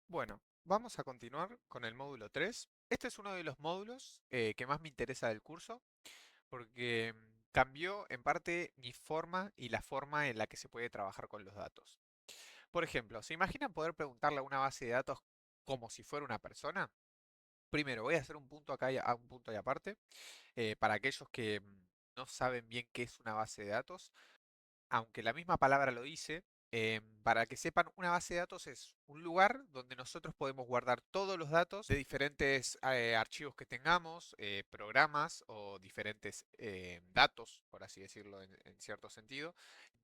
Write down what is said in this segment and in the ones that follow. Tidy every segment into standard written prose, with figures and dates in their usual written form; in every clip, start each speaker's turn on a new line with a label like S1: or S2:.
S1: Bueno, vamos a continuar con el módulo 3. Este es uno de los módulos que más me interesa del curso porque cambió en parte mi forma y la forma en la que se puede trabajar con los datos. Por ejemplo, ¿se imaginan poder preguntarle a una base de datos como si fuera una persona? Primero, voy a hacer un punto acá y un punto y aparte para aquellos que no saben bien qué es una base de datos aunque la misma palabra lo dice, para que sepan, una base de datos es un lugar donde nosotros podemos guardar todos los datos de diferentes archivos que tengamos, programas o diferentes datos, por así decirlo en cierto sentido.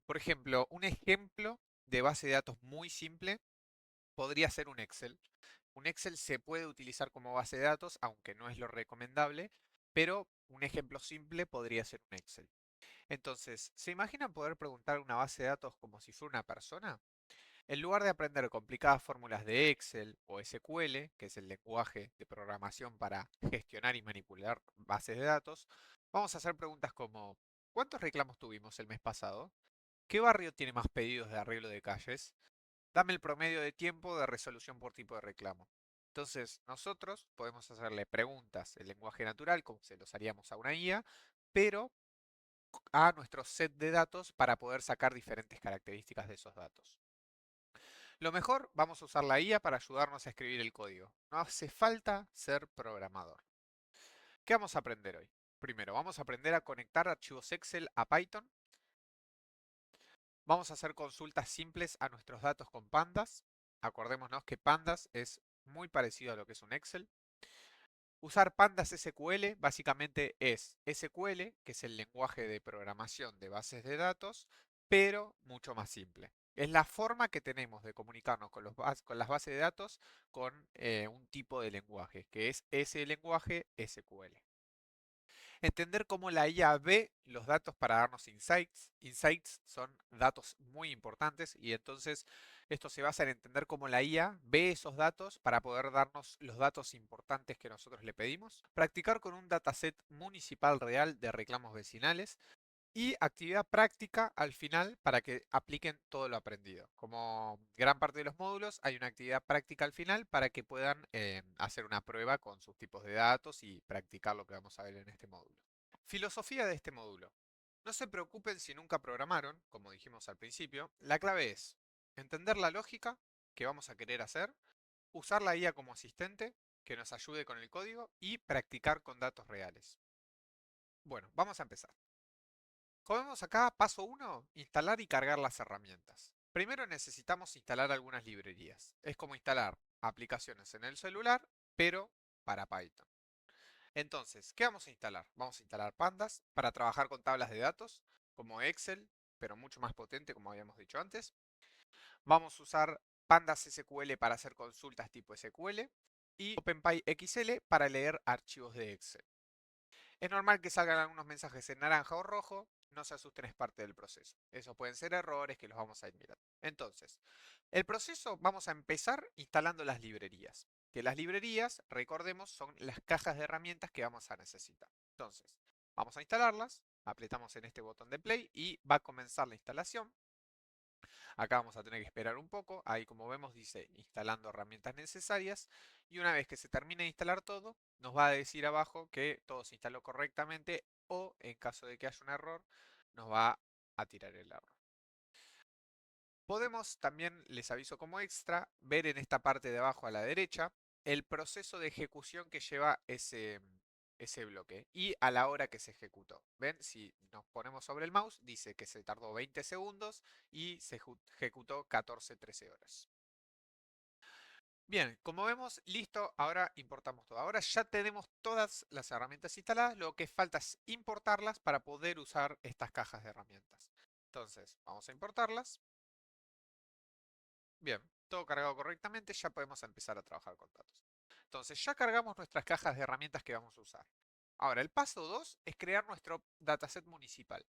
S1: Por ejemplo, un ejemplo de base de datos muy simple podría ser un Excel. Un Excel se puede utilizar como base de datos, aunque no es lo recomendable, pero un ejemplo simple podría ser un Excel. Entonces, ¿se imaginan poder preguntar una base de datos como si fuera una persona? En lugar de aprender complicadas fórmulas de Excel o SQL, que es el lenguaje de programación para gestionar y manipular bases de datos, vamos a hacer preguntas como ¿cuántos reclamos tuvimos el mes pasado? ¿Qué barrio tiene más pedidos de arreglo de calles? Dame el promedio de tiempo de resolución por tipo de reclamo. Entonces, nosotros podemos hacerle preguntas en lenguaje natural, como se los haríamos a una IA, pero a nuestro set de datos para poder sacar diferentes características de esos datos. Lo mejor, vamos a usar la IA para ayudarnos a escribir el código. No hace falta ser programador. ¿Qué vamos a aprender hoy? Primero, vamos a aprender a conectar archivos Excel a Python. Vamos a hacer consultas simples a nuestros datos con pandas. Acordémonos que pandas es muy parecido a lo que es un Excel. Usar pandas SQL básicamente es SQL, que es el lenguaje de programación de bases de datos, pero mucho más simple. Es la forma que tenemos de comunicarnos con, con las bases de datos con un tipo de lenguaje, que es ese lenguaje SQL. Entender cómo la IA ve los datos para darnos insights. Insights son datos muy importantes y entonces esto se basa en entender cómo la IA ve esos datos para poder darnos los datos importantes que nosotros le pedimos. Practicar con un dataset municipal real de reclamos vecinales. Y actividad práctica al final para que apliquen todo lo aprendido. Como gran parte de los módulos, hay una actividad práctica al final para que puedan hacer una prueba con sus tipos de datos y practicar lo que vamos a ver en este módulo. Filosofía de este módulo. No se preocupen si nunca programaron, como dijimos al principio. La clave es entender la lógica que vamos a querer hacer, usar la IA como asistente que nos ayude con el código y practicar con datos reales. Bueno, vamos a empezar. Como vemos acá, paso uno, instalar y cargar las herramientas. Primero necesitamos instalar algunas librerías. Es como instalar aplicaciones en el celular, pero para Python. Entonces, ¿qué vamos a instalar? Vamos a instalar pandas para trabajar con tablas de datos, como Excel, pero mucho más potente, como habíamos dicho antes. Vamos a usar pandas SQL para hacer consultas tipo SQL y OpenPyXL para leer archivos de Excel. Es normal que salgan algunos mensajes en naranja o rojo, no se asusten, es parte del proceso. Esos pueden ser errores que los vamos a ir mirando. Entonces, el proceso vamos a empezar instalando las librerías. Que las librerías, recordemos, son las cajas de herramientas que vamos a necesitar. Entonces, vamos a instalarlas, apretamos en este botón de play y va a comenzar la instalación. Acá vamos a tener que esperar un poco. Ahí como vemos dice instalando herramientas necesarias. Y una vez que se termine de instalar todo, nos va a decir abajo que todo se instaló correctamente o en caso de que haya un error, nos va a tirar el error. Podemos también, les aviso como extra, ver en esta parte de abajo a la derecha el proceso de ejecución que lleva ese bloque y a la hora que se ejecutó. ¿Ven? Si nos ponemos sobre el mouse, dice que se tardó 20 segundos y se ejecutó 14-13 horas. Bien, como vemos, listo, ahora importamos todo. Ahora ya tenemos todas las herramientas instaladas, lo que falta es importarlas para poder usar estas cajas de herramientas. Entonces, vamos a importarlas. Bien, todo cargado correctamente, ya podemos empezar a trabajar con datos. Entonces, ya cargamos nuestras cajas de herramientas que vamos a usar. Ahora, el paso 2 es crear nuestro dataset municipal.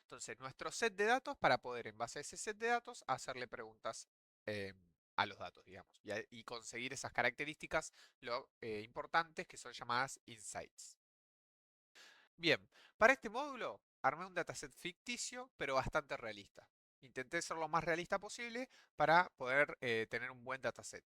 S1: Entonces, nuestro set de datos para poder, en base a ese set de datos, hacerle preguntas eh, a los datos, digamos, y conseguir esas características lo importantes que son llamadas insights. Bien, para este módulo armé un dataset ficticio, pero bastante realista. Intenté ser lo más realista posible para poder tener un buen dataset.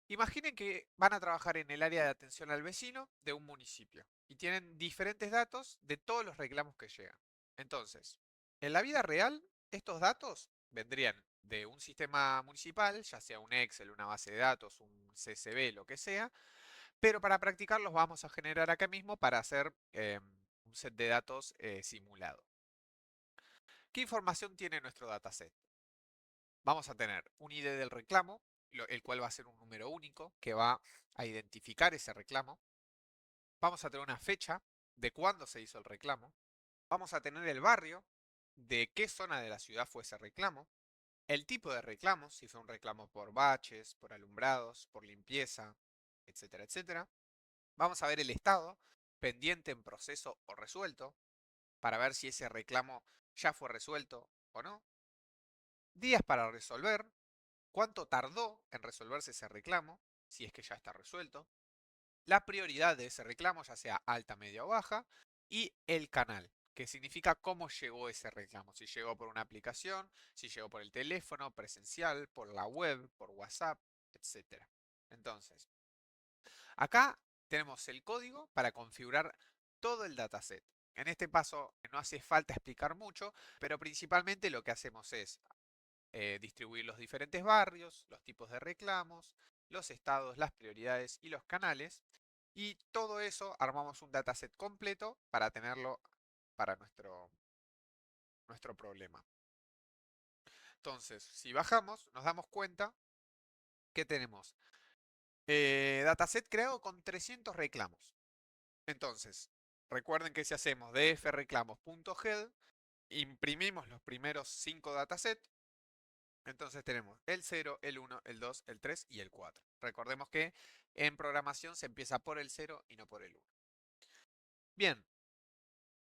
S1: Imaginen que van a trabajar en el área de atención al vecino de un municipio y tienen diferentes datos de todos los reclamos que llegan. Entonces, en la vida real, estos datos vendrían de un sistema municipal, ya sea un Excel, una base de datos, un CSV, lo que sea, pero para practicar los vamos a generar acá mismo para hacer un set de datos simulado. ¿Qué información tiene nuestro dataset? Vamos a tener un ID del reclamo, el cual va a ser un número único que va a identificar ese reclamo. Vamos a tener una fecha de cuándo se hizo el reclamo. Vamos a tener el barrio, de qué zona de la ciudad fue ese reclamo. El tipo de reclamo, si fue un reclamo por baches, por alumbrados, por limpieza, etcétera, etcétera. Vamos a ver el estado, pendiente, en proceso o resuelto, para ver si ese reclamo ya fue resuelto o no. Días para resolver, cuánto tardó en resolverse ese reclamo, si es que ya está resuelto, la prioridad de ese reclamo, ya sea alta, media o baja, y el canal, que significa cómo llegó ese reclamo, si llegó por una aplicación, si llegó por el teléfono, presencial, por la web, por WhatsApp, etc. Entonces, acá tenemos el código para configurar todo el dataset. En este paso no hace falta explicar mucho, pero principalmente lo que hacemos es distribuir los diferentes barrios, los tipos de reclamos, los estados, las prioridades y los canales. Y todo eso armamos un dataset completo para tenerlo para nuestro problema. Entonces, si bajamos, nos damos cuenta que tenemos dataset creado con 300 reclamos. Entonces, recuerden que si hacemos dfreclamos.head, imprimimos los primeros 5 datasets. Entonces tenemos el 0, el 1, el 2, el 3 y el 4. Recordemos que en programación se empieza por el 0 y no por el 1. Bien,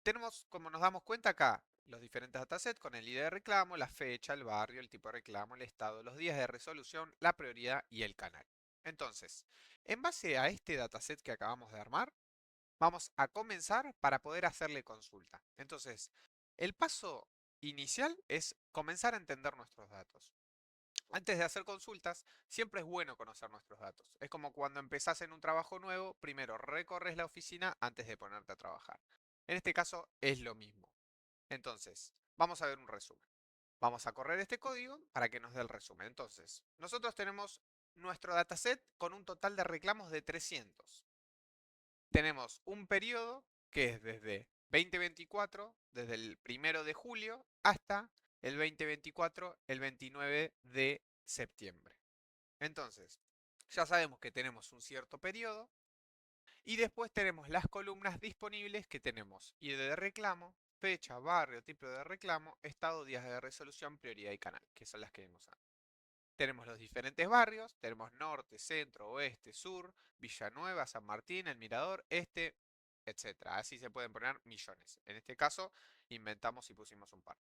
S1: tenemos, como nos damos cuenta acá, los diferentes datasets con el ID de reclamo, la fecha, el barrio, el tipo de reclamo, el estado, los días de resolución, la prioridad y el canal. Entonces, en base a este dataset que acabamos de armar, vamos a comenzar para poder hacerle consulta. Entonces, el paso inicial es comenzar a entender nuestros datos. Antes de hacer consultas, siempre es bueno conocer nuestros datos. Es como cuando empezás en un trabajo nuevo, primero recorres la oficina antes de ponerte a trabajar. En este caso es lo mismo. Entonces, vamos a ver un resumen. Vamos a correr este código para que nos dé el resumen. Entonces, nosotros tenemos nuestro dataset con un total de reclamos de 300. Tenemos un periodo que es desde 2024, desde el 1 de julio hasta el 2024, el 29 de septiembre. Entonces, ya sabemos que tenemos un cierto periodo y después tenemos las columnas disponibles que tenemos ID de reclamo, fecha, barrio, tipo de reclamo, estado, días de resolución, prioridad y canal, que son las que vimos antes. Tenemos los diferentes barrios, tenemos norte, centro, oeste, sur, Villanueva, San Martín, El Mirador, este, etc. Así se pueden poner millones. En este caso, inventamos y pusimos un par.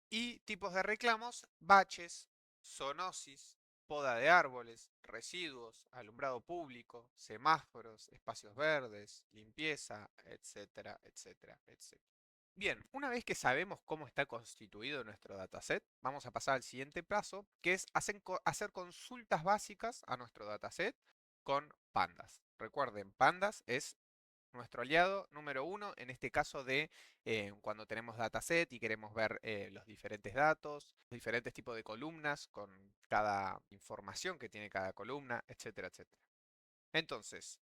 S1: Y tipos de reclamos, baches, zoonosis, poda de árboles, residuos, alumbrado público, semáforos, espacios verdes, limpieza, etcétera, etcétera, etcétera. Bien, una vez que sabemos cómo está constituido nuestro dataset, vamos a pasar al siguiente paso, que es hacer consultas básicas a nuestro dataset con Pandas. Recuerden, Pandas es nuestro aliado número uno en este caso de cuando tenemos dataset y queremos ver los diferentes datos, los diferentes tipos de columnas con cada información que tiene cada columna, etcétera, etcétera. Entonces,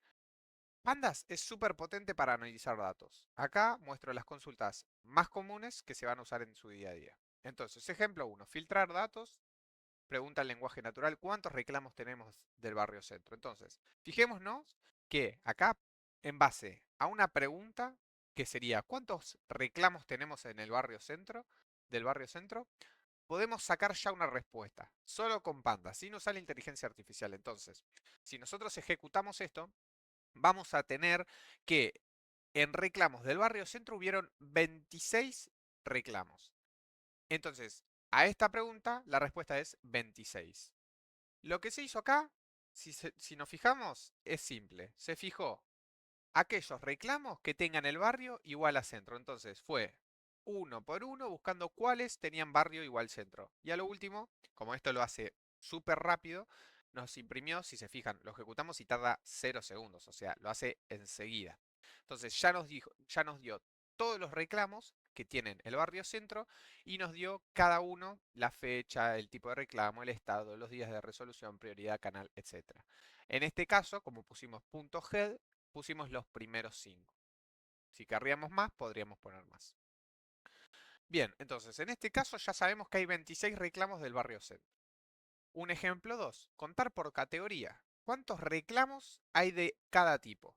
S1: Pandas es súper potente para analizar datos. Acá muestro las consultas más comunes que se van a usar en su día a día. Entonces, ejemplo 1, filtrar datos. Pregunta el lenguaje natural, ¿cuántos reclamos tenemos del barrio centro? Entonces, fijémonos que acá, en base a una pregunta que sería, ¿cuántos reclamos tenemos en el barrio centro? Del barrio centro, podemos sacar ya una respuesta, solo con Panda, sin usar la inteligencia artificial. Entonces, si nosotros ejecutamos esto, vamos a tener que en reclamos del barrio centro hubieron 26 reclamos. Entonces, a esta pregunta la respuesta es 26. Lo que se hizo acá, si nos fijamos, es simple. Se fijó aquellos reclamos que tengan el barrio igual a centro. Entonces fue uno por uno buscando cuáles tenían barrio igual centro. Y a lo último, como esto lo hace súper rápido, nos imprimió, si se fijan, lo ejecutamos y tarda 0 segundos, o sea, lo hace enseguida. Entonces ya nos dio todos los reclamos que tienen el barrio centro y nos dio cada uno la fecha, el tipo de reclamo, el estado, los días de resolución, prioridad, canal, etc. En este caso, como pusimos .head, pusimos los primeros 5. Si querríamos más, podríamos poner más. Bien, entonces en este caso ya sabemos que hay 26 reclamos del barrio centro. Un ejemplo 2, contar por categoría. ¿Cuántos reclamos hay de cada tipo?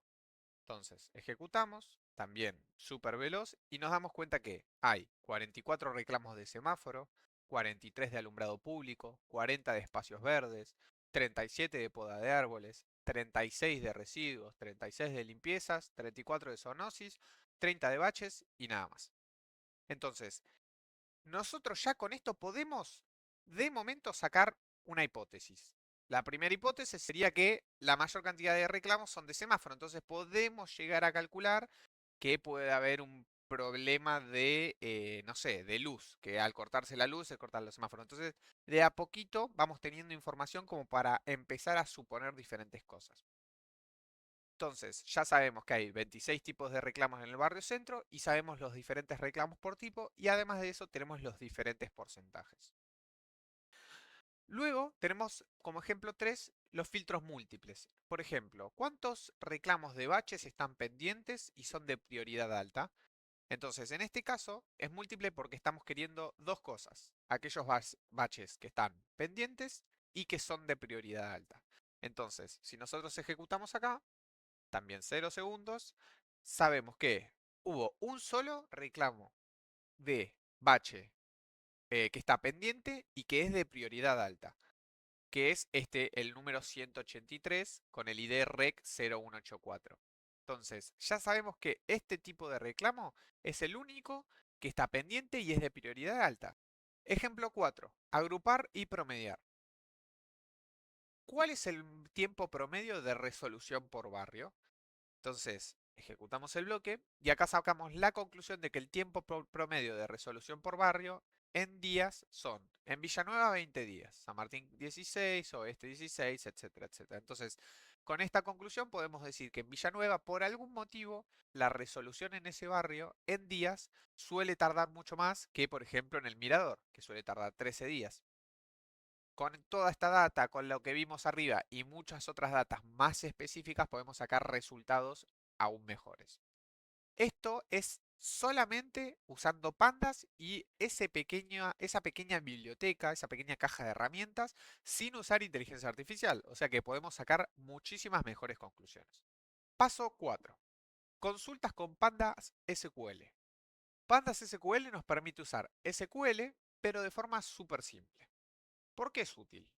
S1: Entonces, ejecutamos, también súper veloz, y nos damos cuenta que hay 44 reclamos de semáforo, 43 de alumbrado público, 40 de espacios verdes, 37 de poda de árboles, 36 de residuos, 36 de limpiezas, 34 de zoonosis, 30 de baches y nada más. Entonces, nosotros ya con esto podemos de momento sacar una hipótesis. La primera hipótesis sería que la mayor cantidad de reclamos son de semáforo, entonces podemos llegar a calcular que puede haber un problema de, no sé, de luz, que al cortarse la luz se cortan los semáforos. Entonces, de a poquito vamos teniendo información como para empezar a suponer diferentes cosas. Entonces, ya sabemos que hay 26 tipos de reclamos en el barrio centro y sabemos los diferentes reclamos por tipo y además de eso tenemos los diferentes porcentajes. Luego tenemos como ejemplo 3 los filtros múltiples. Por ejemplo, ¿cuántos reclamos de baches están pendientes y son de prioridad alta? Entonces, en este caso es múltiple porque estamos queriendo dos cosas. Aquellos baches que están pendientes y que son de prioridad alta. Entonces, si nosotros ejecutamos acá, también 0 segundos, sabemos que hubo un solo reclamo de bache que está pendiente y que es de prioridad alta, que es el número 183 con el ID REC 0184. Entonces, ya sabemos que este tipo de reclamo es el único que está pendiente y es de prioridad alta. Ejemplo 4. Agrupar y promediar. ¿Cuál es el tiempo promedio de resolución por barrio? Entonces, ejecutamos el bloque y acá sacamos la conclusión de que el tiempo promedio de resolución por barrio en días son, en Villanueva 20 días, San Martín 16, Oeste 16, etcétera, etcétera. Entonces, con esta conclusión podemos decir que en Villanueva, por algún motivo, la resolución en ese barrio en días suele tardar mucho más que, por ejemplo, en el Mirador, que suele tardar 13 días. Con toda esta data, con lo que vimos arriba y muchas otras datas más específicas, podemos sacar resultados aún mejores. Esto es solamente usando pandas y esa pequeña biblioteca, esa pequeña caja de herramientas, sin usar inteligencia artificial. O sea que podemos sacar muchísimas mejores conclusiones. Paso 4. Consultas con pandas SQL. Pandas SQL nos permite usar SQL, pero de forma súper simple. ¿Por qué es útil?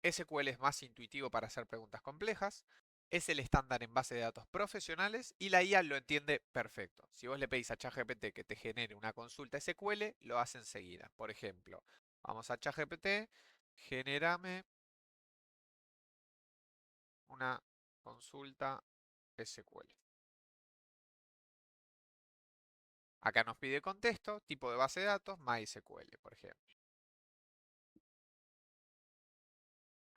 S1: SQL es más intuitivo para hacer preguntas complejas, es el estándar en base de datos profesionales y la IA lo entiende perfecto. Si vos le pedís a ChatGPT que te genere una consulta SQL, lo hace enseguida. Por ejemplo, vamos a ChatGPT, genérame una consulta SQL. Acá nos pide contexto, tipo de base de datos, MySQL, por ejemplo.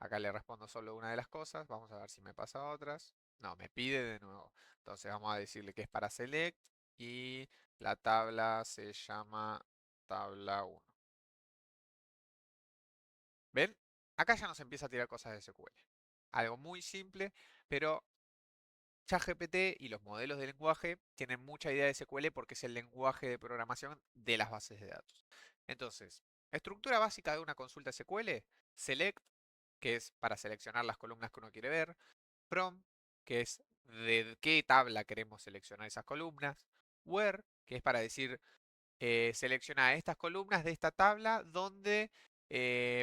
S1: Acá le respondo solo una de las cosas. Vamos a ver si me pasa otras. No, me pide de nuevo. Entonces vamos a decirle que es para select y la tabla se llama tabla 1. ¿Ven? Acá ya nos empieza a tirar cosas de SQL. Algo muy simple, pero ChatGPT y los modelos de lenguaje tienen mucha idea de SQL porque es el lenguaje de programación de las bases de datos. Entonces, estructura básica de una consulta SQL, select, que es para seleccionar las columnas que uno quiere ver, from, que es de qué tabla queremos seleccionar esas columnas, where, que es para decir selecciona estas columnas de esta tabla donde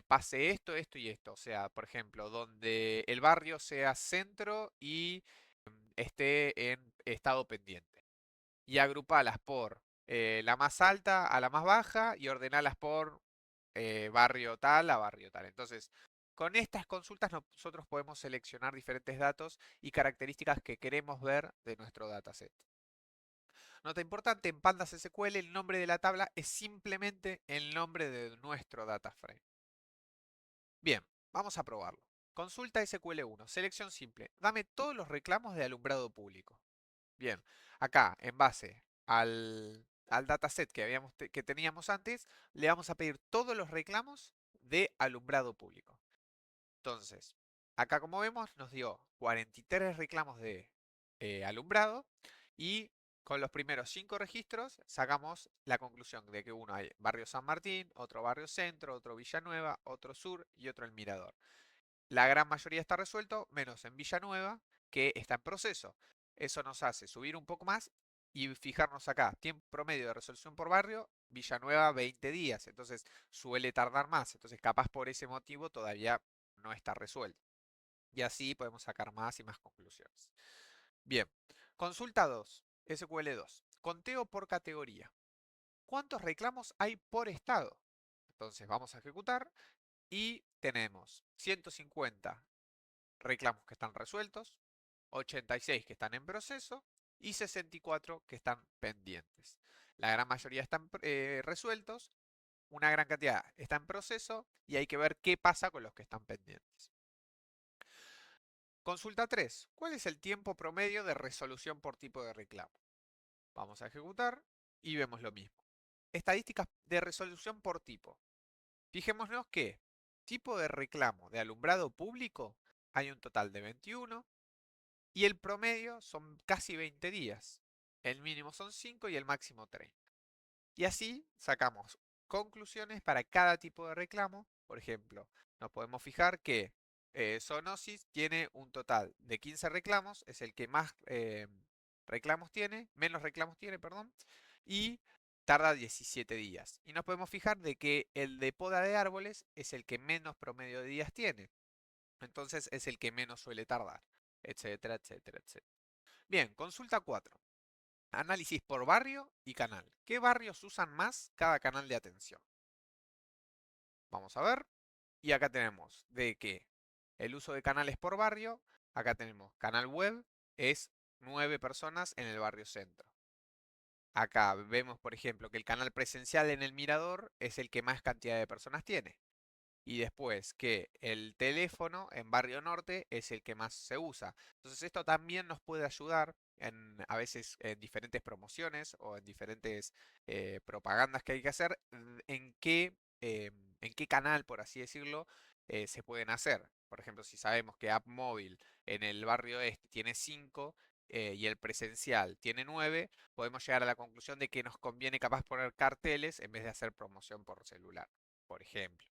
S1: pase esto, esto y esto. O sea, por ejemplo, donde el barrio sea centro y esté en estado pendiente. Y agrupalas por la más alta a la más baja y ordenalas por barrio tal a barrio tal. Entonces, con estas consultas nosotros podemos seleccionar diferentes datos y características que queremos ver de nuestro dataset. Nota importante, en Pandas SQL el nombre de la tabla es simplemente el nombre de nuestro data frame. Bien, vamos a probarlo. Consulta SQL1, selección simple. Dame todos los reclamos de alumbrado público. Bien, acá en base al dataset que teníamos antes, le vamos a pedir todos los reclamos de alumbrado público. Entonces, acá como vemos nos dio 43 reclamos de alumbrado y con los primeros 5 registros sacamos la conclusión de que uno hay barrio San Martín, otro barrio Centro, otro Villanueva, otro Sur y otro El Mirador. La gran mayoría está resuelto, menos en Villanueva, que está en proceso. Eso nos hace subir un poco más y fijarnos acá, tiempo promedio de resolución por barrio, Villanueva 20 días, entonces suele tardar más, entonces capaz por ese motivo todavía no está resuelto. Y así podemos sacar más y más conclusiones. Bien, consulta 2, SQL2, conteo por categoría. ¿Cuántos reclamos hay por estado? Entonces vamos a ejecutar y tenemos 150 reclamos que están resueltos, 86 que están en proceso y 64 que están pendientes. La gran mayoría están resueltos, una gran cantidad está en proceso y hay que ver qué pasa con los que están pendientes. Consulta 3. ¿Cuál es el tiempo promedio de resolución por tipo de reclamo? Vamos a ejecutar y vemos lo mismo. Estadísticas de resolución por tipo. Fijémonos que tipo de reclamo de alumbrado público hay un total de 21, y el promedio son casi 20 días. El mínimo son 5 y el máximo 30. Y así sacamos conclusiones para cada tipo de reclamo. Por ejemplo, nos podemos fijar que Zoonosis tiene un total de 15 reclamos, es el que más reclamos tiene, menos reclamos tiene, perdón, y tarda 17 días. Y nos podemos fijar de que el de poda de árboles es el que menos promedio de días tiene. Entonces es el que menos suele tardar, etcétera, etcétera, etcétera. Bien, consulta 4. Análisis por barrio y canal. ¿Qué barrios usan más cada canal de atención? Vamos a ver. Y acá tenemos de que el uso de canales por barrio, acá tenemos canal web, es 9 personas en el barrio centro. Acá vemos, por ejemplo, que el canal presencial en el Mirador es el que más cantidad de personas tiene. Y después que el teléfono en Barrio Norte es el que más se usa. Entonces esto también nos puede ayudar a veces en diferentes promociones o en diferentes propagandas que hay que hacer, en qué canal, por así decirlo, se pueden hacer. Por ejemplo, si sabemos que App Móvil en el barrio este tiene 5 y el presencial tiene 9, podemos llegar a la conclusión de que nos conviene capaz poner carteles en vez de hacer promoción por celular, por ejemplo.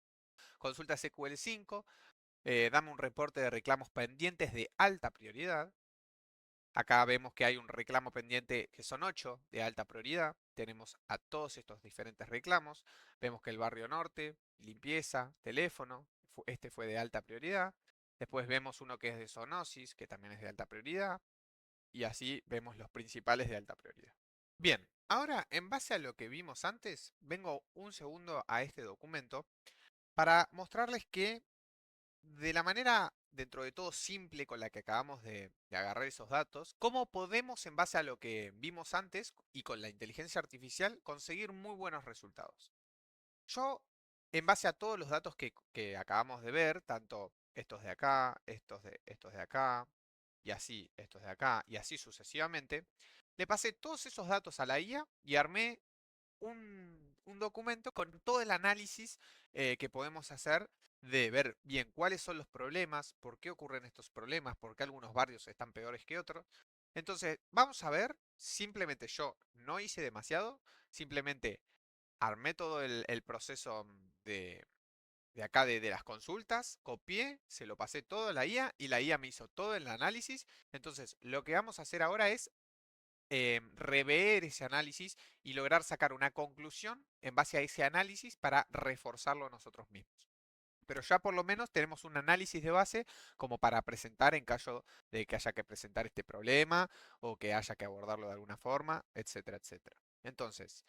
S1: Consulta SQL5, dame un reporte de reclamos pendientes de alta prioridad. Acá vemos que hay un reclamo pendiente que son 8 de alta prioridad. Tenemos a todos estos diferentes reclamos. Vemos que el barrio norte, limpieza, teléfono, este fue de alta prioridad. Después vemos uno que es de zoonosis, que también es de alta prioridad. Y así vemos los principales de alta prioridad. Bien, ahora en base a lo que vimos antes, vengo un segundo a este documento para mostrarles que de la manera, dentro de todo simple con la que acabamos de agarrar esos datos, cómo podemos, en base a lo que vimos antes y con la inteligencia artificial, conseguir muy buenos resultados. Yo, en base a todos los datos que acabamos de ver, tanto estos de acá, estos de acá, y así, estos de acá, y así sucesivamente, le pasé todos esos datos a la IA y armé un documento con todo el análisis que podemos hacer de ver bien cuáles son los problemas, por qué ocurren estos problemas, por qué algunos barrios están peores que otros. Entonces, vamos a ver, simplemente yo no hice demasiado, simplemente armé todo el proceso de acá de las consultas, copié, se lo pasé todo a la IA y la IA me hizo todo el análisis. Entonces, lo que vamos a hacer ahora es rever ese análisis y lograr sacar una conclusión en base a ese análisis para reforzarlo nosotros mismos. Pero ya por lo menos tenemos un análisis de base como para presentar en caso de que haya que presentar este problema o que haya que abordarlo de alguna forma, etcétera, etcétera. Entonces,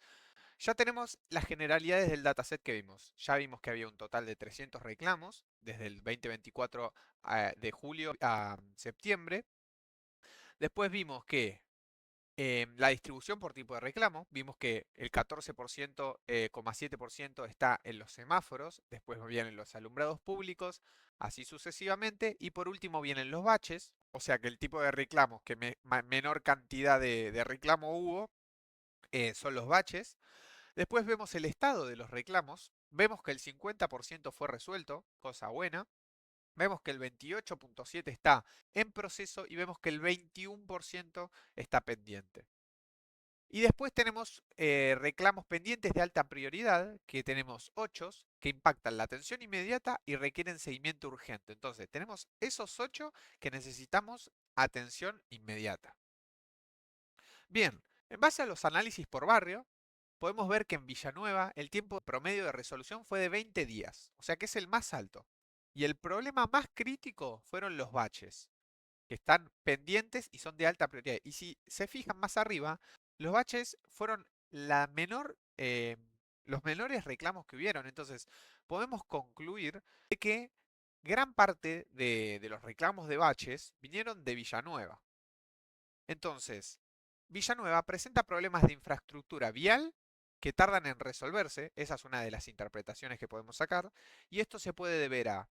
S1: ya tenemos las generalidades del dataset que vimos. Ya vimos que había un total de 300 reclamos desde el 2024 de julio a septiembre. Después vimos que La distribución por tipo de reclamo, vimos que el 14%, 7% está en los semáforos, después vienen los alumbrados públicos, así sucesivamente, y por último vienen los baches, o sea que el tipo de reclamos que menor cantidad de reclamo hubo son los baches. Después vemos el estado de los reclamos, vemos que el 50% fue resuelto, cosa buena. Vemos que el 28.7 está en proceso y vemos que el 21% está pendiente. Y después tenemos reclamos pendientes de alta prioridad, que tenemos 8 que impactan la atención inmediata y requieren seguimiento urgente. Entonces, tenemos esos 8 que necesitamos atención inmediata. Bien, en base a los análisis por barrio, podemos ver que en Villanueva el tiempo promedio de resolución fue de 20 días, o sea que es el más alto. Y el problema más crítico fueron los baches, que están pendientes y son de alta prioridad. Y si se fijan más arriba, los baches fueron los menores reclamos que hubieron. Entonces, podemos concluir de que gran parte de los reclamos de baches vinieron de Villanueva. Entonces, Villanueva presenta problemas de infraestructura vial que tardan en resolverse, esa es una de las interpretaciones que podemos sacar, y esto se puede deber a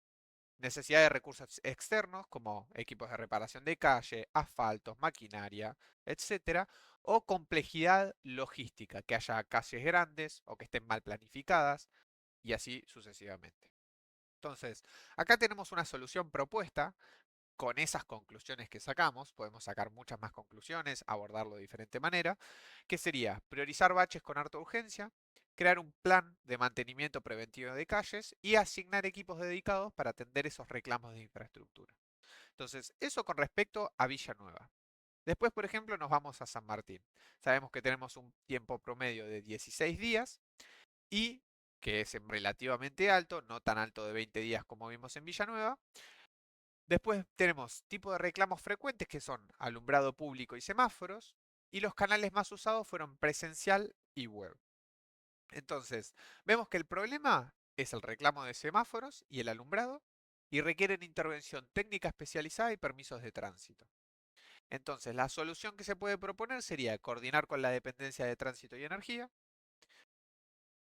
S1: necesidad de recursos externos como equipos de reparación de calle, asfaltos, maquinaria, etcétera, o complejidad logística, que haya calles grandes o que estén mal planificadas y así sucesivamente. Entonces, acá tenemos una solución propuesta con esas conclusiones que sacamos, podemos sacar muchas más conclusiones, abordarlo de diferente manera, que sería priorizar baches con harta urgencia, crear un plan de mantenimiento preventivo de calles y asignar equipos dedicados para atender esos reclamos de infraestructura. Entonces, eso con respecto a Villanueva. Después, por ejemplo, nos vamos a San Martín. Sabemos que tenemos un tiempo promedio de 16 días y que es relativamente alto, no tan alto de 20 días como vimos en Villanueva. Después tenemos tipos de reclamos frecuentes que son alumbrado público y semáforos. Y los canales más usados fueron presencial y web. Entonces, vemos que el problema es el reclamo de semáforos y el alumbrado y requieren intervención técnica especializada y permisos de tránsito. Entonces, la solución que se puede proponer sería coordinar con la dependencia de tránsito y energía,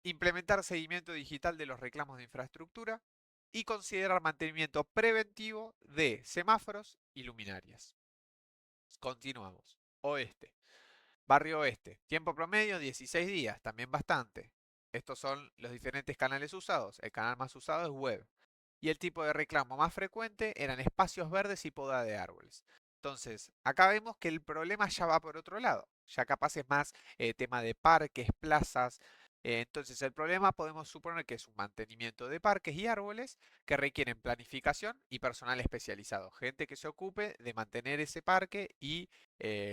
S1: implementar seguimiento digital de los reclamos de infraestructura y considerar mantenimiento preventivo de semáforos y luminarias. Continuamos. Oeste. Barrio Oeste. Tiempo promedio 16 días, también bastante. Estos son los diferentes canales usados. El canal más usado es web. Y el tipo de reclamo más frecuente eran espacios verdes y poda de árboles. Entonces, acá vemos que el problema ya va por otro lado. Ya capaz es más tema de parques, plazas. Entonces, el problema podemos suponer que es un mantenimiento de parques y árboles que requieren planificación y personal especializado. Gente que se ocupe de mantener ese parque y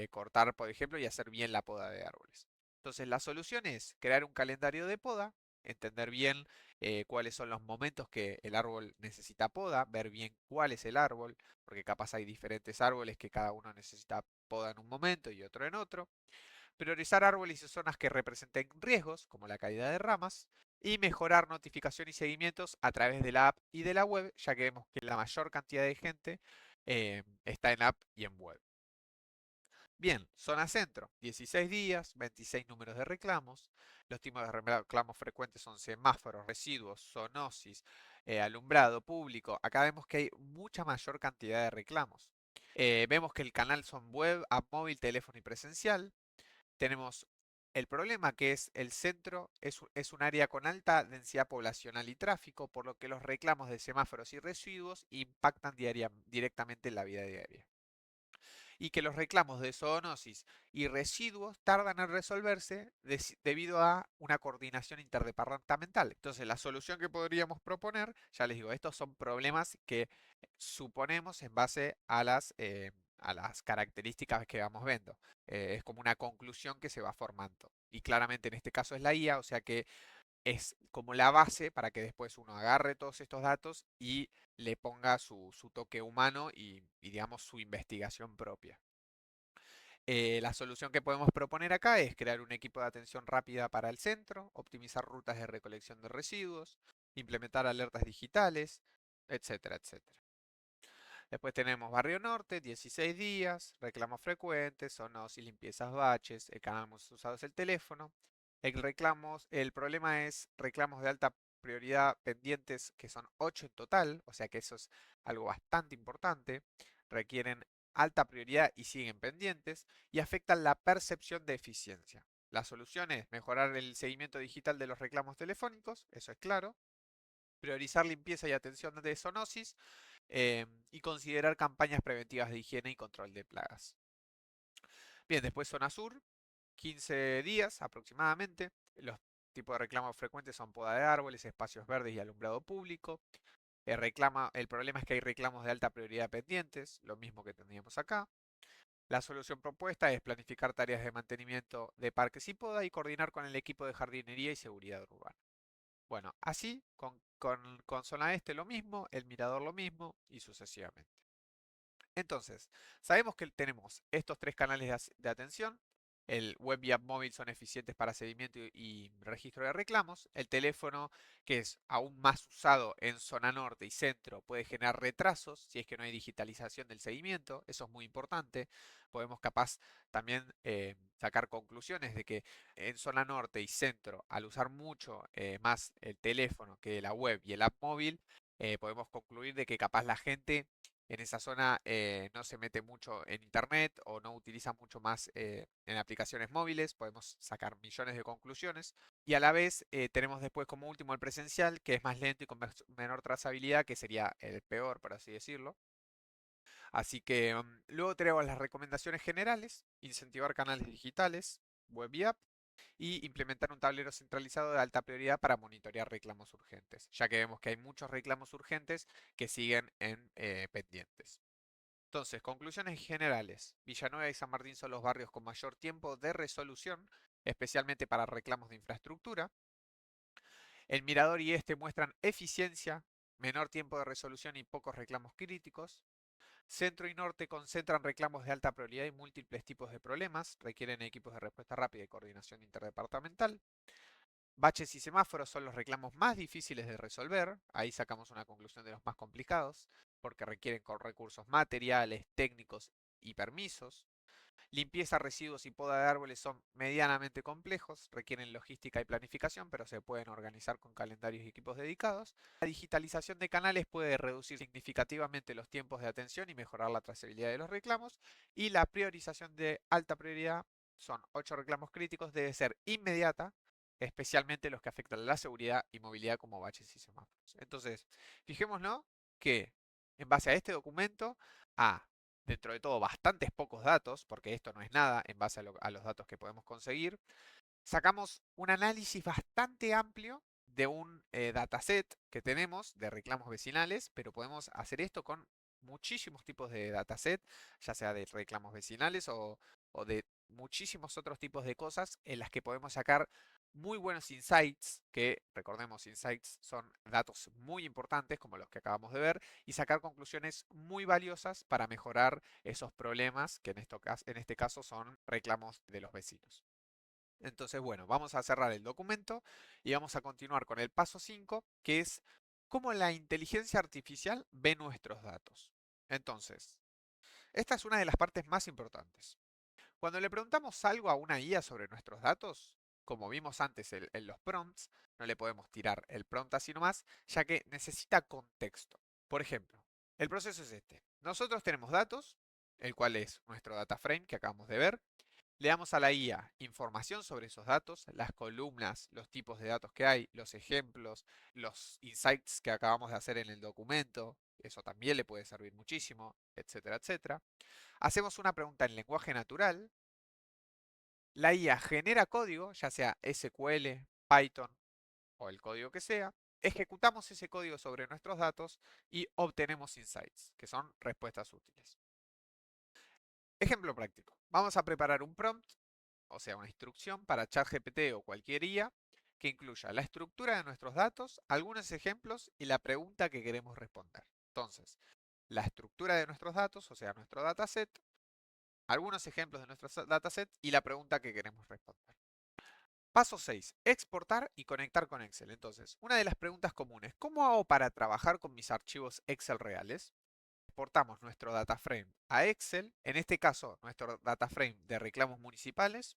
S1: cortar, por ejemplo, y hacer bien la poda de árboles. Entonces, la solución es crear un calendario de poda, entender bien cuáles son los momentos que el árbol necesita poda, ver bien cuál es el árbol, porque capaz hay diferentes árboles que cada uno necesita poda en un momento y otro en otro. Priorizar árboles y zonas que representen riesgos, como la caída de ramas, y mejorar notificación y seguimientos a través de la app y de la web, ya que vemos que la mayor cantidad de gente está en app y en web. Bien, zona centro, 16 días, 26 números de reclamos. Los tipos de reclamos frecuentes son semáforos, residuos, zoonosis, alumbrado público. Acá vemos que hay mucha mayor cantidad de reclamos. Vemos que el canal son web, app móvil, teléfono y presencial. Tenemos el problema que es el centro, es un área con alta densidad poblacional y tráfico, por lo que los reclamos de semáforos y residuos impactan directamente en la vida diaria y que los reclamos de zoonosis y residuos tardan en resolverse debido a una coordinación interdepartamental. Entonces, la solución que podríamos proponer, ya les digo, estos son problemas que suponemos en base a las características que vamos viendo. Es como una conclusión que se va formando. Y claramente en este caso es la IA, o sea que es como la base para que después uno agarre todos estos datos y le ponga su toque humano y, digamos, su investigación propia. La solución que podemos proponer acá es crear un equipo de atención rápida para el centro, optimizar rutas de recolección de residuos, implementar alertas digitales, etcétera, etcétera. Después tenemos Barrio Norte, 16 días, reclamos frecuentes, zoonosis, limpiezas baches, el canal más usado es el teléfono. El problema es reclamos de alta prioridad pendientes, que son 8 en total, o sea que eso es algo bastante importante. Requieren alta prioridad y siguen pendientes y afectan la percepción de eficiencia. La solución es mejorar el seguimiento digital de los reclamos telefónicos, eso es claro, priorizar limpieza y atención de zoonosis y considerar campañas preventivas de higiene y control de plagas. Bien, después zona sur, 15 días aproximadamente. Los tipos de reclamos frecuentes son poda de árboles, espacios verdes y alumbrado público. El problema es que hay reclamos de alta prioridad pendientes, lo mismo que tendríamos acá. La solución propuesta es planificar tareas de mantenimiento de parques y poda y coordinar con el equipo de jardinería y seguridad urbana. Bueno, así con zona este lo mismo, el mirador lo mismo y sucesivamente. Entonces, sabemos que tenemos estos tres canales de atención. El web y app móvil son eficientes para seguimiento y registro de reclamos. El teléfono, que es aún más usado en zona norte y centro, puede generar retrasos si es que no hay digitalización del seguimiento. Eso es muy importante. Podemos capaz también sacar conclusiones de que en zona norte y centro, al usar mucho más el teléfono que la web y el app móvil, podemos concluir de que capaz la gente en esa zona no se mete mucho en internet o no utiliza mucho más en aplicaciones móviles, podemos sacar millones de conclusiones. Y a la vez tenemos después como último el presencial, que es más lento y con menor trazabilidad, que sería el peor, por así decirlo. Así que luego tenemos las recomendaciones generales, incentivar canales digitales, web y app, y implementar un tablero centralizado de alta prioridad para monitorear reclamos urgentes, ya que vemos que hay muchos reclamos urgentes que siguen en pendientes. Entonces, conclusiones generales. Villanueva y San Martín son los barrios con mayor tiempo de resolución, especialmente para reclamos de infraestructura. El Mirador y este muestran eficiencia, menor tiempo de resolución y pocos reclamos críticos. Centro y Norte concentran reclamos de alta prioridad y múltiples tipos de problemas, requieren equipos de respuesta rápida y coordinación interdepartamental. Baches y semáforos son los reclamos más difíciles de resolver, ahí sacamos una conclusión de los más complicados, porque requieren con recursos materiales, técnicos y permisos. Limpieza, residuos y poda de árboles son medianamente complejos, requieren logística y planificación, pero se pueden organizar con calendarios y equipos dedicados. La digitalización de canales puede reducir significativamente los tiempos de atención y mejorar la trazabilidad de los reclamos. Y la priorización de alta prioridad son 8 reclamos críticos, debe ser inmediata, especialmente los que afectan la seguridad y movilidad como baches y semáforos. Entonces, fijémonos que en base a este documento, a dentro de todo bastantes pocos datos, porque esto no es nada en base a los datos que podemos conseguir, sacamos un análisis bastante amplio de un dataset que tenemos de reclamos vecinales, pero podemos hacer esto con muchísimos tipos de dataset, ya sea de reclamos vecinales o de muchísimos otros tipos de cosas en las que podemos sacar muy buenos insights, que recordemos, insights son datos muy importantes como los que acabamos de ver, y sacar conclusiones muy valiosas para mejorar esos problemas que en este caso son reclamos de los vecinos. Entonces, bueno, vamos a cerrar el documento y vamos a continuar con el paso 5, que es cómo la inteligencia artificial ve nuestros datos. Entonces, esta es una de las partes más importantes. Cuando le preguntamos algo a una IA sobre nuestros datos, como vimos antes en los prompts, no le podemos tirar el prompt así nomás, ya que necesita contexto. Por ejemplo, el proceso es este. Nosotros tenemos datos, el cual es nuestro data frame que acabamos de ver. Le damos a la IA información sobre esos datos, las columnas, los tipos de datos que hay, los ejemplos, los insights que acabamos de hacer en el documento, eso también le puede servir muchísimo, etcétera, etcétera. Hacemos una pregunta en lenguaje natural, la IA genera código, ya sea SQL, Python o el código que sea, ejecutamos ese código sobre nuestros datos y obtenemos insights, que son respuestas útiles. Ejemplo práctico. Vamos a preparar un prompt, o sea, una instrucción para ChatGPT o cualquier IA que incluya la estructura de nuestros datos, algunos ejemplos y la pregunta que queremos responder. Entonces, la estructura de nuestros datos, o sea, nuestro dataset, algunos ejemplos de nuestro dataset y la pregunta que queremos responder. Paso 6. Exportar y conectar con Excel. Entonces, una de las preguntas comunes, ¿cómo hago para trabajar con mis archivos Excel reales? exportamos nuestro data frame a Excel, en este caso nuestro data frame de reclamos municipales,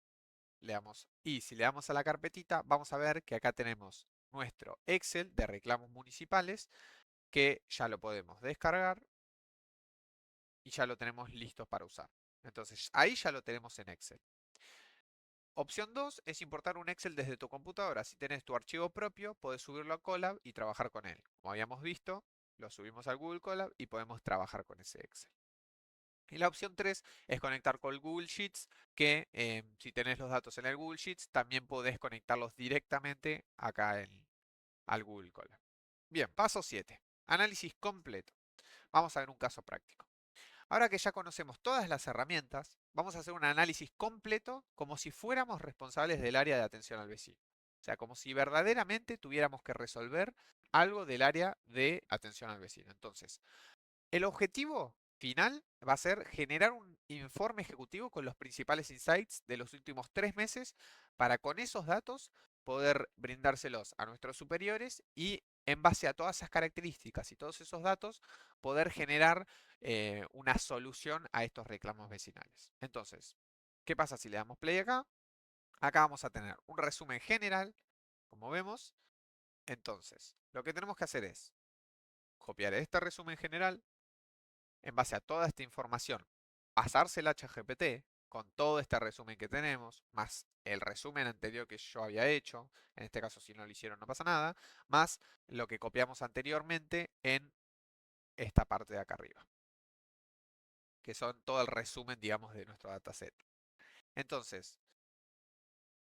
S1: y si le damos a la carpetita, vamos a ver que acá tenemos nuestro Excel de reclamos municipales, que ya lo podemos descargar y ya lo tenemos listo para usar. Entonces ahí ya lo tenemos en Excel. Opción 2 es importar un Excel desde tu computadora. Si tenés tu archivo propio, podés subirlo a Colab y trabajar con él. Como habíamos visto, lo subimos al Google Colab y podemos trabajar con ese Excel. Y la opción 3 es conectar con el Google Sheets, que si tenés los datos en el Google Sheets, también podés conectarlos directamente acá al Google Colab. Bien, paso 7. Análisis completo. Vamos a ver un caso práctico. Ahora que ya conocemos todas las herramientas, vamos a hacer un análisis completo como si fuéramos responsables del área de atención al vecino. O sea, como si verdaderamente tuviéramos que resolver algo del área de atención al vecino. Entonces, el objetivo final va a ser generar un informe ejecutivo con los principales insights de los últimos 3 meses para con esos datos poder brindárselos a nuestros superiores y en base a todas esas características y todos esos datos poder generar una solución a estos reclamos vecinales. Entonces, ¿qué pasa si le damos play acá? Acá vamos a tener un resumen general, como vemos. Entonces, lo que tenemos que hacer es copiar este resumen general, en base a toda esta información, pasársela a ChatGPT con todo este resumen que tenemos, más el resumen anterior que yo había hecho, en este caso si no lo hicieron no pasa nada, más lo que copiamos anteriormente en esta parte de acá arriba, que son todo el resumen, digamos, de nuestro dataset. Entonces,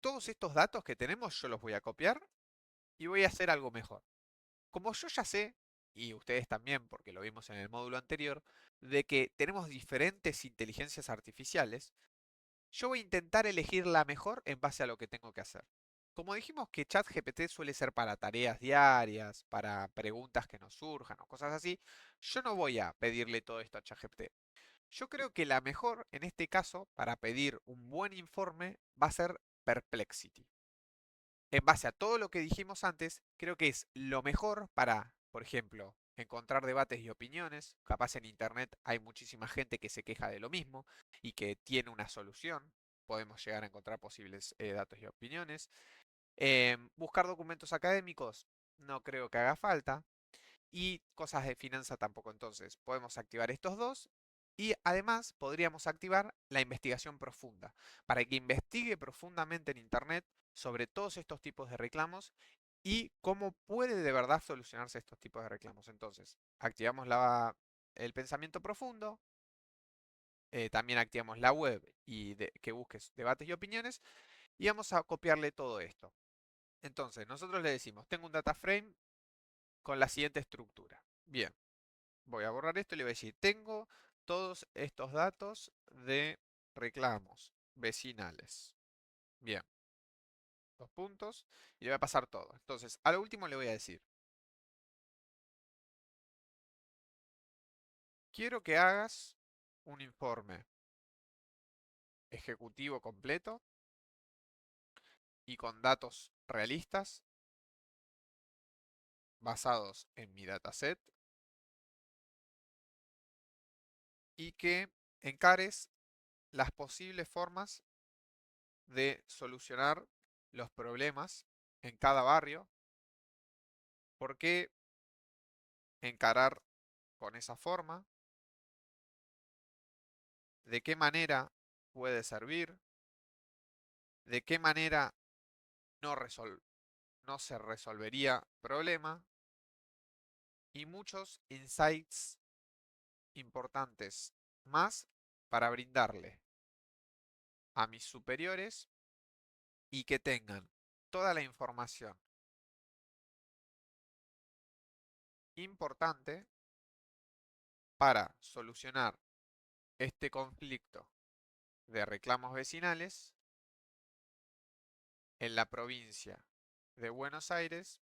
S1: todos estos datos que tenemos yo los voy a copiar y voy a hacer algo mejor. Como yo ya sé, y ustedes también, porque lo vimos en el módulo anterior, de que tenemos diferentes inteligencias artificiales, yo voy a intentar elegir la mejor en base a lo que tengo que hacer. Como dijimos que ChatGPT suele ser para tareas diarias, para preguntas que nos surjan o cosas así, yo no voy a pedirle todo esto a ChatGPT. Yo creo que la mejor en este caso para pedir un buen informe va a ser Perplexity. En base a todo lo que dijimos antes, creo que es lo mejor para, por ejemplo, encontrar debates y opiniones. Capaz en Internet hay muchísima gente que se queja de lo mismo y que tiene una solución. Podemos llegar a encontrar posibles datos y opiniones. Buscar documentos académicos, no creo que haga falta. Y cosas de finanza tampoco. Entonces, podemos activar estos dos. Y además podríamos activar la investigación profunda, para que investigue profundamente en Internet sobre todos estos tipos de reclamos y cómo puede de verdad solucionarse estos tipos de reclamos. Entonces, activamos el pensamiento profundo, también activamos la web y que busques debates y opiniones y vamos a copiarle todo esto. Entonces, nosotros le decimos, tengo un data frame con la siguiente estructura. Bien, voy a borrar esto y le voy a decir, tengo todos estos datos de reclamos vecinales. Bien, 2 puntos y le voy a pasar todo. Entonces, a lo último le voy a decir, quiero que hagas un informe ejecutivo completo y con datos realistas basados en mi dataset y que encares las posibles formas de solucionar los problemas en cada barrio. ¿Por qué encarar con esa forma? ¿De qué manera puede servir? ¿De qué manera no, no se resolvería problema? Y muchos insights importantes más para brindarle a mis superiores y que tengan toda la información importante para solucionar este conflicto de reclamos vecinales en la provincia de Buenos Aires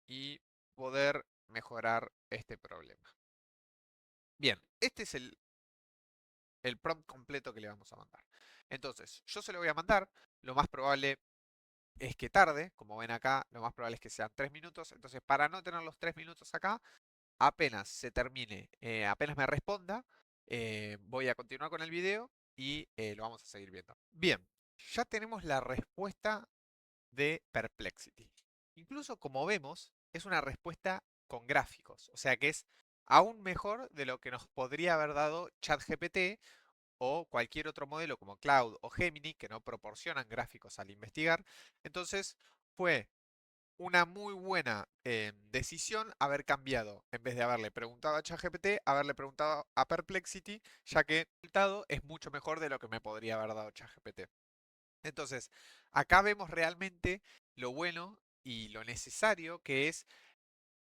S1: y poder mejorar este problema. Bien, este es el prompt completo que le vamos a mandar. Entonces, yo se lo voy a mandar, lo más probable es que tarde, como ven acá, lo más probable es que sean 3 minutos. Entonces, para no tener los 3 minutos acá, apenas se termine, apenas me responda, voy a continuar con el video y lo vamos a seguir viendo. Bien, ya tenemos la respuesta de Perplexity. Incluso como vemos, es una respuesta con gráficos, o sea que es aún mejor de lo que nos podría haber dado ChatGPT o cualquier otro modelo como Cloud o Gemini que no proporcionan gráficos al investigar. Entonces fue una muy buena decisión haber cambiado, en vez de haberle preguntado a ChatGPT, haberle preguntado a Perplexity, ya que el resultado es mucho mejor de lo que me podría haber dado ChatGPT. Entonces, acá vemos realmente lo bueno y lo necesario que es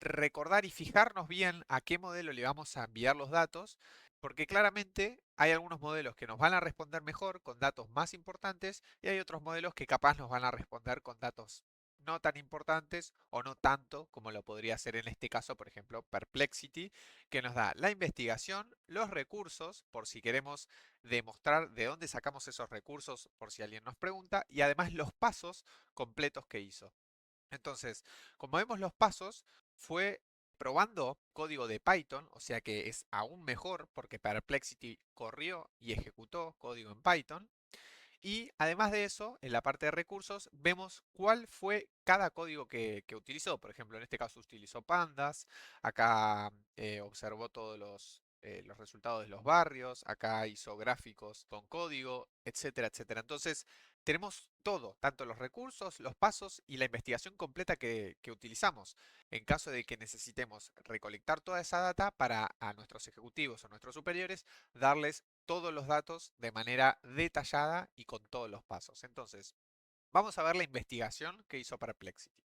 S1: recordar y fijarnos bien a qué modelo le vamos a enviar los datos, porque claramente hay algunos modelos que nos van a responder mejor con datos más importantes y hay otros modelos que capaz nos van a responder con datos no tan importantes o no tanto como lo podría ser en este caso, por ejemplo, Perplexity, que nos da la investigación, los recursos, por si queremos demostrar de dónde sacamos esos recursos, por si alguien nos pregunta, y además los pasos completos que hizo. Entonces, como vemos los pasos, fue probando código de Python, o sea que es aún mejor porque Perplexity corrió y ejecutó código en Python. Y además de eso, en la parte de recursos, vemos cuál fue cada código que utilizó. Por ejemplo, en este caso utilizó pandas, acá observó todos los resultados de los barrios, acá hizo gráficos con código, etcétera, etcétera. Entonces, tenemos todo, tanto los recursos, los pasos y la investigación completa que utilizamos. En caso de que necesitemos recolectar toda esa data para a nuestros ejecutivos o nuestros superiores, darles todos los datos de manera detallada y con todos los pasos. Entonces, vamos a ver la investigación que hizo Perplexity.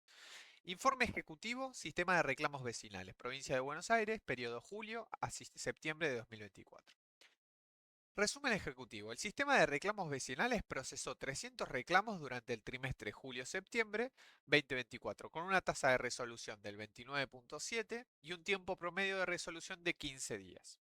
S1: Informe ejecutivo, sistema de reclamos vecinales, provincia de Buenos Aires, periodo julio a septiembre de 2024. Resumen ejecutivo. El sistema de reclamos vecinales procesó 300 reclamos durante el trimestre julio-septiembre 2024, con una tasa de resolución del 29.7 y un tiempo promedio de resolución de 15 días.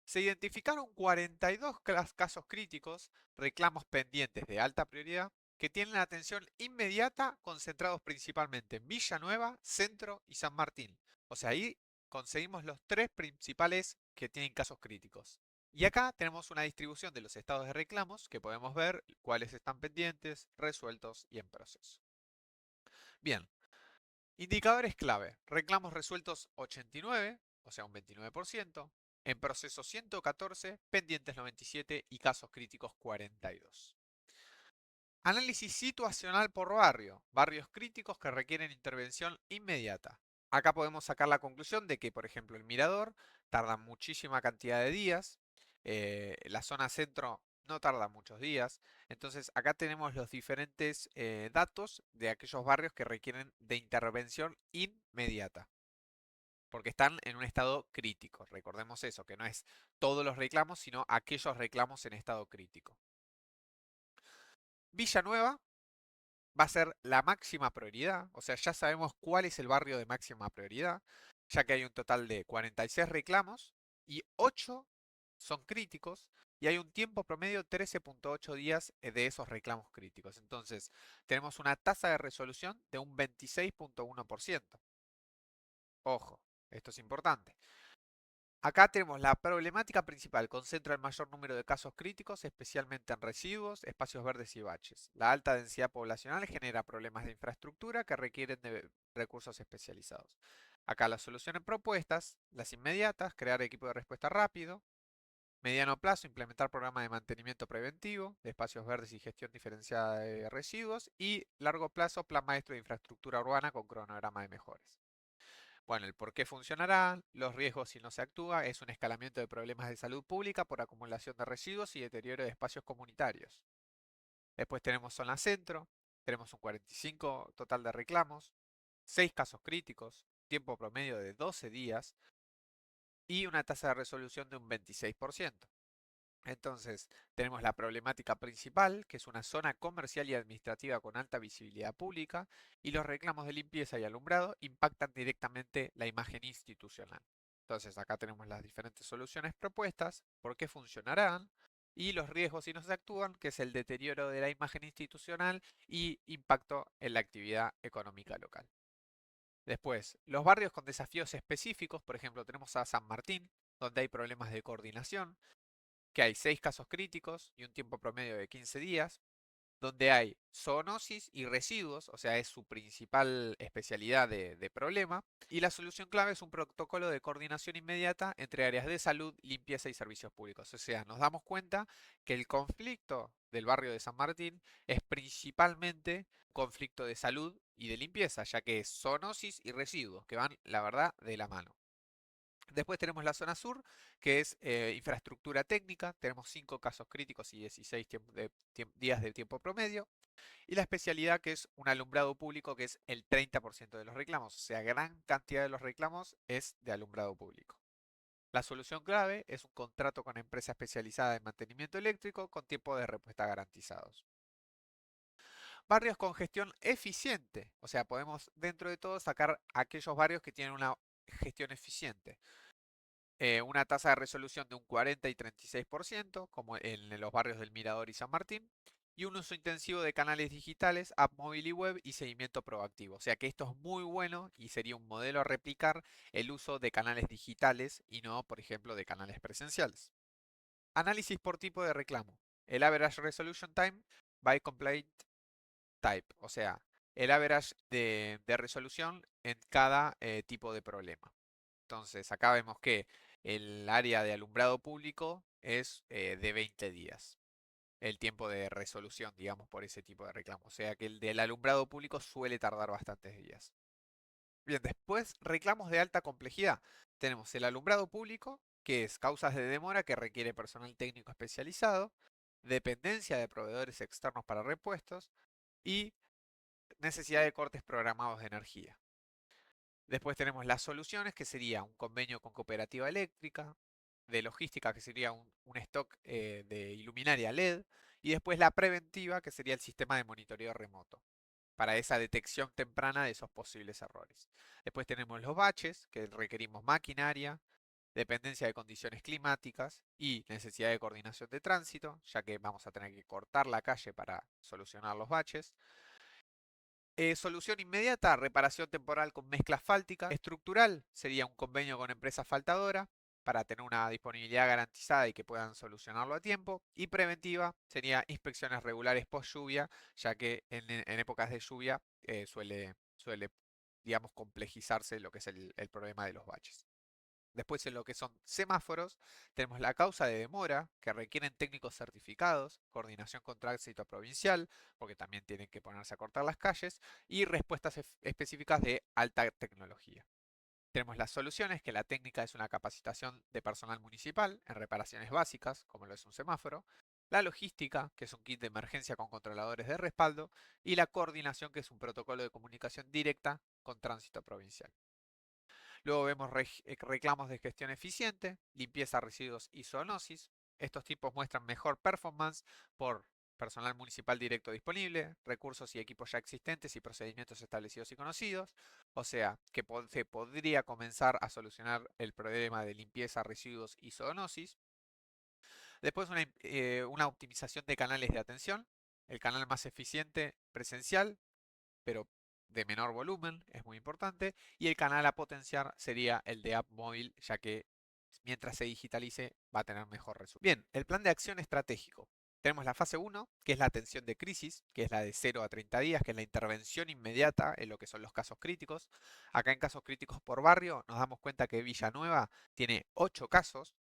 S1: Se identificaron 42 casos críticos, reclamos pendientes de alta prioridad, que tienen atención inmediata concentrados principalmente en Villanueva, Centro y San Martín. O sea, ahí conseguimos los tres principales que tienen casos críticos. Y acá tenemos una distribución de los estados de reclamos que podemos ver cuáles están pendientes, resueltos y en proceso. Bien, indicadores clave. Reclamos resueltos 89, o sea un 29%. En proceso 114, pendientes 97 y casos críticos 42. Análisis situacional por barrio. Barrios críticos que requieren intervención inmediata. Acá podemos sacar la conclusión de que, por ejemplo, el Mirador tarda muchísima cantidad de días. La zona centro no tarda muchos días. Entonces, acá tenemos los diferentes datos de aquellos barrios que requieren de intervención inmediata. Porque están en un estado crítico. Recordemos eso, que no es todos los reclamos, sino aquellos reclamos en estado crítico. Villanueva va a ser la máxima prioridad, o sea, ya sabemos cuál es el barrio de máxima prioridad, ya que hay un total de 46 reclamos y 8 son críticos y hay un tiempo promedio de 13.8 días de esos reclamos críticos. Entonces, tenemos una tasa de resolución de un 26.1%. Ojo, esto es importante. Acá tenemos la problemática principal, concentra el mayor número de casos críticos, especialmente en residuos, espacios verdes y baches. La alta densidad poblacional genera problemas de infraestructura que requieren de recursos especializados. Acá las soluciones propuestas, las inmediatas, crear equipo de respuesta rápido. Mediano plazo, implementar programas de mantenimiento preventivo, de espacios verdes y gestión diferenciada de residuos. Y largo plazo, plan maestro de infraestructura urbana con cronograma de mejoras. Bueno, el por qué funcionará, los riesgos si no se actúa, es un escalamiento de problemas de salud pública por acumulación de residuos y deterioro de espacios comunitarios. Después tenemos zona centro, tenemos un 45 total de reclamos, 6 casos críticos, tiempo promedio de 12 días y una tasa de resolución de un 26%. Entonces, tenemos la problemática principal, que es una zona comercial y administrativa con alta visibilidad pública, y los reclamos de limpieza y alumbrado impactan directamente la imagen institucional. Entonces, acá tenemos las diferentes soluciones propuestas, por qué funcionarán, y los riesgos si no se actúan, que es el deterioro de la imagen institucional y impacto en la actividad económica local. Después, los barrios con desafíos específicos, por ejemplo, tenemos a San Martín, donde hay problemas de coordinación, que hay 6 casos críticos y un tiempo promedio de 15 días, donde hay zoonosis y residuos, o sea, es su principal especialidad de problema, y la solución clave es un protocolo de coordinación inmediata entre áreas de salud, limpieza y servicios públicos. O sea, nos damos cuenta que el conflicto del barrio de San Martín es principalmente conflicto de salud y de limpieza, ya que es zoonosis y residuos, que van, la verdad, de la mano. Después tenemos la zona sur, que es infraestructura técnica. Tenemos 5 casos críticos y 16 días de tiempo promedio. Y la especialidad, que es un alumbrado público, que es el 30% de los reclamos. O sea, gran cantidad de los reclamos es de alumbrado público. La solución clave es un contrato con empresa especializada en mantenimiento eléctrico con tiempo de respuesta garantizados. Barrios con gestión eficiente. O sea, podemos dentro de todo sacar aquellos barrios que tienen una gestión eficiente. Una tasa de resolución de un 40 y 36%, como en los barrios del Mirador y San Martín, y un uso intensivo de canales digitales, app móvil y web y seguimiento proactivo. O sea que esto es muy bueno y sería un modelo a replicar el uso de canales digitales y no, por ejemplo, de canales presenciales. Análisis por tipo de reclamo. El average resolution time by complaint type, o sea, el average de resolución en cada tipo de problema. Entonces, acá vemos que el área de alumbrado público es de 20 días, el tiempo de resolución, digamos, por ese tipo de reclamo. O sea que el del alumbrado público suele tardar bastantes días. Bien, después, reclamos de alta complejidad. Tenemos el alumbrado público, que es causas de demora que requiere personal técnico especializado, dependencia de proveedores externos para repuestos y necesidad de cortes programados de energía. Después tenemos las soluciones, que sería un convenio con cooperativa eléctrica, de logística, que sería un stock de iluminaria LED, y después la preventiva, que sería el sistema de monitoreo remoto, para esa detección temprana de esos posibles errores. Después tenemos los baches, que requerimos maquinaria, dependencia de condiciones climáticas y necesidad de coordinación de tránsito, ya que vamos a tener que cortar la calle para solucionar los baches. Solución inmediata, reparación temporal con mezcla asfáltica. Estructural sería un convenio con empresa asfaltadora para tener una disponibilidad garantizada y que puedan solucionarlo a tiempo. Y preventiva sería inspecciones regulares post lluvia, ya que en épocas de lluvia suele, digamos, complejizarse lo que es el problema de los baches. Después en lo que son semáforos, tenemos la causa de demora, que requieren técnicos certificados, coordinación con tránsito provincial, porque también tienen que ponerse a cortar las calles, y respuestas específicas de alta tecnología. Tenemos las soluciones, que la técnica es una capacitación de personal municipal en reparaciones básicas, como lo es un semáforo, la logística, que es un kit de emergencia con controladores de respaldo, y la coordinación, que es un protocolo de comunicación directa con tránsito provincial. Luego vemos reclamos de gestión eficiente, limpieza, residuos y zoonosis. Estos tipos muestran mejor performance por personal municipal directo disponible, recursos y equipos ya existentes y procedimientos establecidos y conocidos. O sea, que se podría comenzar a solucionar el problema de limpieza, residuos y zoonosis. Después una optimización de canales de atención. El canal más eficiente presencial, pero de menor volumen, es muy importante. Y el canal a potenciar sería el de app móvil, ya que mientras se digitalice va a tener mejor resultado. Bien, el plan de acción estratégico. Tenemos la fase 1, que es la atención de crisis, que es la de 0 a 30 días, que es la intervención inmediata en lo que son los casos críticos. Acá en casos críticos por barrio nos damos cuenta que Villanueva tiene 8 casos,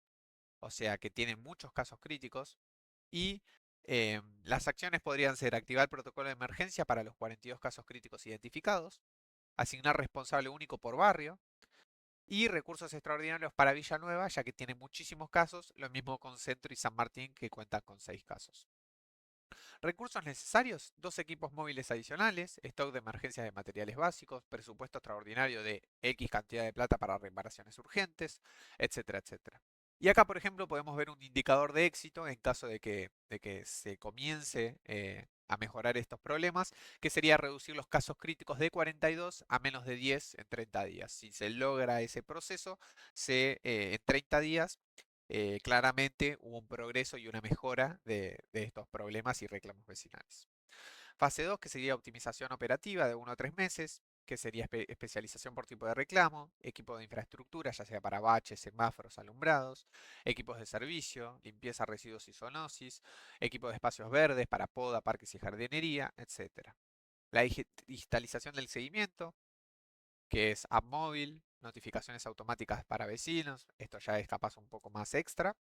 S1: o sea que tiene muchos casos críticos. Y las acciones podrían ser activar el protocolo de emergencia para los 42 casos críticos identificados, asignar responsable único por barrio y recursos extraordinarios para Villanueva, ya que tiene muchísimos casos, lo mismo con Centro y San Martín, que cuentan con 6 casos. Recursos necesarios, 2 equipos móviles adicionales, stock de emergencias de materiales básicos, presupuesto extraordinario de X cantidad de plata para reparaciones urgentes, etcétera, etcétera. Y acá, por ejemplo, podemos ver un indicador de éxito en caso de que se comience a mejorar estos problemas, que sería reducir los casos críticos de 42 a menos de 10 en 30 días. Si se logra ese proceso, en 30 días claramente hubo un progreso y una mejora de estos problemas y reclamos vecinales. Fase 2, que sería optimización operativa de 1 a 3 meses. que sería especialización por tipo de reclamo, equipo de infraestructura, ya sea para baches, semáforos, alumbrados, equipos de servicio, limpieza, residuos y zoonosis, equipos de espacios verdes para poda, parques y jardinería, etcétera. La digitalización del seguimiento, que es app móvil, notificaciones automáticas para vecinos, esto ya es capaz un poco más extra.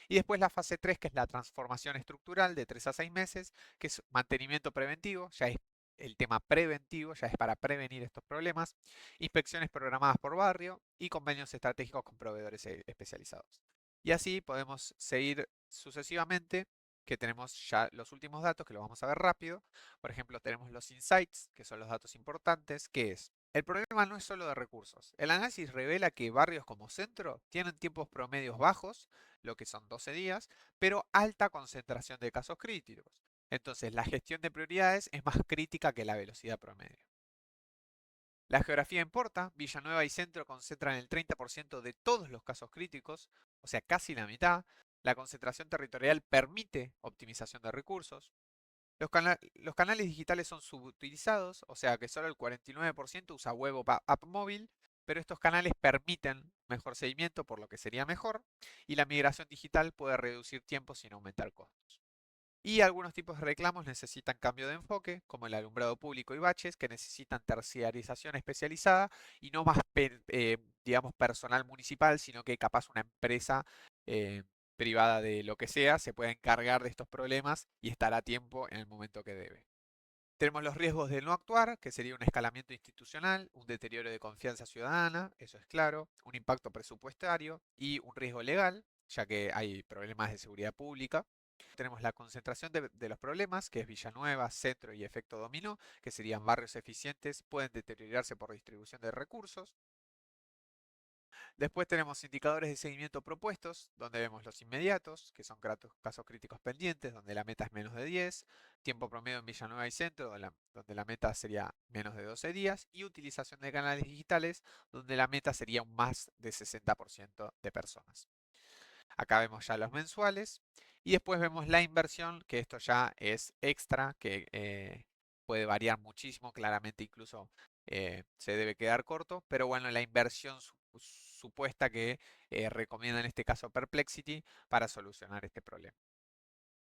S1: Y después la fase 3, que es la transformación estructural de 3 a 6 meses, que es mantenimiento preventivo, ya es el tema preventivo, ya es para prevenir estos problemas, inspecciones programadas por barrio y convenios estratégicos con proveedores especializados. Y así podemos seguir sucesivamente, que tenemos ya los últimos datos, que lo vamos a ver rápido. Por ejemplo, tenemos los insights, que son los datos importantes, que es el problema no es solo de recursos. El análisis revela que barrios como Centro tienen tiempos promedios bajos, lo que son 12 días, pero alta concentración de casos críticos. Entonces, la gestión de prioridades es más crítica que la velocidad promedio. La geografía importa. Villanueva y Centro concentran el 30% de todos los casos críticos, o sea, casi la mitad. La concentración territorial permite optimización de recursos. Los canales digitales son subutilizados, o sea que solo el 49% usa web o app móvil, pero estos canales permiten mejor seguimiento, por lo que sería mejor, y la migración digital puede reducir tiempo sin aumentar costos. Y algunos tipos de reclamos necesitan cambio de enfoque, como el alumbrado público y baches, que necesitan terciarización especializada y no más, digamos, personal municipal, sino que capaz una empresa eh, privada de lo que sea se pueda encargar de estos problemas y estar a tiempo en el momento que debe. Tenemos los riesgos de no actuar, que sería un escalamiento institucional, un deterioro de confianza ciudadana, eso es claro, un impacto presupuestario y un riesgo legal, ya que hay problemas de seguridad pública. Tenemos la concentración de los problemas, que es Villanueva, Centro y efecto dominó, que serían barrios eficientes, pueden deteriorarse por distribución de recursos. Después tenemos indicadores de seguimiento propuestos, donde vemos los inmediatos, que son casos críticos pendientes, donde la meta es menos de 10, tiempo promedio en Villanueva y Centro, donde la meta sería menos de 12 días, y utilización de canales digitales, donde la meta sería un más de 60% de personas. Acá vemos ya los mensuales y después vemos la inversión, que esto ya es extra, que puede variar muchísimo, claramente incluso se debe quedar corto, pero bueno, la inversión supuesta que recomienda en este caso Perplexity para solucionar este problema.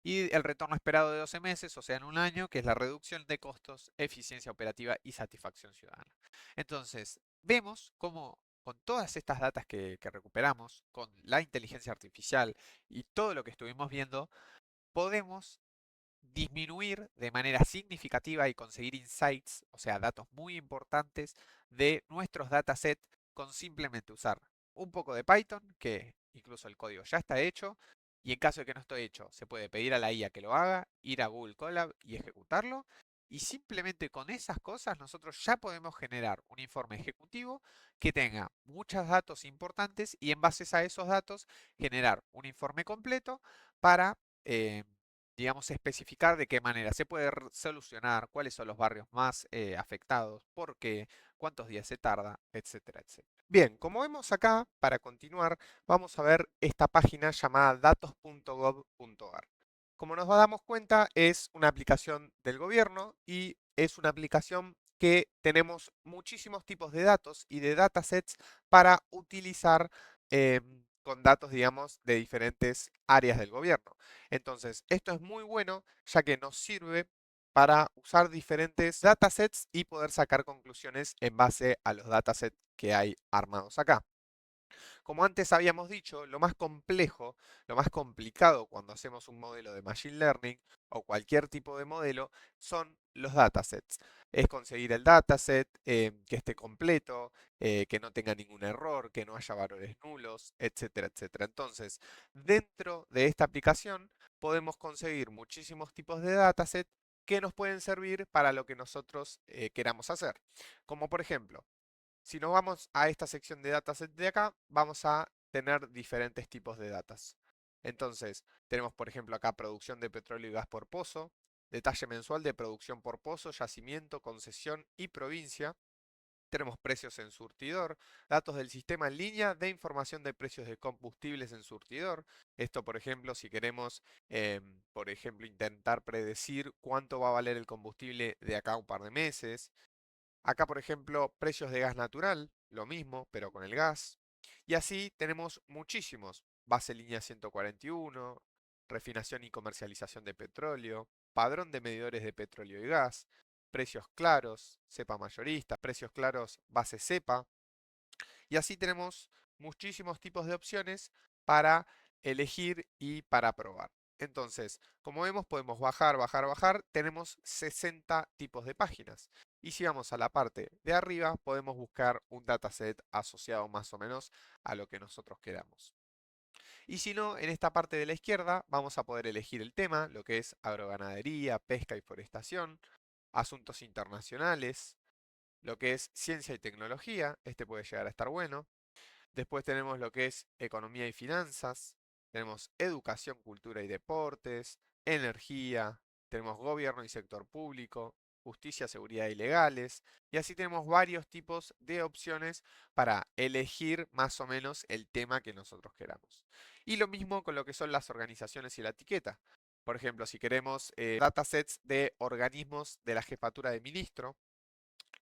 S1: Y el retorno esperado de 12 meses, o sea, en un año, que es la reducción de costos, eficiencia operativa y satisfacción ciudadana. Entonces, vemos cómo con todas estas datas que recuperamos, con la inteligencia artificial y todo lo que estuvimos viendo, podemos disminuir de manera significativa y conseguir insights, o sea, datos muy importantes de nuestros datasets con simplemente usar un poco de Python, que incluso el código ya está hecho, y en caso de que no esté hecho, se puede pedir a la IA que lo haga, ir a Google Colab y ejecutarlo, y simplemente con esas cosas nosotros ya podemos generar un informe ejecutivo que tenga muchos datos importantes y en base a esos datos generar un informe completo para digamos, especificar de qué manera se puede solucionar, cuáles son los barrios más afectados, por qué, cuántos días se tarda, etcétera, etcétera.
S2: Bien, como vemos acá, para continuar, vamos a ver esta página llamada datos.gov.ar. Como nos damos cuenta, es una aplicación del gobierno y es una aplicación que tenemos muchísimos tipos de datos y de datasets para utilizar con datos, digamos, de diferentes áreas del gobierno. Entonces, esto es muy bueno ya que nos sirve para usar diferentes datasets y poder sacar conclusiones en base a los datasets que hay armados acá. Como antes habíamos dicho, lo más complejo, lo más complicado cuando hacemos un modelo de Machine Learning o cualquier tipo de modelo son los datasets. Es conseguir el dataset que esté completo, que no tenga ningún error, que no haya valores nulos, etcétera, etcétera. Entonces, dentro de esta aplicación podemos conseguir muchísimos tipos de dataset que nos pueden servir para lo que nosotros queramos hacer. Como por ejemplo, si nos vamos a esta sección de dataset de acá, vamos a tener diferentes tipos de datas. Entonces, tenemos por ejemplo acá producción de petróleo y gas por pozo, detalle mensual de producción por pozo, yacimiento, concesión y provincia. Tenemos precios en surtidor, datos del sistema en línea de información de precios de combustibles en surtidor. Esto, por ejemplo, si queremos, por ejemplo, intentar predecir cuánto va a valer el combustible de acá a un par de meses. Acá, por ejemplo, precios de gas natural, lo mismo, pero con el gas. Y así tenemos muchísimos. Base línea 141, refinación y comercialización de petróleo, padrón de medidores de petróleo y gas, precios claros, cepa mayorista, precios claros base cepa. Y así tenemos muchísimos tipos de opciones para elegir y para probar. Entonces, como vemos, podemos bajar, bajar, bajar. Tenemos 60 tipos de páginas. Y si vamos a la parte de arriba, podemos buscar un dataset asociado más o menos a lo que nosotros queramos. Y si no, en esta parte de la izquierda vamos a poder elegir el tema, lo que es agroganadería, pesca y forestación, asuntos internacionales, lo que es ciencia y tecnología, este puede llegar a estar bueno. Después tenemos lo que es economía y finanzas, tenemos educación, cultura y deportes, energía, tenemos gobierno y sector público, justicia, seguridad y legales, y así tenemos varios tipos de opciones para elegir más o menos el tema que nosotros queramos. Y lo mismo con lo que son las organizaciones y la etiqueta. Por ejemplo, si queremos datasets de organismos de la jefatura de ministro,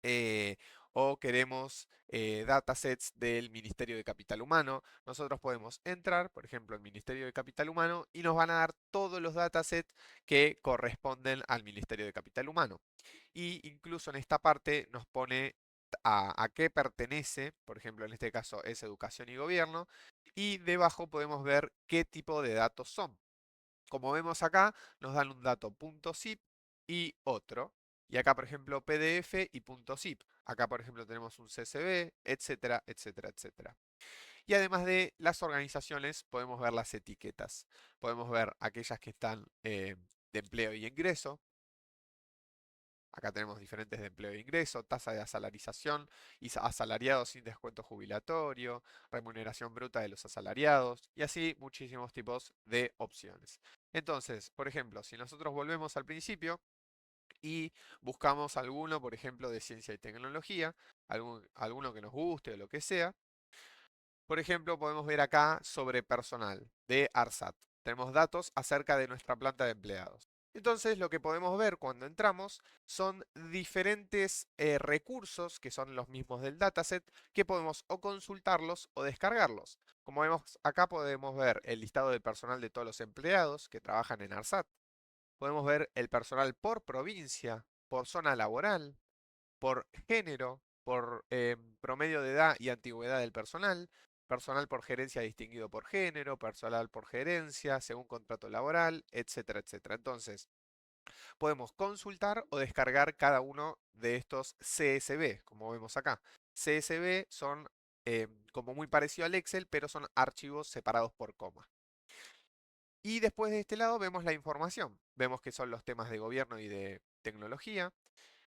S2: eh, o queremos datasets del Ministerio de Capital Humano, nosotros podemos entrar, por ejemplo, al Ministerio de Capital Humano y nos van a dar todos los datasets que corresponden al Ministerio de Capital Humano. Y incluso en esta parte nos pone a qué pertenece, por ejemplo, en este caso es educación y gobierno, y debajo podemos ver qué tipo de datos son. Como vemos acá, nos dan un dato .zip y otro. Y acá, por ejemplo, PDF y .zip. Acá, por ejemplo, tenemos un CSV, etcétera, etcétera, etcétera. Y además de las organizaciones, podemos ver las etiquetas. Podemos ver aquellas que están de empleo y ingreso. Acá tenemos diferentes de empleo e ingreso, tasa de asalarización y asalariados sin descuento jubilatorio, remuneración bruta de los asalariados y así muchísimos tipos de opciones. Entonces, por ejemplo, si nosotros volvemos al principio y buscamos alguno, por ejemplo, de ciencia y tecnología, alguno que nos guste o lo que sea, por ejemplo, podemos ver acá sobre personal de ARSAT. Tenemos datos acerca de nuestra planta de empleados. Entonces, lo que podemos ver cuando entramos son diferentes recursos, que son los mismos del dataset, que podemos o consultarlos o descargarlos. Como vemos acá, podemos ver el listado del personal de todos los empleados que trabajan en ARSAT. Podemos ver el personal por provincia, por zona laboral, por género, por promedio de edad y antigüedad del personal, personal por gerencia distinguido por género, personal por gerencia, según contrato laboral, etcétera, etcétera. Entonces, podemos consultar o descargar cada uno de estos CSV, como vemos acá. CSV son como muy parecido al Excel, pero son archivos separados por coma. Y después de este lado vemos la información. Vemos que son los temas de gobierno y de tecnología.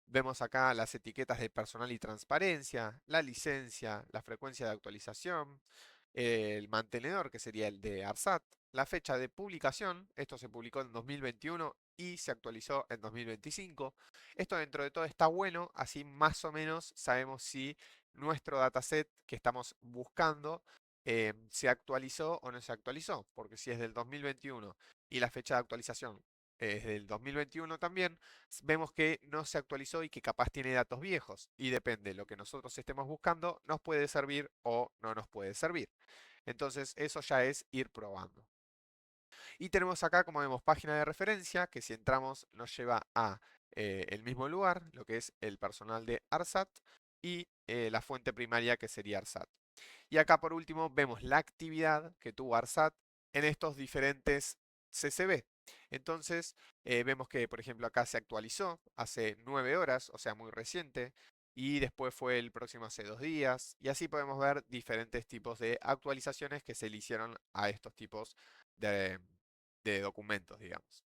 S2: Vemos acá las etiquetas de personal y transparencia, la licencia, la frecuencia de actualización, el mantenedor, que sería el de ARSAT, la fecha de publicación, esto se publicó en 2021 y se actualizó en 2025. Esto dentro de todo está bueno, así más o menos sabemos si nuestro dataset que estamos buscando se actualizó o no se actualizó, porque si es del 2021 y la fecha de actualización es del 2021 también, vemos que no se actualizó y que capaz tiene datos viejos y depende de lo que nosotros estemos buscando, nos puede servir o no nos puede servir. Entonces eso ya es ir probando. Y tenemos acá, como vemos, página de referencia, que si entramos nos lleva a el mismo lugar, lo que es el personal de ARSAT y la fuente primaria que sería ARSAT. Y acá por último vemos la actividad que tuvo ARSAT en estos diferentes CCB. Entonces vemos que por ejemplo acá se actualizó hace 9 horas, o sea muy reciente, y después fue el próximo hace 2 días, y así podemos ver diferentes tipos de actualizaciones que se le hicieron a estos tipos de, de documentos, digamos.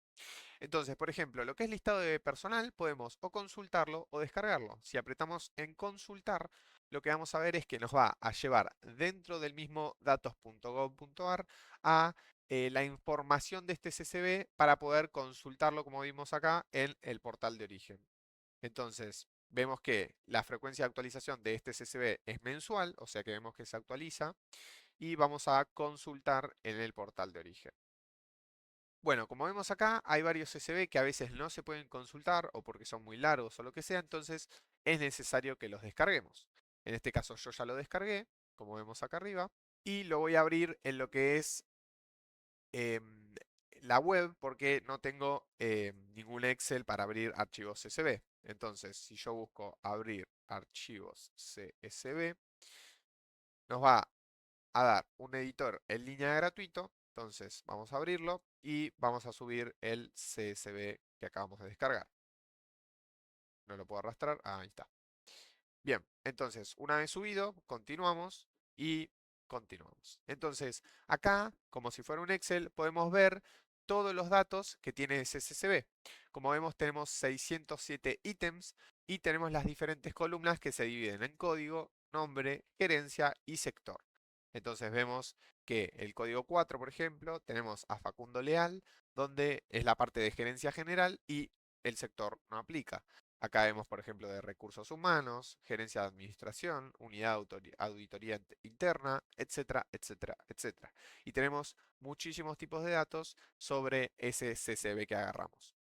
S2: Entonces, por ejemplo, lo que es listado de personal, podemos o consultarlo o descargarlo. Si apretamos en consultar, lo que vamos a ver es que nos va a llevar dentro del mismo datos.gov.ar a la información de este CSV para poder consultarlo, como vimos acá, en el portal de origen. Entonces, vemos que la frecuencia de actualización de este CSV es mensual, o sea que vemos que se actualiza, y vamos a consultar en el portal de origen. Bueno, como vemos acá, hay varios CSV que a veces no se pueden consultar o porque son muy largos o lo que sea, entonces es necesario que los descarguemos. En este caso yo ya lo descargué, como vemos acá arriba, y lo voy a abrir en lo que es em, la web porque no tengo ningún Excel para abrir archivos CSV. Entonces, si yo busco abrir archivos CSV, nos va a dar un editor en línea gratuito. Entonces, vamos a abrirlo y vamos a subir el CSV que acabamos de descargar. No lo puedo arrastrar. Ahí está. Bien, entonces, una vez subido, continuamos y continuamos. Entonces, acá, como si fuera un Excel, podemos ver todos los datos que tiene ese CSV. Como vemos, tenemos 607 ítems y tenemos las diferentes columnas que se dividen en código, nombre, gerencia y sector. Entonces vemos que el código 4, por ejemplo, tenemos a Facundo Leal, donde es la parte de gerencia general y el sector no aplica. Acá vemos, por ejemplo, de recursos humanos, gerencia de administración, unidad de auditoría interna, etcétera, etcétera, etcétera. Y tenemos muchísimos tipos de datos sobre ese CSV que agarramos.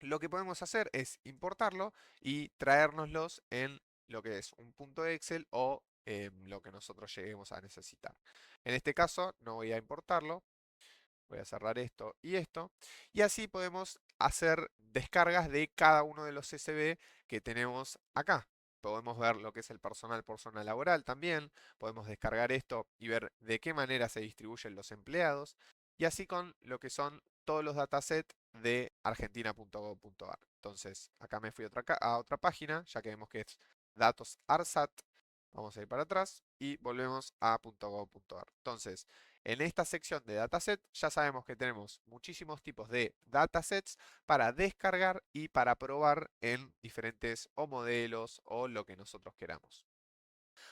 S2: Lo que podemos hacer es importarlo y traérnoslos en lo que es un punto de Excel o lo que nosotros lleguemos a necesitar. En este caso no voy a importarlo, voy a cerrar esto y esto. Y así podemos hacer descargas de cada uno de los CSV que tenemos acá. Podemos ver lo que es el personal por zona laboral también. Podemos descargar esto y ver de qué manera se distribuyen los empleados. Y así con lo que son todos los datasets de argentina.gov.ar. Entonces, acá me fui a otra página, ya que vemos que es datos ARSAT. Vamos a ir para atrás y volvemos a .gov.ar. Entonces, en esta sección de dataset ya sabemos que tenemos muchísimos tipos de datasets para descargar y para probar en diferentes o modelos o lo que nosotros queramos.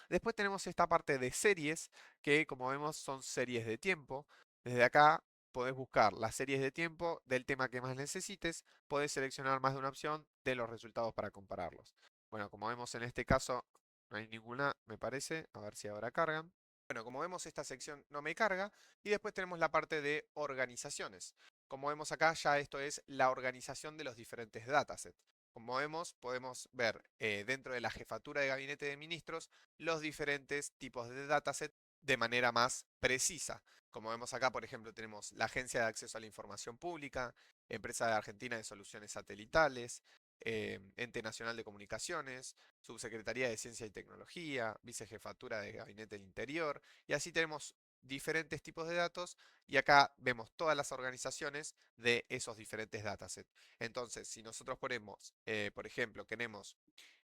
S2: Después tenemos esta parte de series que como vemos son series de tiempo. Desde acá podés buscar las series de tiempo del tema que más necesites. Podés seleccionar más de una opción de los resultados para compararlos. Bueno, como vemos en este caso no hay ninguna, me parece. A ver si ahora cargan. Bueno, como vemos esta sección no me carga y después tenemos la parte de organizaciones. Como vemos acá ya esto es la organización de los diferentes datasets. Como vemos podemos ver dentro de la jefatura de gabinete de ministros los diferentes tipos de dataset de manera más precisa. Como vemos acá, por ejemplo, tenemos la Agencia de Acceso a la Información Pública, Empresa de Argentina de Soluciones Satelitales, Ente Nacional de Comunicaciones, Subsecretaría de Ciencia y Tecnología, Vicejefatura de Gabinete del Interior, y así tenemos diferentes tipos de datos y acá vemos todas las organizaciones de esos diferentes datasets. Entonces, si nosotros ponemos, por ejemplo, queremos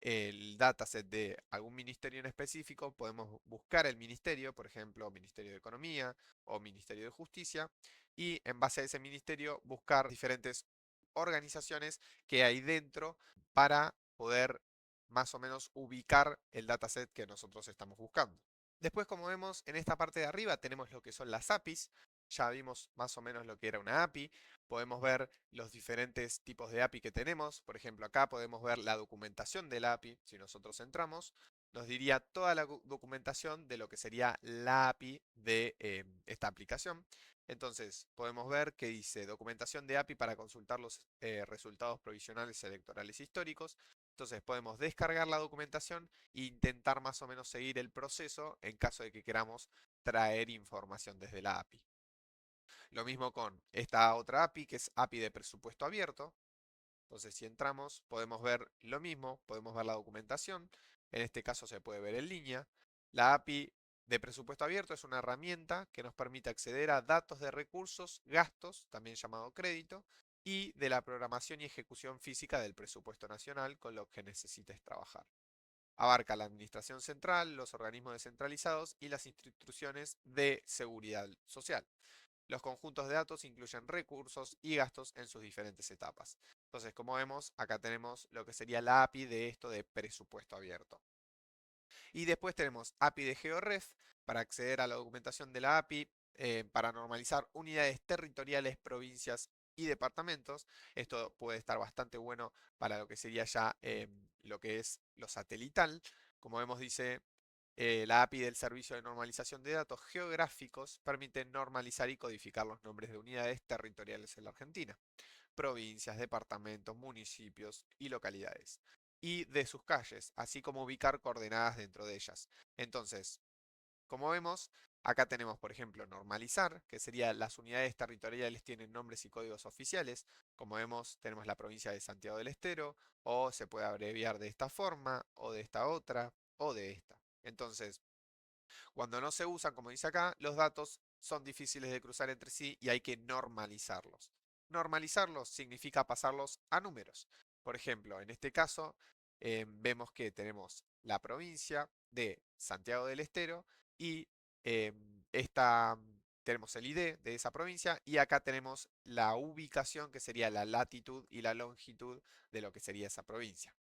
S2: el dataset de algún ministerio en específico, podemos buscar el ministerio, por ejemplo, Ministerio de Economía o Ministerio de Justicia, y en base a ese ministerio buscar diferentes organizaciones que hay dentro para poder más o menos ubicar el dataset que nosotros estamos buscando. Después, como vemos, en esta parte de arriba tenemos lo que son las APIs. Ya vimos más o menos lo que era una API. Podemos ver los diferentes tipos de API que tenemos. Por ejemplo, acá podemos ver la documentación de la API. Si nosotros entramos, nos diría toda la documentación de lo que sería la API de esta aplicación. Entonces, podemos ver que dice documentación de API para consultar los resultados provisionales electorales históricos. Entonces, podemos descargar la documentación e intentar más o menos seguir el proceso en caso de que queramos traer información desde la API. Lo mismo con esta otra API, que es API de presupuesto abierto. Entonces, si entramos, podemos ver lo mismo, podemos ver la documentación. En este caso se puede ver en línea. La API de presupuesto abierto es una herramienta que nos permite acceder a datos de recursos, gastos, también llamado crédito, y de la programación y ejecución física del presupuesto nacional con lo que necesites trabajar. Abarca la administración central, los organismos descentralizados y las instituciones de seguridad social. Los conjuntos de datos incluyen recursos y gastos en sus diferentes etapas. Entonces, como vemos, acá tenemos lo que sería la API de esto de presupuesto abierto. Y después tenemos API de GeoRef para acceder a la documentación de la API, para normalizar unidades territoriales, provincias y departamentos. Esto puede estar bastante bueno para lo que sería ya lo que es lo satelital. Como vemos, dice la API del Servicio de Normalización de Datos Geográficos permite normalizar y codificar los nombres de unidades territoriales en la Argentina, provincias, departamentos, municipios y localidades. y de sus calles, así como ubicar coordenadas dentro de ellas. Entonces, como vemos, acá tenemos, por ejemplo, normalizar, que sería las unidades territoriales tienen nombres y códigos oficiales. Como vemos, tenemos la provincia de Santiago del Estero, o se puede abreviar de esta forma, o de esta otra, o de esta. Entonces, cuando no se usan, como dice acá, los datos son difíciles de cruzar entre sí y hay que normalizarlos. Normalizarlos significa pasarlos a números. Por ejemplo, en este caso, vemos que tenemos la provincia de Santiago del Estero y tenemos el ID de esa provincia y acá tenemos la ubicación que sería la latitud y la longitud de lo que sería esa provincia.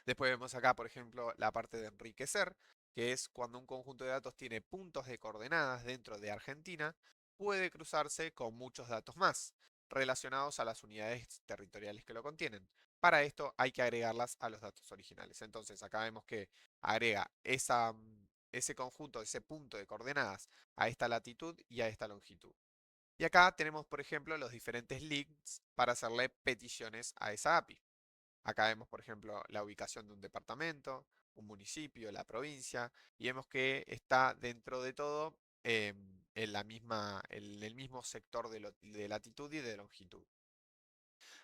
S2: Después vemos acá, por ejemplo, la parte de enriquecer, que es cuando un conjunto de datos tiene puntos de coordenadas dentro de Argentina, puede cruzarse con muchos datos más, relacionados a las unidades territoriales que lo contienen. Para esto hay que agregarlas a los datos originales. Entonces acá vemos que agrega ese conjunto, ese punto de coordenadas a esta latitud y a esta longitud. Y acá tenemos, por ejemplo, los diferentes links para hacerle peticiones a esa API. Acá vemos, por ejemplo, la ubicación de un departamento, un municipio, la provincia, y vemos que está dentro de todo en el mismo sector de latitud y de longitud.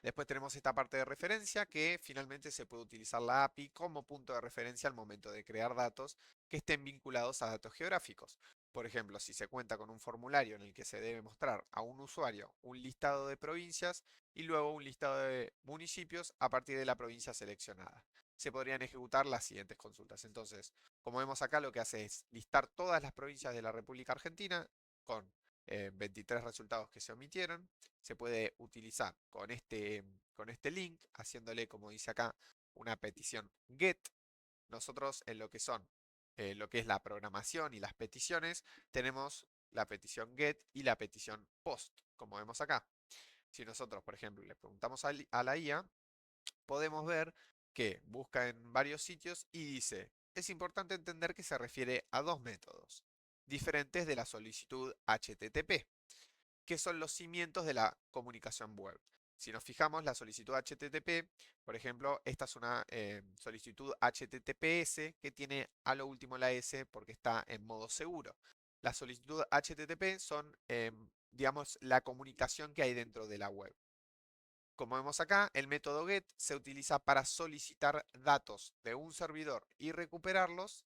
S2: Después tenemos esta parte de referencia que finalmente se puede utilizar la API como punto de referencia al momento de crear datos que estén vinculados a datos geográficos. Por ejemplo, si se cuenta con un formulario en el que se debe mostrar a un usuario un listado de provincias y luego un listado de municipios a partir de la provincia seleccionada. Se podrían ejecutar las siguientes consultas. Entonces, como vemos acá, lo que hace es listar todas las provincias de la República Argentina con 23 resultados que se omitieron. Se puede utilizar con este link, haciéndole, como dice acá, una petición GET. Nosotros en lo que es la programación y las peticiones, tenemos la petición GET y la petición POST, como vemos acá. Si nosotros, por ejemplo, le preguntamos a la IA, podemos ver que busca en varios sitios y dice, es importante entender que se refiere a dos métodos diferentes de la solicitud HTTP, que son los cimientos de la comunicación web. Si nos fijamos, la solicitud HTTP, por ejemplo, esta es una solicitud HTTPS que tiene a lo último la S porque está en modo seguro. Las solicitudes HTTP son, digamos, la comunicación que hay dentro de la web. Como vemos acá, el método GET se utiliza para solicitar datos de un servidor y recuperarlos,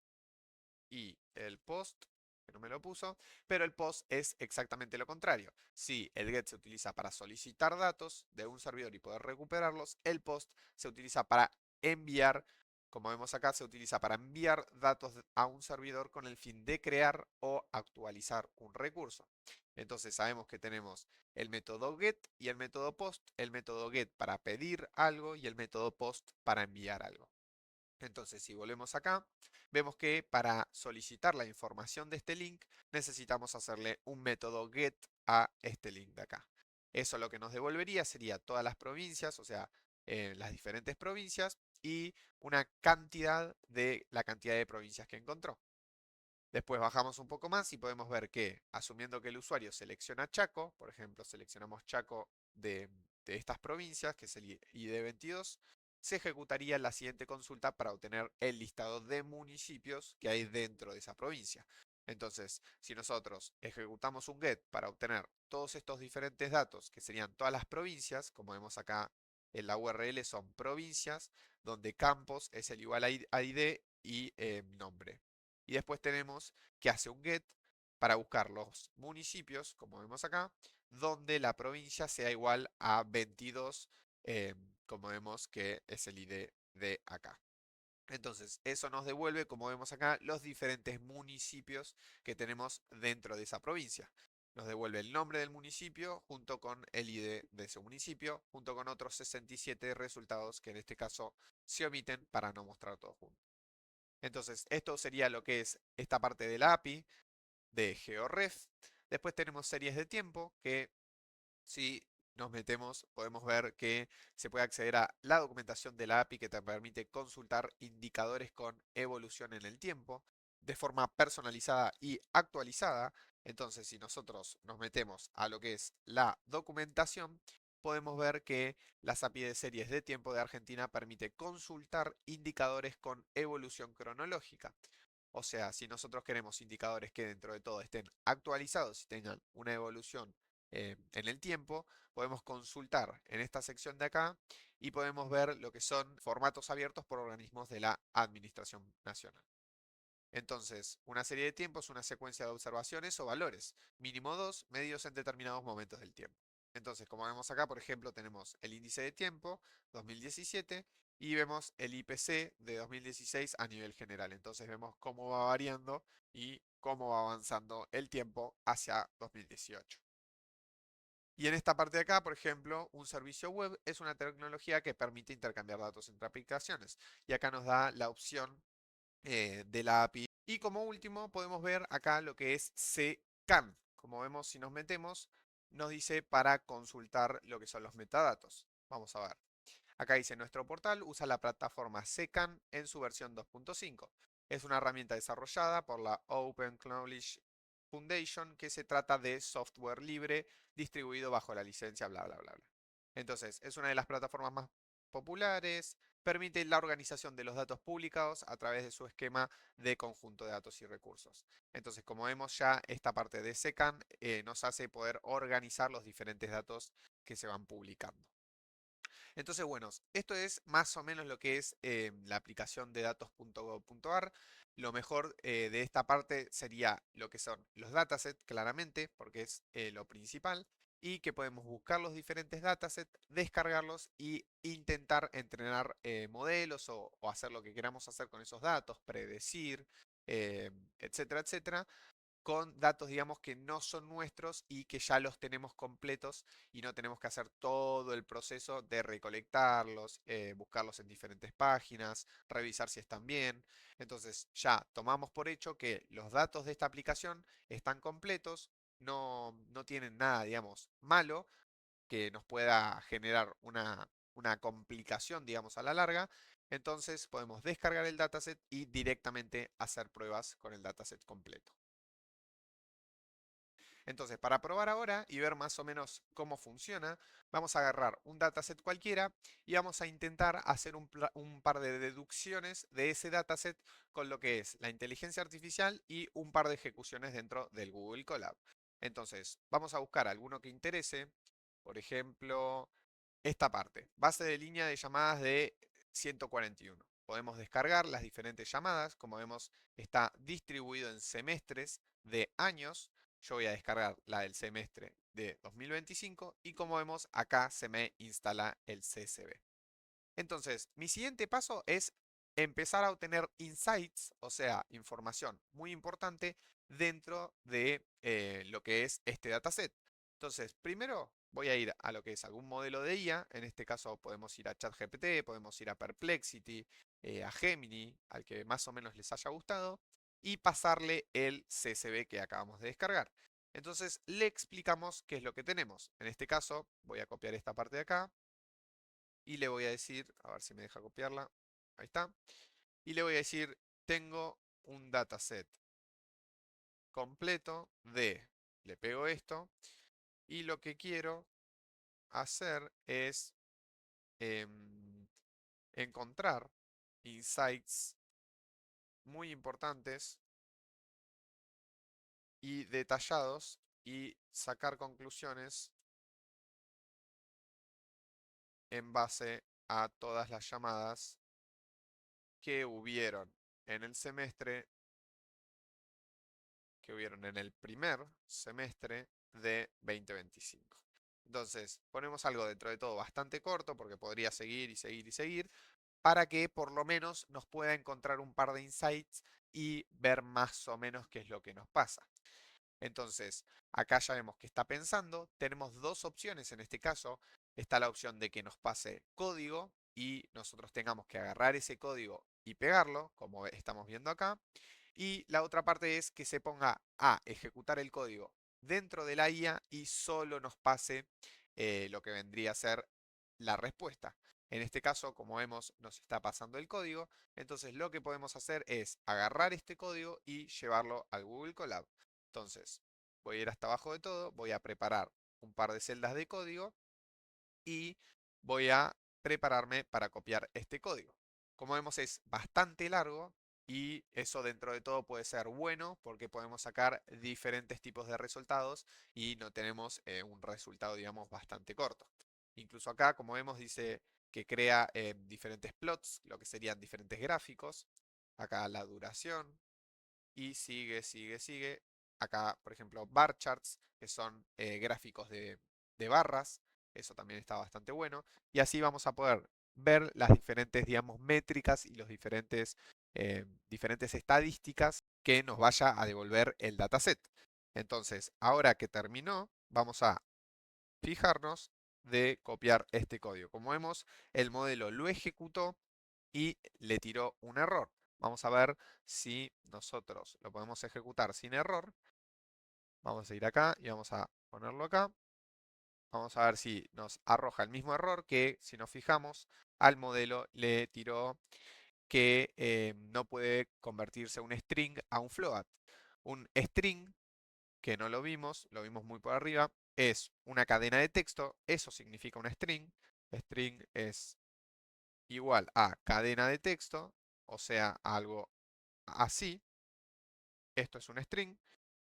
S2: y el POST, que no me lo puso, pero el POST es exactamente lo contrario. Si el GET se utiliza para solicitar datos de un servidor y poder recuperarlos, el POST se utiliza para enviar, como vemos acá, se utiliza para enviar datos a un servidor con el fin de crear o actualizar un recurso. Entonces sabemos que tenemos el método GET y el método POST, el método GET para pedir algo y el método POST para enviar algo. Entonces, si volvemos acá, vemos que para solicitar la información de este link necesitamos hacerle un método get a este link de acá. Eso lo que nos devolvería sería todas las provincias, o sea, las diferentes provincias y una cantidad de la cantidad de provincias que encontró. Después bajamos un poco más y podemos ver que, asumiendo que el usuario selecciona Chaco, por ejemplo, seleccionamos Chaco de estas provincias, que es el ID 22, se ejecutaría la siguiente consulta para obtener el listado de municipios que hay dentro de esa provincia. Entonces, si nosotros ejecutamos un get para obtener todos estos diferentes datos, que serían todas las provincias, como vemos acá en la URL son provincias, donde campos es el igual a ID y nombre. Y después tenemos que hace un get para buscar los municipios, como vemos acá, donde la provincia sea igual a 22, como vemos que es el ID de acá. Entonces, eso nos devuelve, como vemos acá, los diferentes municipios que tenemos dentro de esa provincia. Nos devuelve el nombre del municipio junto con el ID de ese municipio, junto con otros 67 resultados que en este caso se omiten para no mostrar todo junto. Entonces, esto sería lo que es esta parte de la API de GeoRef. Después tenemos series de tiempo que si nos metemos podemos ver que se puede acceder a la documentación de la API que te permite consultar indicadores con evolución en el tiempo de forma personalizada y actualizada. Entonces, si nosotros nos metemos a lo que es la documentación, podemos ver que las API de series de tiempo de Argentina permite consultar indicadores con evolución cronológica. O sea, si nosotros queremos indicadores que dentro de todo estén actualizados y tengan una evolución en el tiempo, podemos consultar en esta sección de acá y podemos ver lo que son formatos abiertos por organismos de la Administración Nacional. Entonces, una serie de tiempo es una secuencia de observaciones o valores, mínimo dos, medidos en determinados momentos del tiempo. Entonces, como vemos acá, por ejemplo, tenemos el índice de tiempo 2017 y vemos el IPC de 2016 a nivel general. Entonces vemos cómo va variando y cómo va avanzando el tiempo hacia 2018. Y en esta parte de acá, por ejemplo, un servicio web es una tecnología que permite intercambiar datos entre aplicaciones. Y acá nos da la opción de la API. Y como último podemos ver acá lo que es CCAN. Como vemos, si nos metemos, nos dice para consultar lo que son los metadatos. Vamos a ver. Acá dice, nuestro portal usa la plataforma CCAN en su versión 2.5. Es una herramienta desarrollada por la Open Knowledge Foundation que se trata de software libre distribuido bajo la licencia bla bla bla bla. Entonces, es una de las plataformas más populares, permite la organización de los datos publicados a través de su esquema de conjunto de datos y recursos. Entonces, como vemos ya, esta parte de CCAN nos hace poder organizar los diferentes datos que se van publicando. Entonces, bueno, esto es más o menos lo que es la aplicación de datos.gov.ar. Lo mejor de esta parte sería lo que son los datasets, claramente, porque es lo principal, y que podemos buscar los diferentes datasets, descargarlos y intentar entrenar modelos o hacer lo que queramos hacer con esos datos, predecir, etcétera, etcétera con datos, digamos, que no son nuestros y que ya los tenemos completos y no tenemos que hacer todo el proceso de recolectarlos, buscarlos en diferentes páginas, revisar si están bien. Entonces ya tomamos por hecho que los datos de esta aplicación están completos, no tienen nada, digamos, malo que nos pueda generar una complicación, digamos, a la larga. Entonces podemos descargar el dataset y directamente hacer pruebas con el dataset completo. Entonces, para probar ahora y ver más o menos cómo funciona, vamos a agarrar un dataset cualquiera y vamos a intentar hacer un par de deducciones de ese dataset con lo que es la inteligencia artificial y un par de ejecuciones dentro del Google Colab. Entonces, vamos a buscar alguno que interese, por ejemplo, esta parte, base de línea de llamadas de 141. Podemos descargar las diferentes llamadas, como vemos está distribuido en semestres de años. Yo voy a descargar la del semestre de 2025 y como vemos acá se me instala el CSV. Entonces, mi siguiente paso es empezar a obtener insights, o sea, información muy importante dentro de lo que es este dataset. Entonces, primero voy a ir a lo que es algún modelo de IA, en este caso podemos ir a ChatGPT, podemos ir a Perplexity, a Gemini, al que más o menos les haya gustado, y pasarle el CSV que acabamos de descargar. Entonces, le explicamos qué es lo que tenemos. En este caso, voy a copiar esta parte de acá y le voy a decir, a ver si me deja copiarla, ahí está, y le voy a decir, tengo un dataset completo de, le pego esto, y lo que quiero hacer es encontrar insights muy importantes y detallados y sacar conclusiones en base a todas las llamadas que hubieron en el semestre que hubieron en el primer semestre de 2025. Entonces, ponemos algo dentro de todo bastante corto, porque podría seguir y seguir y seguir, para que por lo menos nos pueda encontrar un par de insights y ver más o menos qué es lo que nos pasa. Entonces, acá ya vemos que está pensando. Tenemos dos opciones en este caso. Está la opción de que nos pase código y nosotros tengamos que agarrar ese código y pegarlo, como estamos viendo acá. Y la otra parte es que se ponga a ejecutar el código dentro de la IA y solo nos pase lo que vendría a ser la respuesta. En este caso, como vemos, nos está pasando el código. Entonces, lo que podemos hacer es agarrar este código y llevarlo al Google Colab. Entonces, voy a ir hasta abajo de todo, voy a preparar un par de celdas de código y voy a prepararme para copiar este código. Como vemos es bastante largo y eso dentro de todo puede ser bueno porque podemos sacar diferentes tipos de resultados y no tenemos un resultado, digamos, bastante corto. Incluso acá, como vemos, dice que crea diferentes plots, lo que serían diferentes gráficos. Acá la duración y sigue, sigue, sigue. Acá, por ejemplo, bar charts, que son gráficos de barras. Eso también está bastante bueno. Y así vamos a poder ver las diferentes, digamos, métricas y los diferentes estadísticas que nos vaya a devolver el dataset. Entonces, ahora que terminó, vamos a fijarnos de copiar este código. Como vemos, el modelo lo ejecutó y le tiró un error. Vamos a ver si nosotros lo podemos ejecutar sin error. Vamos a ir acá y vamos a ponerlo acá. Vamos a ver si nos arroja el mismo error que si nos fijamos al modelo le tiró que no puede convertirse un string a un float. Un string, que no lo vimos muy por arriba, es una cadena de texto, eso significa un string. String es igual a cadena de texto, o sea, algo así. Esto es un string.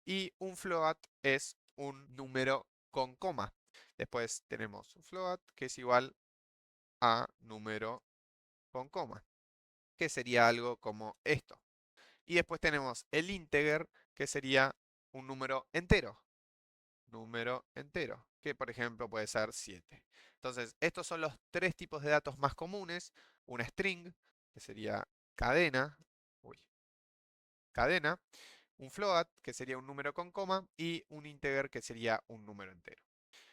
S2: Y un float es un número con coma. Después tenemos un float que es igual a número con coma, que sería algo como esto. Y después tenemos el integer, que sería un número entero. Número entero, que por ejemplo puede ser 7. Entonces, estos son los tres tipos de datos más comunes. Una string, que sería cadena. Uy, cadena. Un float, que sería un número con coma, y un integer, que sería un número entero.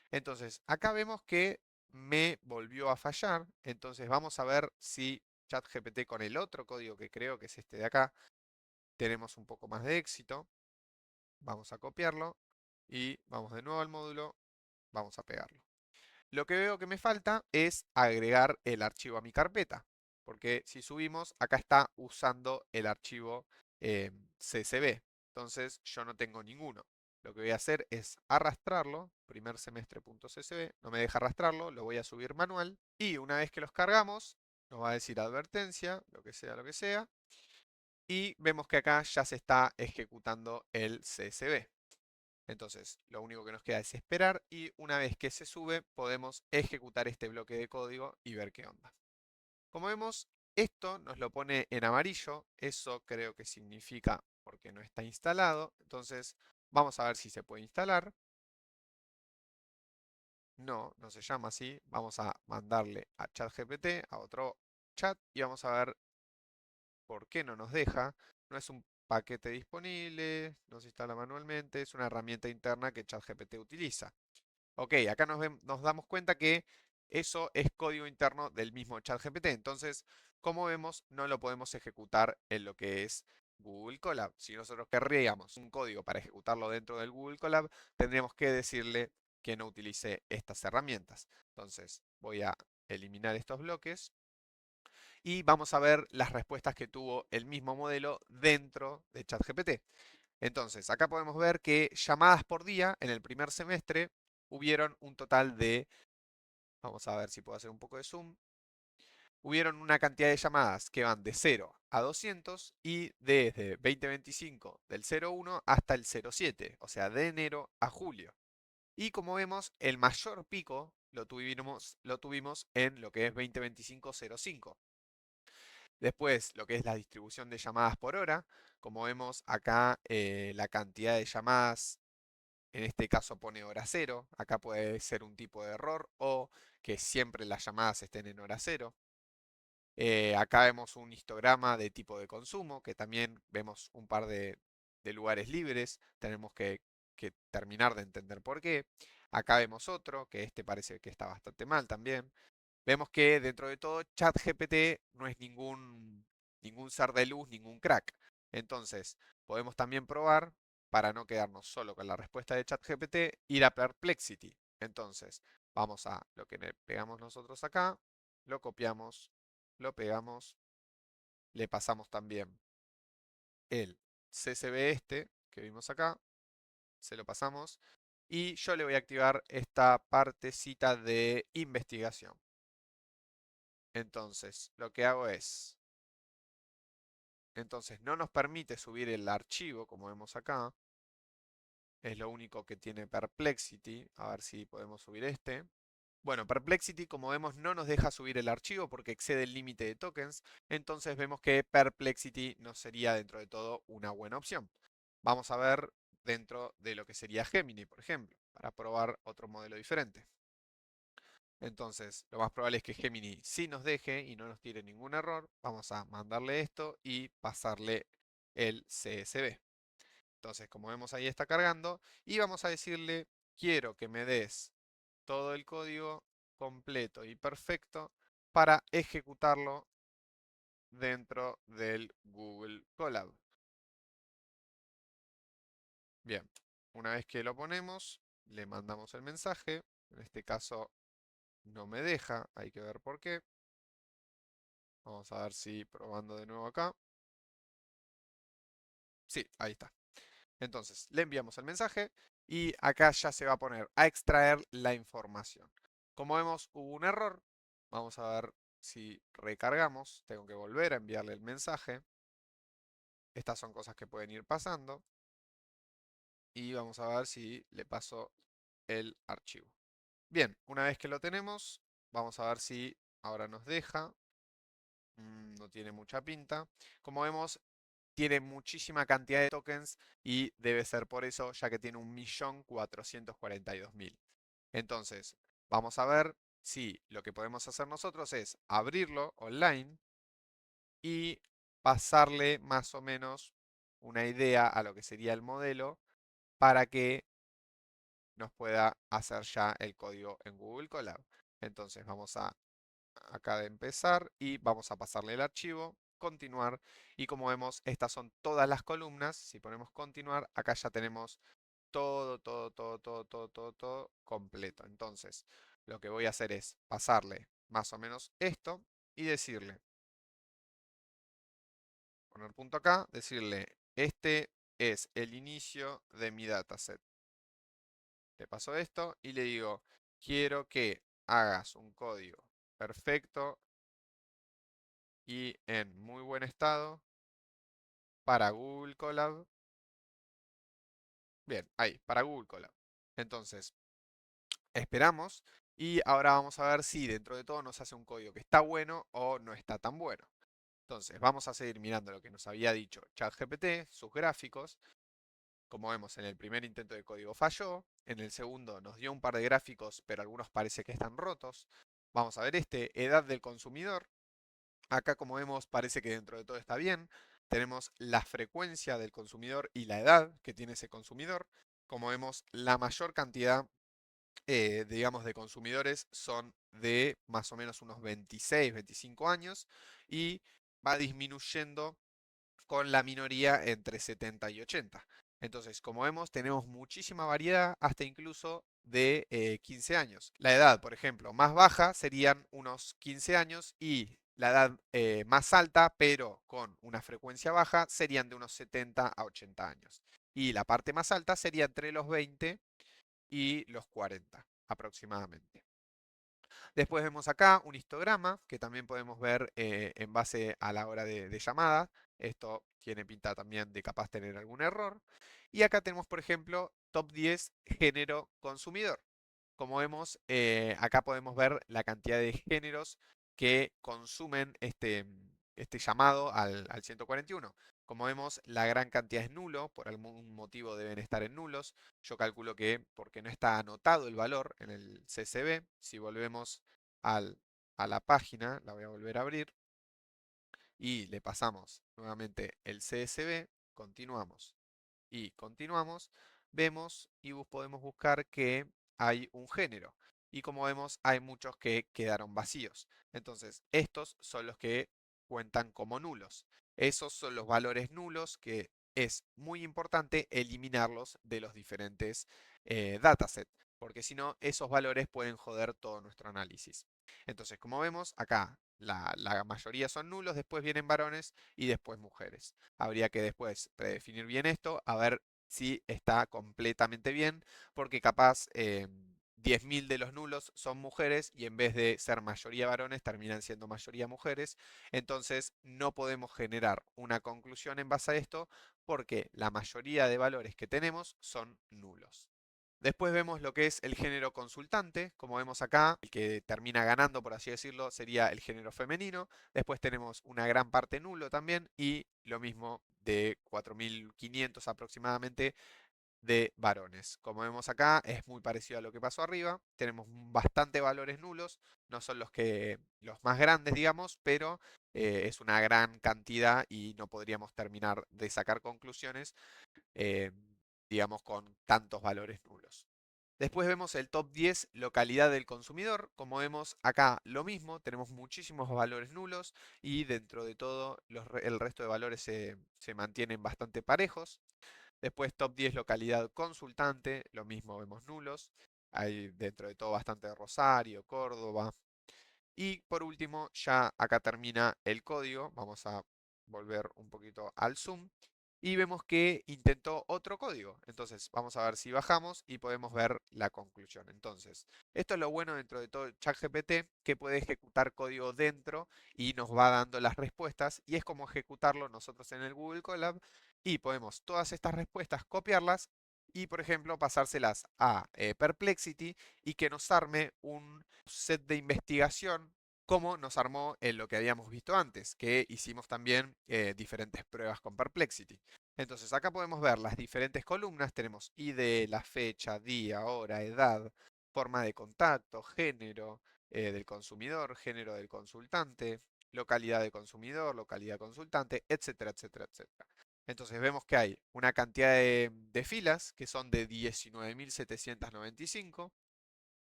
S2: Entonces, acá vemos que me volvió a fallar. Entonces, vamos a ver si ChatGPT con el otro código que creo que es este de acá, tenemos un poco más de éxito. Vamos a copiarlo y vamos de nuevo al módulo, vamos a pegarlo. Lo que veo que me falta es agregar el archivo a mi carpeta, porque si subimos, acá está usando el archivo CSV. Entonces yo no tengo ninguno. Lo que voy a hacer es arrastrarlo, primer semestre.csv, no me deja arrastrarlo, lo voy a subir manual y una vez que los cargamos, nos va a decir advertencia, lo que sea, y vemos que acá ya se está ejecutando el CSV. Entonces, lo único que nos queda es esperar y una vez que se sube, podemos ejecutar este bloque de código y ver qué onda. Como vemos, esto nos lo pone en amarillo, eso creo que significa porque no está instalado. Entonces, vamos a ver si se puede instalar. No, no se llama así. Vamos a mandarle a ChatGPT, a otro chat, y vamos a ver por qué no nos deja. No es un paquete disponible, no se instala manualmente, es una herramienta interna que ChatGPT utiliza. Ok, acá nos damos cuenta que eso es código interno del mismo ChatGPT. Entonces, como vemos, no lo podemos ejecutar en lo que es Google Colab. Si nosotros querríamos un código para ejecutarlo dentro del Google Colab, tendríamos que decirle que no utilice estas herramientas. Entonces, voy a eliminar estos bloques y vamos a ver las respuestas que tuvo el mismo modelo dentro de ChatGPT. Entonces, acá podemos ver que llamadas por día en el primer semestre hubieron un total de, vamos a ver si puedo hacer un poco de zoom, hubieron una cantidad de llamadas que van de 0 a 200 y desde 2025 del 01 hasta el 07, o sea, de enero a julio. Y como vemos, el mayor pico lo tuvimos en lo que es 2025-05. Después, lo que es la distribución de llamadas por hora, como vemos acá, la cantidad de llamadas en este caso pone hora cero, acá puede ser un tipo de error o que siempre las llamadas estén en hora cero. Acá vemos un histograma de tipo de consumo, que también vemos un par de lugares libres, tenemos que terminar de entender por qué. Acá vemos otro, que este parece que está bastante mal también. Vemos que dentro de todo ChatGPT no es ningún ser de luz, ningún crack. Entonces, podemos también probar, para no quedarnos solo con la respuesta de ChatGPT, ir a Perplexity. Entonces, vamos a lo que le pegamos nosotros acá, lo copiamos, lo pegamos, le pasamos también el CSV este que vimos acá, se lo pasamos y yo le voy a activar esta partecita de investigación. Entonces, lo que hago es, entonces no nos permite subir el archivo, como vemos acá. Es lo único que tiene Perplexity. A ver si podemos subir este. Bueno, Perplexity, como vemos, no nos deja subir el archivo porque excede el límite de tokens. Entonces vemos que Perplexity no sería dentro de todo una buena opción. Vamos a ver dentro de lo que sería Gemini, por ejemplo, para probar otro modelo diferente. Entonces, lo más probable es que Gemini sí nos deje y no nos tire ningún error. Vamos a mandarle esto y pasarle el CSV. Entonces, como vemos ahí está cargando y vamos a decirle, quiero que me des todo el código completo y perfecto para ejecutarlo dentro del Google Colab. Bien, una vez que lo ponemos, le mandamos el mensaje. En este caso no me deja, hay que ver por qué. Vamos a ver si probando de nuevo acá. Sí, ahí está. Entonces, le enviamos el mensaje y acá ya se va a poner a extraer la información. Como vemos, hubo un error. Vamos a ver si recargamos. Tengo que volver a enviarle el mensaje. Estas son cosas que pueden ir pasando. Y vamos a ver si le paso el archivo. Bien, una vez que lo tenemos, vamos a ver si ahora nos deja. No tiene mucha pinta. Como vemos, tiene muchísima cantidad de tokens y debe ser por eso, ya que tiene 1.442.000. Entonces, vamos a ver si lo que podemos hacer nosotros es abrirlo online y pasarle más o menos una idea a lo que sería el modelo para que nos pueda hacer ya el código en Google Colab. Entonces vamos a acá de empezar y vamos a pasarle el archivo, continuar y como vemos estas son todas las columnas. Si ponemos continuar, acá ya tenemos todo completo. Entonces lo que voy a hacer es pasarle más o menos esto y decirle, poner punto acá, decirle este es el inicio de mi dataset. Le paso esto y le digo, quiero que hagas un código perfecto y en muy buen estado para Google Colab. Bien, ahí, para Google Colab. Entonces, esperamos y ahora vamos a ver si dentro de todo nos hace un código que está bueno o no está tan bueno. Entonces, vamos a seguir mirando lo que nos había dicho ChatGPT, sus gráficos. Como vemos, en el primer intento de código falló. En el segundo nos dio un par de gráficos, pero algunos parece que están rotos. Vamos a ver este, edad del consumidor. Acá, como vemos, parece que dentro de todo está bien. Tenemos la frecuencia del consumidor y la edad que tiene ese consumidor. Como vemos, la mayor cantidad, digamos, de consumidores son de más o menos unos 26, 25 años y va disminuyendo con la minoría entre 70 y 80. Entonces, como vemos, tenemos muchísima variedad, hasta incluso de 15 años. La edad, por ejemplo, más baja serían unos 15 años y la edad más alta, pero con una frecuencia baja, serían de unos 70 a 80 años. Y la parte más alta sería entre los 20 y los 40 aproximadamente. Después vemos acá un histograma que también podemos ver en base a la hora de llamada. Esto tiene pinta también de capaz tener algún error. Y acá tenemos, por ejemplo, top 10 género consumidor. Como vemos, acá podemos ver la cantidad de géneros que consumen este llamado al 141. Como vemos, la gran cantidad es nulo, por algún motivo deben estar en nulos. Yo calculo que porque no está anotado el valor en el CSV, si volvemos a la página, la voy a volver a abrir, y le pasamos nuevamente el CSV, continuamos y continuamos, vemos y podemos buscar que hay un género. Y como vemos, hay muchos que quedaron vacíos. Entonces, estos son los que cuentan como nulos. Esos son los valores nulos que es muy importante eliminarlos de los diferentes datasets, porque si no, esos valores pueden joder todo nuestro análisis. Entonces, como vemos, acá la mayoría son nulos, después vienen varones y después mujeres. Habría que después predefinir bien esto, a ver sí está completamente bien, porque capaz 10.000 de los nulos son mujeres y en vez de ser mayoría varones terminan siendo mayoría mujeres. Entonces no podemos generar una conclusión en base a esto porque la mayoría de valores que tenemos son nulos. Después vemos lo que es el género consultante. Como vemos acá, el que termina ganando, por así decirlo, sería el género femenino. Después tenemos una gran parte nulo también y lo mismo de 4.500 aproximadamente de varones. Como vemos acá, es muy parecido a lo que pasó arriba. Tenemos bastante valores nulos, no son los más grandes, digamos, pero es una gran cantidad y no podríamos terminar de sacar conclusiones, eh, digamos, con tantos valores nulos. Después vemos el top 10 localidad del consumidor. Como vemos acá lo mismo, tenemos muchísimos valores nulos y dentro de todo el resto de valores se mantienen bastante parejos. Después top 10 localidad consultante, lo mismo vemos nulos. Hay dentro de todo bastante de Rosario, Córdoba. Y por último, ya acá termina el código. Vamos a volver un poquito al zoom. Y vemos que intentó otro código. Entonces vamos a ver si bajamos y podemos ver la conclusión. Entonces, esto es lo bueno dentro de todo ChatGPT, que puede ejecutar código dentro y nos va dando las respuestas. Y es como ejecutarlo nosotros en el Google Colab. Y podemos todas estas respuestas copiarlas y, por ejemplo, pasárselas a Perplexity y que nos arme un set de investigación como nos armó en lo que habíamos visto antes, que hicimos también diferentes pruebas con Perplexity. Entonces acá podemos ver las diferentes columnas, tenemos ID, la fecha, día, hora, edad, forma de contacto, género del consumidor, género del consultante, localidad de consumidor, localidad consultante, etcétera, etcétera, etcétera. Entonces vemos que hay una cantidad de filas que son de 19.795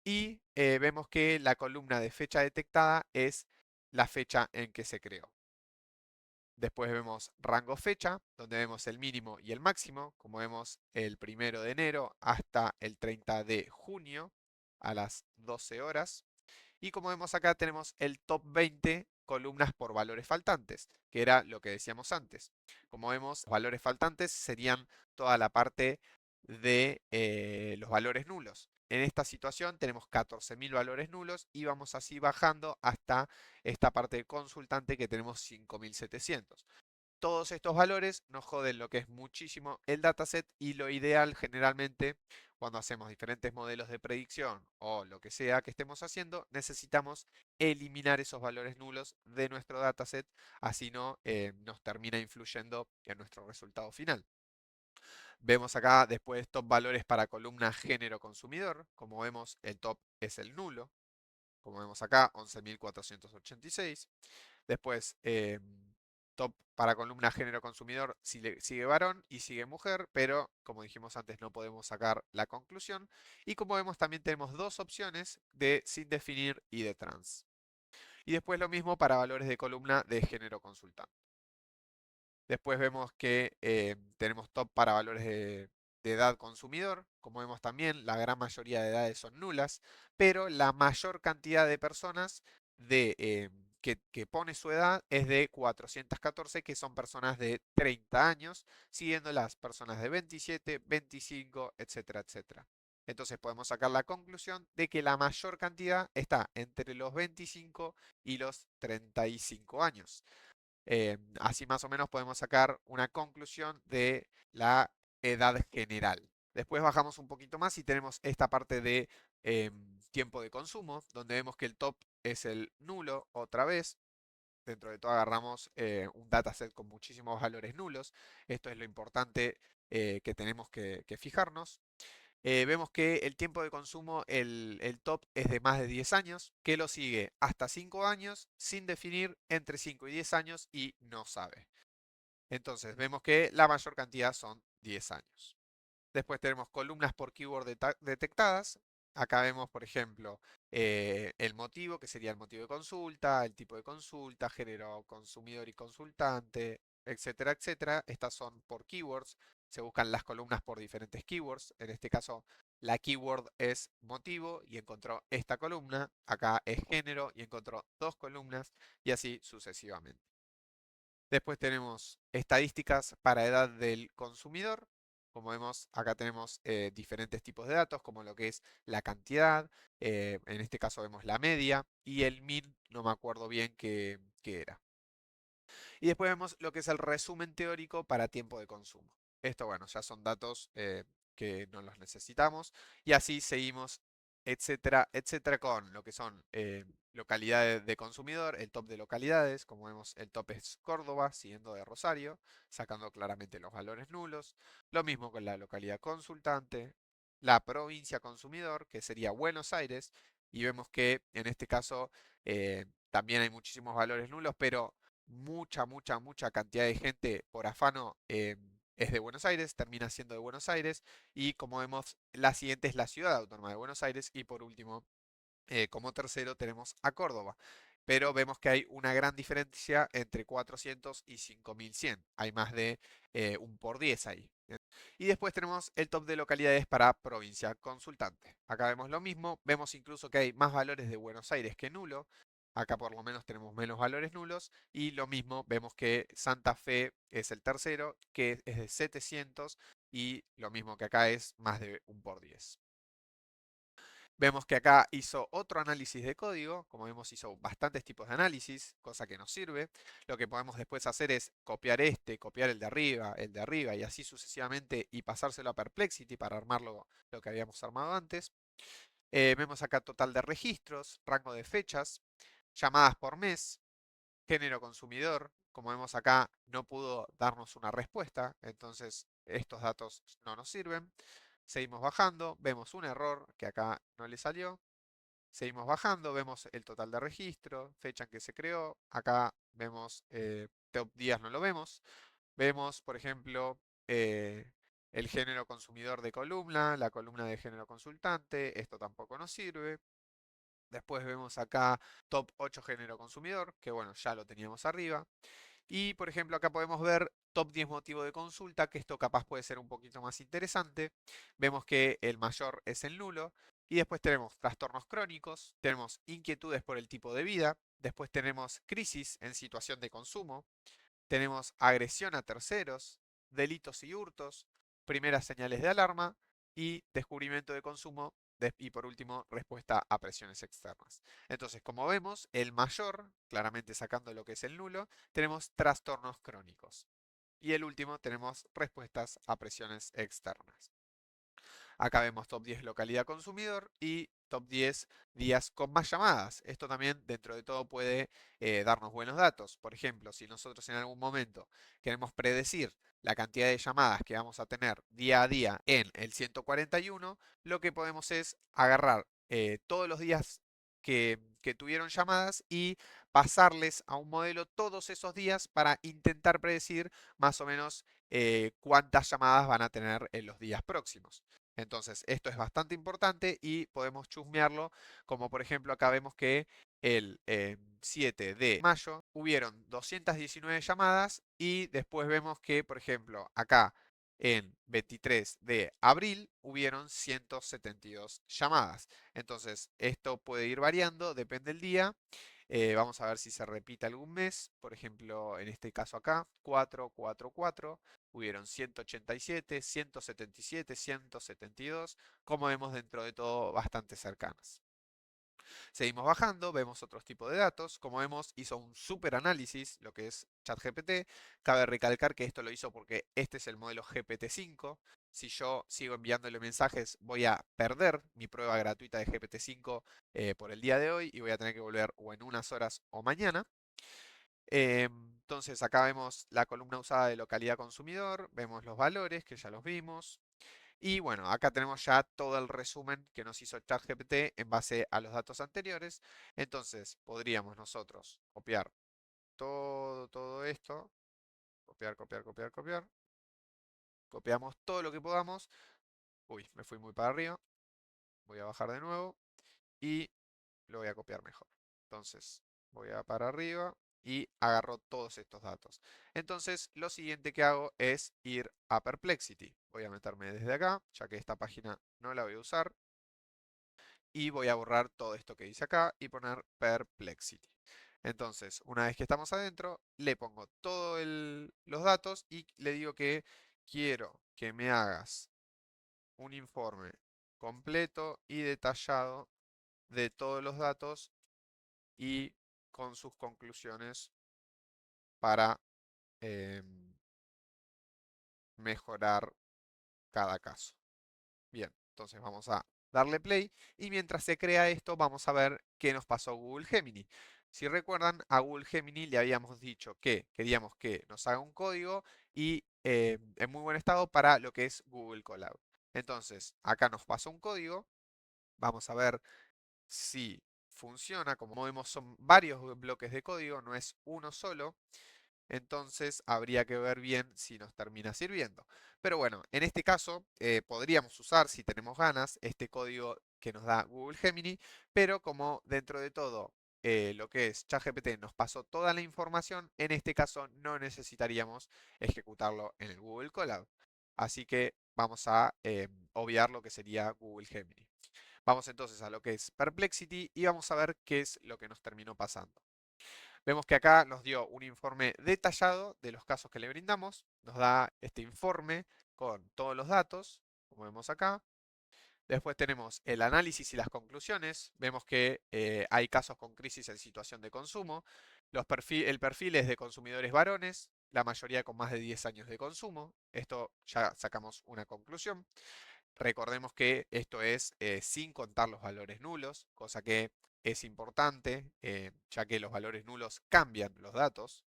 S2: y vemos que la columna de fecha detectada es la fecha en que se creó. Después vemos rango fecha, donde vemos el mínimo y el máximo, como vemos el 1 de enero hasta el 30 de junio a las 12 horas. Y como vemos acá tenemos el top 20 columnas por valores faltantes, que era lo que decíamos antes. Como vemos, los valores faltantes serían toda la parte de los valores nulos. En esta situación tenemos 14.000 valores nulos y vamos así bajando hasta esta parte de consultante que tenemos 5.700. Todos estos valores nos joden lo que es muchísimo el dataset y lo ideal generalmente cuando hacemos diferentes modelos de predicción o lo que sea que estemos haciendo, necesitamos eliminar esos valores nulos de nuestro dataset, así no nos termina influyendo en nuestro resultado final. Vemos acá después top valores para columna género consumidor, como vemos el top es el nulo, como vemos acá 11.486. Después, top para columna género consumidor sigue varón y sigue mujer, pero como dijimos antes no podemos sacar la conclusión. Y como vemos también tenemos dos opciones de sin definir y de trans. Y después lo mismo para valores de columna de género consultante. Después vemos que tenemos top para valores de edad consumidor. Como vemos también, la gran mayoría de edades son nulas, pero la mayor cantidad de personas que pone su edad es de 414, que son personas de 30 años, siguiendo las personas de 27, 25, etcétera, etcétera. Entonces podemos sacar la conclusión de que la mayor cantidad está entre los 25 y los 35 años. Así más o menos podemos sacar una conclusión de la edad general. Después bajamos un poquito más y tenemos esta parte de tiempo de consumo, donde vemos que el top es el nulo otra vez. Dentro de todo agarramos un dataset con muchísimos valores nulos. Esto es lo importante que tenemos que fijarnos. Vemos que el tiempo de consumo, el top es de más de 10 años, que lo sigue hasta 5 años, sin definir entre 5 y 10 años y no sabe. Entonces vemos que la mayor cantidad son 10 años. Después tenemos columnas por keyword detectadas. Acá vemos, por ejemplo, el motivo, que sería el motivo de consulta, el tipo de consulta, género consumidor y consultante, etcétera, etcétera. Estas son por keywords. Se buscan las columnas por diferentes keywords. En este caso, la keyword es motivo y encontró esta columna. Acá es género y encontró dos columnas y así sucesivamente. Después tenemos estadísticas para edad del consumidor.
S1: Como vemos, acá tenemos diferentes tipos de datos, como lo que es la cantidad, en este caso vemos la media, y el min, no me acuerdo bien qué era. Y después vemos lo que es el resumen teórico para tiempo de consumo. Esto, bueno, ya son datos que no los necesitamos. Y así seguimos, etcétera, etcétera, con lo que son localidades de consumidor, el top de localidades. Como vemos, el top es Córdoba, siguiendo de Rosario, sacando claramente los valores nulos. Lo mismo con la localidad consultante, la provincia consumidor, que sería Buenos Aires. Y vemos que en este caso también hay muchísimos valores nulos, pero mucha cantidad de gente por afano es de Buenos Aires, termina siendo de Buenos Aires. Y como vemos, la siguiente es la Ciudad Autónoma de Buenos Aires. Y por último, como tercero tenemos a Córdoba. Pero vemos que hay una gran diferencia entre 400 y 5100. Hay más de un por 10 ahí. Y después tenemos el top de localidades para provincia consultante. Acá vemos lo mismo, vemos incluso que hay más valores de Buenos Aires que nulo. Acá por lo menos tenemos menos valores nulos. Y lo mismo, vemos que Santa Fe es el tercero, que es de 700. Y lo mismo que acá es más de un por 10. Vemos que acá hizo otro análisis de código, como vemos hizo bastantes tipos de análisis, cosa que nos sirve. Lo que podemos después hacer es copiar este, copiar el de arriba y así sucesivamente y pasárselo a Perplexity para armarlo lo que habíamos armado antes. Vemos acá total de registros, rango de fechas, llamadas por mes, género consumidor. Como vemos acá no pudo darnos una respuesta, entonces estos datos no nos sirven. Seguimos bajando, vemos un error que acá no le salió. Seguimos bajando, vemos el total de registro, fecha en que se creó. Acá vemos top días, no lo vemos. Vemos, por ejemplo, el género consumidor de columna, la columna de género consultante. Esto tampoco nos sirve. Después vemos acá top 8 género consumidor, que bueno, ya lo teníamos arriba. Y por ejemplo, acá podemos ver top 10 motivo de consulta, que esto capaz puede ser un poquito más interesante. Vemos que el mayor es el nulo. Y después tenemos trastornos crónicos, tenemos inquietudes por el tipo de vida, después tenemos crisis en situación de consumo, tenemos agresión a terceros, delitos y hurtos, primeras señales de alarma y descubrimiento de consumo y por último respuesta a presiones externas. Entonces, como vemos, el mayor, claramente sacando lo que es el nulo, tenemos trastornos crónicos. Y el último tenemos respuestas a presiones externas. Acá vemos top 10 localidad consumidor y top 10 días con más llamadas. Esto también dentro de todo puede darnos buenos datos. Por ejemplo, si nosotros en algún momento queremos predecir la cantidad de llamadas que vamos a tener día a día en el 141, lo que podemos es agarrar todos los días que tuvieron llamadas y pasarles a un modelo todos esos días para intentar predecir más o menos cuántas llamadas van a tener en los días próximos. Entonces, esto es bastante importante y podemos chusmearlo, como por ejemplo acá vemos que el 7 de mayo hubieron 219 llamadas y después vemos que, por ejemplo, acá en 23 de abril hubieron 172 llamadas. Entonces, esto puede ir variando, depende del día. Vamos a ver si se repite algún mes. Por ejemplo, en este caso acá, 444. Hubieron 187, 177, 172. Como vemos dentro de todo, bastante cercanas. Seguimos bajando, vemos otros tipos de datos. Como vemos, hizo un super análisis, lo que es ChatGPT. Cabe recalcar que esto lo hizo porque este es el modelo GPT-5. Si yo sigo enviándole mensajes, voy a perder mi prueba gratuita de GPT-5 por el día de hoy y voy a tener que volver o en unas horas o mañana. Entonces acá vemos la columna usada de localidad consumidor, vemos los valores que ya los vimos. Y bueno, acá tenemos ya todo el resumen que nos hizo ChatGPT en base a los datos anteriores. Entonces podríamos nosotros copiar todo esto, copiar. Copiamos todo lo que podamos. Uy, me fui muy para arriba. Voy a bajar de nuevo y lo voy a copiar mejor. Entonces voy a para arriba y agarro todos estos datos. Entonces lo siguiente que hago es ir a Perplexity. Voy a meterme desde acá, ya que esta página no la voy a usar. Y voy a borrar todo esto que dice acá y poner Perplexity. Entonces, una vez que estamos adentro, le pongo todos los datos y le digo que quiero
S2: que me hagas un informe completo y detallado de todos los datos y con sus conclusiones para mejorar cada caso. Bien, entonces vamos a darle play y mientras se crea esto vamos a ver qué nos pasó Google Gemini. Si recuerdan, a Google Gemini le habíamos dicho que queríamos que nos haga un código y en muy buen estado para lo que es Google Colab. Entonces, acá nos pasó un código. Vamos a ver si funciona. Como vemos, son varios bloques de código, no es uno solo. Entonces habría que ver bien si nos termina sirviendo. Pero bueno, en este caso podríamos usar, si tenemos ganas, este código que nos da Google Gemini, pero como dentro de todo lo que es ChatGPT nos pasó toda la información, en este caso no necesitaríamos ejecutarlo en el Google Colab. Así que vamos a obviar lo que sería Google Gemini. Vamos entonces a lo que es Perplexity y vamos a ver qué es lo que nos terminó pasando. Vemos que acá nos dio un informe detallado de los casos que le brindamos. Nos da este informe con todos los datos, como vemos acá. Después tenemos el análisis y las conclusiones. Vemos que hay casos con crisis en situación de consumo. El perfil es de consumidores varones, la mayoría con más de 10 años de consumo. Esto ya sacamos una conclusión. Recordemos que esto es sin contar los valores nulos, cosa que es importante, ya que los valores nulos cambian los datos.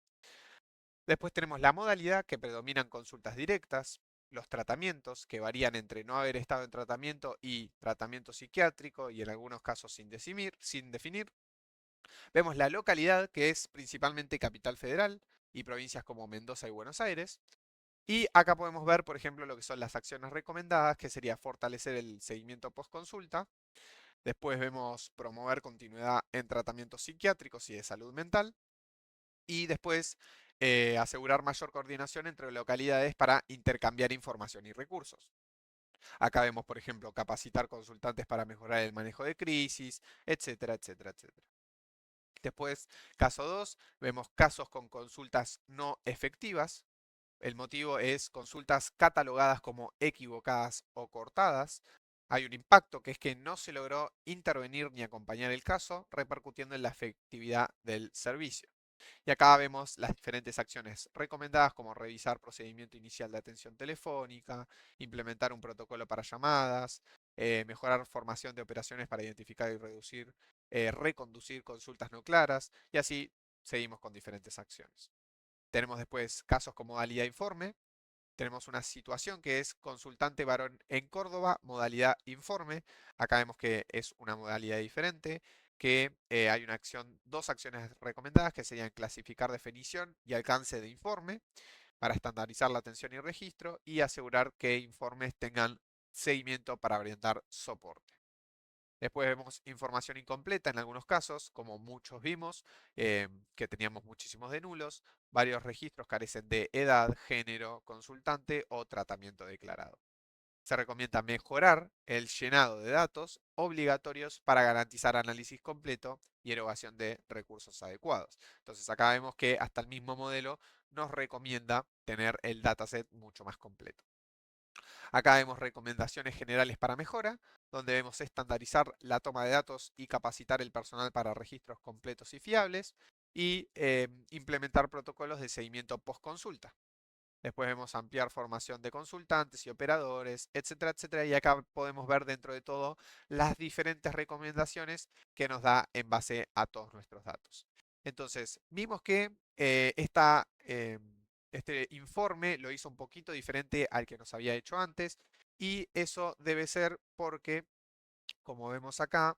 S2: Después tenemos la modalidad, que predominan consultas directas, los tratamientos, que varían entre no haber estado en tratamiento y tratamiento psiquiátrico, y en algunos casos sin definir. Vemos la localidad, que es principalmente Capital Federal y provincias como Mendoza y Buenos Aires. Y acá podemos ver, por ejemplo, lo que son las acciones recomendadas, que sería fortalecer el seguimiento post-consulta. Después vemos promover continuidad en tratamientos psiquiátricos y de salud mental. Y después asegurar mayor coordinación entre localidades para intercambiar información y recursos. Acá vemos, por ejemplo, capacitar consultantes para mejorar el manejo de crisis, etcétera, etcétera, etcétera. Después, caso 2, vemos casos con consultas no efectivas. El motivo es consultas catalogadas como equivocadas o cortadas. Hay un impacto que es que no se logró intervenir ni acompañar el caso, repercutiendo en la efectividad del servicio. Y acá vemos las diferentes acciones recomendadas como revisar procedimiento inicial de atención telefónica, implementar un protocolo para llamadas, mejorar formación de operaciones para identificar y reducir, reconducir consultas no claras y así seguimos con diferentes acciones. Tenemos después casos con modalidad informe. Tenemos una situación que es consultante varón en Córdoba, modalidad informe. Acá vemos que es una modalidad diferente, que hay dos acciones recomendadas que serían clasificar definición y alcance de informe para estandarizar la atención y registro y asegurar que informes tengan seguimiento para brindar soporte. Después vemos información incompleta en algunos casos, como muchos vimos, que teníamos muchísimos de nulos. Varios registros carecen de edad, género, consultante o tratamiento declarado. Se recomienda mejorar el llenado de datos obligatorios para garantizar análisis completo y erogación de recursos adecuados. Entonces acá vemos que hasta el mismo modelo nos recomienda tener el dataset mucho más completo. Acá vemos recomendaciones generales para mejora, donde vemos estandarizar la toma de datos y capacitar el personal para registros completos y fiables y implementar protocolos de seguimiento post-consulta. Después vemos ampliar formación de consultantes y operadores, etcétera, etcétera. Y acá podemos ver dentro de todo las diferentes recomendaciones que nos da en base a todos nuestros datos. Entonces, vimos que este informe lo hizo un poquito diferente al que nos había hecho antes. Y eso debe ser porque, como vemos acá,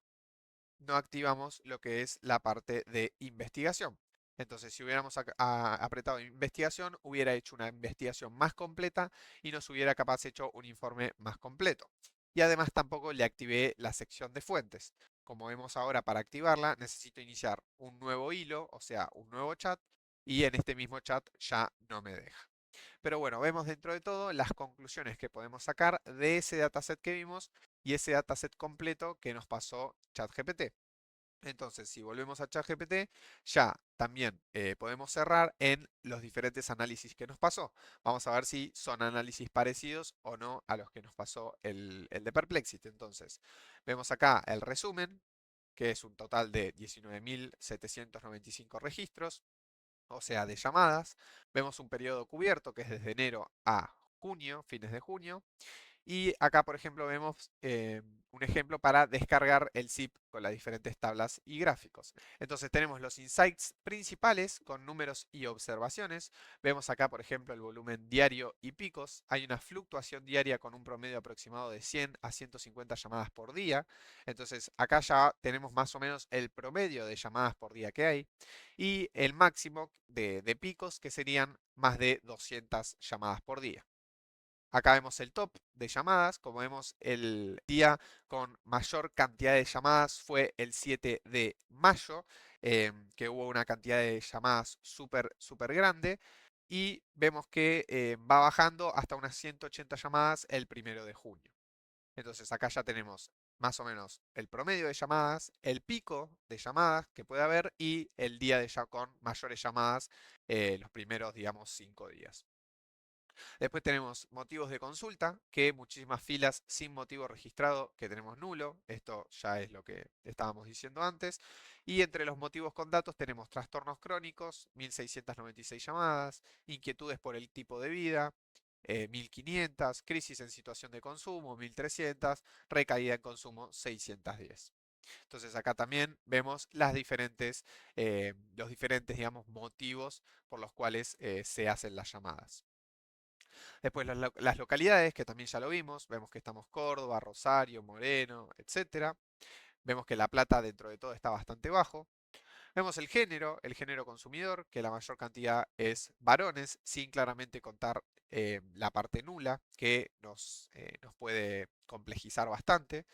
S2: no activamos lo que es la parte de investigación. Entonces, si hubiéramos apretado investigación, hubiera hecho una investigación más completa y nos hubiera capaz hecho un informe más completo. Y además tampoco le activé la sección de fuentes. Como vemos ahora, para activarla necesito iniciar un nuevo hilo, o sea, un nuevo chat, y en este mismo chat ya no me deja. Pero bueno, vemos dentro de todo las conclusiones que podemos sacar de ese dataset que vimos y ese dataset completo que nos pasó ChatGPT.
S1: Entonces, si volvemos a ChatGPT, ya también podemos cerrar en los diferentes análisis que nos pasó. Vamos a ver si son análisis parecidos o no a los que nos pasó el de Perplexity. Entonces, vemos acá el resumen, que es un total de 19.795 registros, o sea, de llamadas. Vemos un periodo cubierto, que es desde enero a junio, fines de junio. Y acá, por ejemplo, vemos un ejemplo para descargar el zip con las diferentes tablas y gráficos. Entonces tenemos los insights principales con números y observaciones. Vemos acá, por ejemplo, el volumen diario y picos. Hay una fluctuación diaria con un promedio aproximado de 100 a 150 llamadas por día. Entonces acá ya tenemos más o menos el promedio de llamadas por día que hay. Y el máximo de picos, que serían más de 200 llamadas por día. Acá vemos el top de llamadas. Como vemos, el día con mayor cantidad de llamadas fue el 7 de mayo, que hubo una cantidad de llamadas súper grande. Y vemos que va bajando hasta unas 180 llamadas el 1 de junio. Entonces acá ya tenemos más o menos el promedio de llamadas, el pico de llamadas que puede haber y el día de ya con mayores llamadas los primeros, digamos, 5 días. Después tenemos motivos de consulta, que muchísimas filas sin motivo registrado que tenemos nulo. Esto ya es lo que estábamos diciendo antes. Y entre los motivos con datos tenemos trastornos crónicos, 1.696 llamadas, inquietudes por el tipo de vida, 1.500, crisis en situación de consumo, 1.300, recaída en consumo, 610. Entonces acá también vemos los diferentes, digamos, motivos por los cuales se hacen las llamadas. Después las localidades, que también ya lo vimos. Vemos que estamos Córdoba, Rosario, Moreno, etcétera. Vemos que La Plata dentro de todo está bastante bajo. Vemos el género consumidor, que la mayor cantidad es varones, sin claramente contar la parte nula, que nos puede complejizar bastante.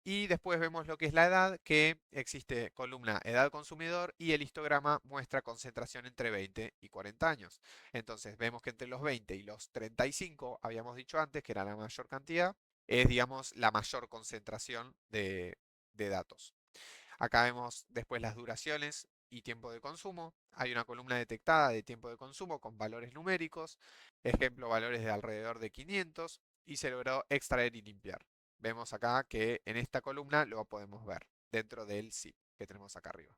S1: Y después vemos lo que es la edad, que existe columna edad consumidor y el histograma muestra concentración entre 20 y 40 años. Entonces vemos que entre los 20 y los 35, habíamos dicho antes que era la mayor cantidad, es, digamos, la mayor concentración de datos. Acá vemos después las duraciones y tiempo de consumo. Hay una columna detectada de tiempo de consumo con valores numéricos, ejemplo valores de alrededor de 500, y se logró extraer y limpiar. Vemos acá que en esta columna lo podemos ver dentro del zip que tenemos acá arriba.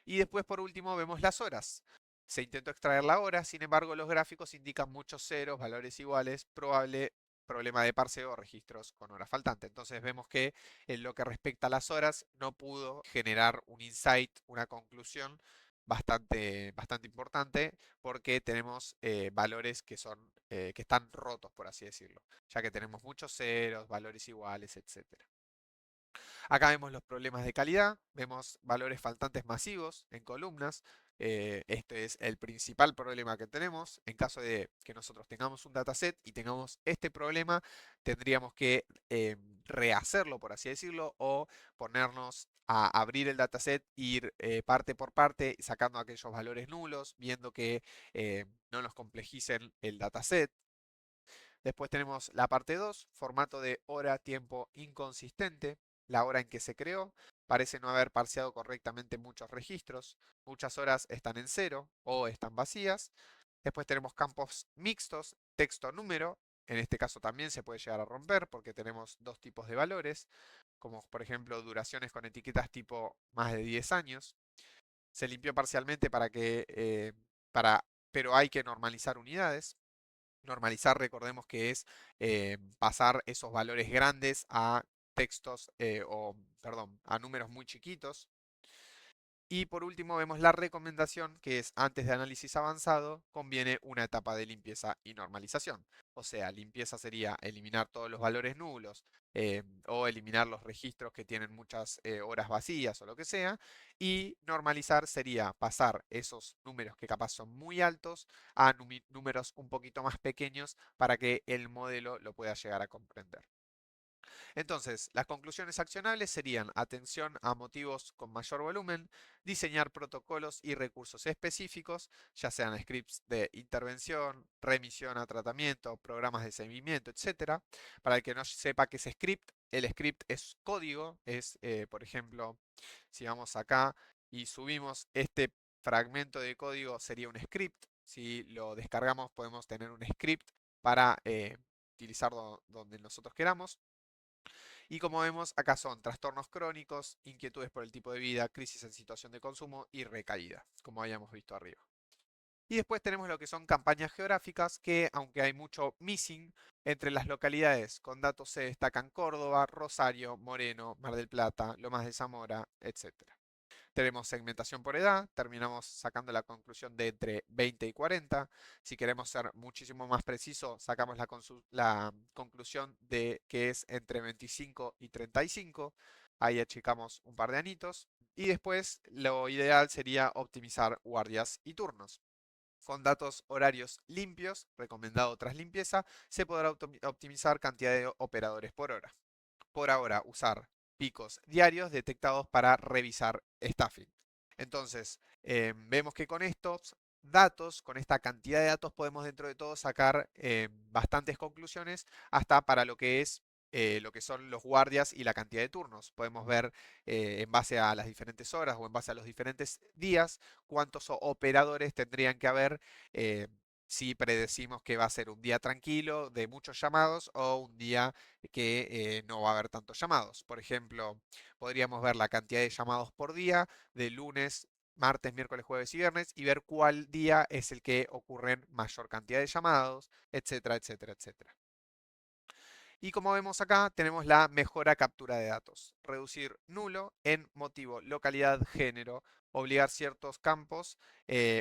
S1: Y después, por último, vemos las horas. Se intentó extraer la hora, sin embargo, los gráficos indican muchos ceros, valores iguales, probable problema de parseo o registros con hora faltante. Entonces vemos que en lo que respecta a las horas no pudo generar un insight, una conclusión bastante importante, porque tenemos valores que están rotos, por así decirlo, ya que tenemos muchos ceros, valores iguales, etcétera. Acá vemos los problemas de calidad, vemos valores faltantes masivos en columnas. Este es el principal problema que tenemos. En caso de que nosotros tengamos un dataset y tengamos este problema, tendríamos que rehacerlo, por así decirlo, o ponernos a abrir el dataset, ir parte por parte, sacando aquellos valores nulos, viendo que no nos complejicen el dataset. Después tenemos la parte 2, formato de hora, tiempo inconsistente, la hora en que se creó. Parece no haber parseado correctamente muchos registros. Muchas horas están en cero o están vacías. Después tenemos campos mixtos, texto, número. En este caso también se puede llegar a romper porque tenemos dos tipos de valores, como por ejemplo duraciones con etiquetas tipo más de 10 años. Se limpió parcialmente pero hay que normalizar unidades. Normalizar, recordemos que es pasar esos valores grandes a textos, perdón, a números muy chiquitos. Y por último vemos la recomendación, que es antes de análisis avanzado, conviene una etapa de limpieza y normalización. O sea, limpieza sería eliminar todos los valores nulos o eliminar los registros que tienen muchas horas vacías o lo que sea. Y normalizar sería pasar esos números que capaz son muy altos a números un poquito más pequeños para que el modelo lo pueda llegar a comprender. Entonces, las conclusiones accionables serían atención a motivos con mayor volumen, diseñar protocolos y recursos específicos, ya sean scripts de intervención, remisión a tratamiento, programas de seguimiento, etcétera. Para el que no sepa qué es script, el script es código, es, por ejemplo, si vamos acá y subimos este fragmento de código sería un script. Si lo descargamos podemos tener un script para utilizarlo donde nosotros queramos. Y como vemos, acá son trastornos crónicos, inquietudes por el tipo de vida, crisis en situación de consumo y recaída, como habíamos visto arriba. Y después tenemos lo que son campañas geográficas, que aunque hay mucho missing, entre las localidades con datos se destacan Córdoba, Rosario, Moreno, Mar del Plata, Lomas de Zamora, etc. Tenemos segmentación por edad, terminamos sacando la conclusión de entre 20 y 40. Si queremos ser muchísimo más preciso, sacamos la conclusión de que es entre 25 y 35. Ahí achicamos un par de anitos. Y después lo ideal sería optimizar guardias y turnos. Con datos horarios limpios, recomendado tras limpieza, se podrá optimizar cantidad de operadores por hora. Por ahora, usar picos diarios detectados para revisar staffing. Entonces, vemos que con estos datos, con esta cantidad de datos, podemos dentro de todo sacar bastantes conclusiones hasta para lo que son los guardias y la cantidad de turnos. Podemos ver en base a las diferentes horas o en base a los diferentes días cuántos operadores tendrían que haber eh, si predecimos que va a ser un día tranquilo de muchos llamados o un día que no va a haber tantos llamados. Por ejemplo, podríamos ver la cantidad de llamados por día de lunes, martes, miércoles, jueves y viernes y ver cuál día es el que ocurren mayor cantidad de llamados, etcétera, etcétera, etcétera. Y como vemos acá, tenemos la mejora captura de datos. Reducir nulo en motivo, localidad, género, obligar ciertos campos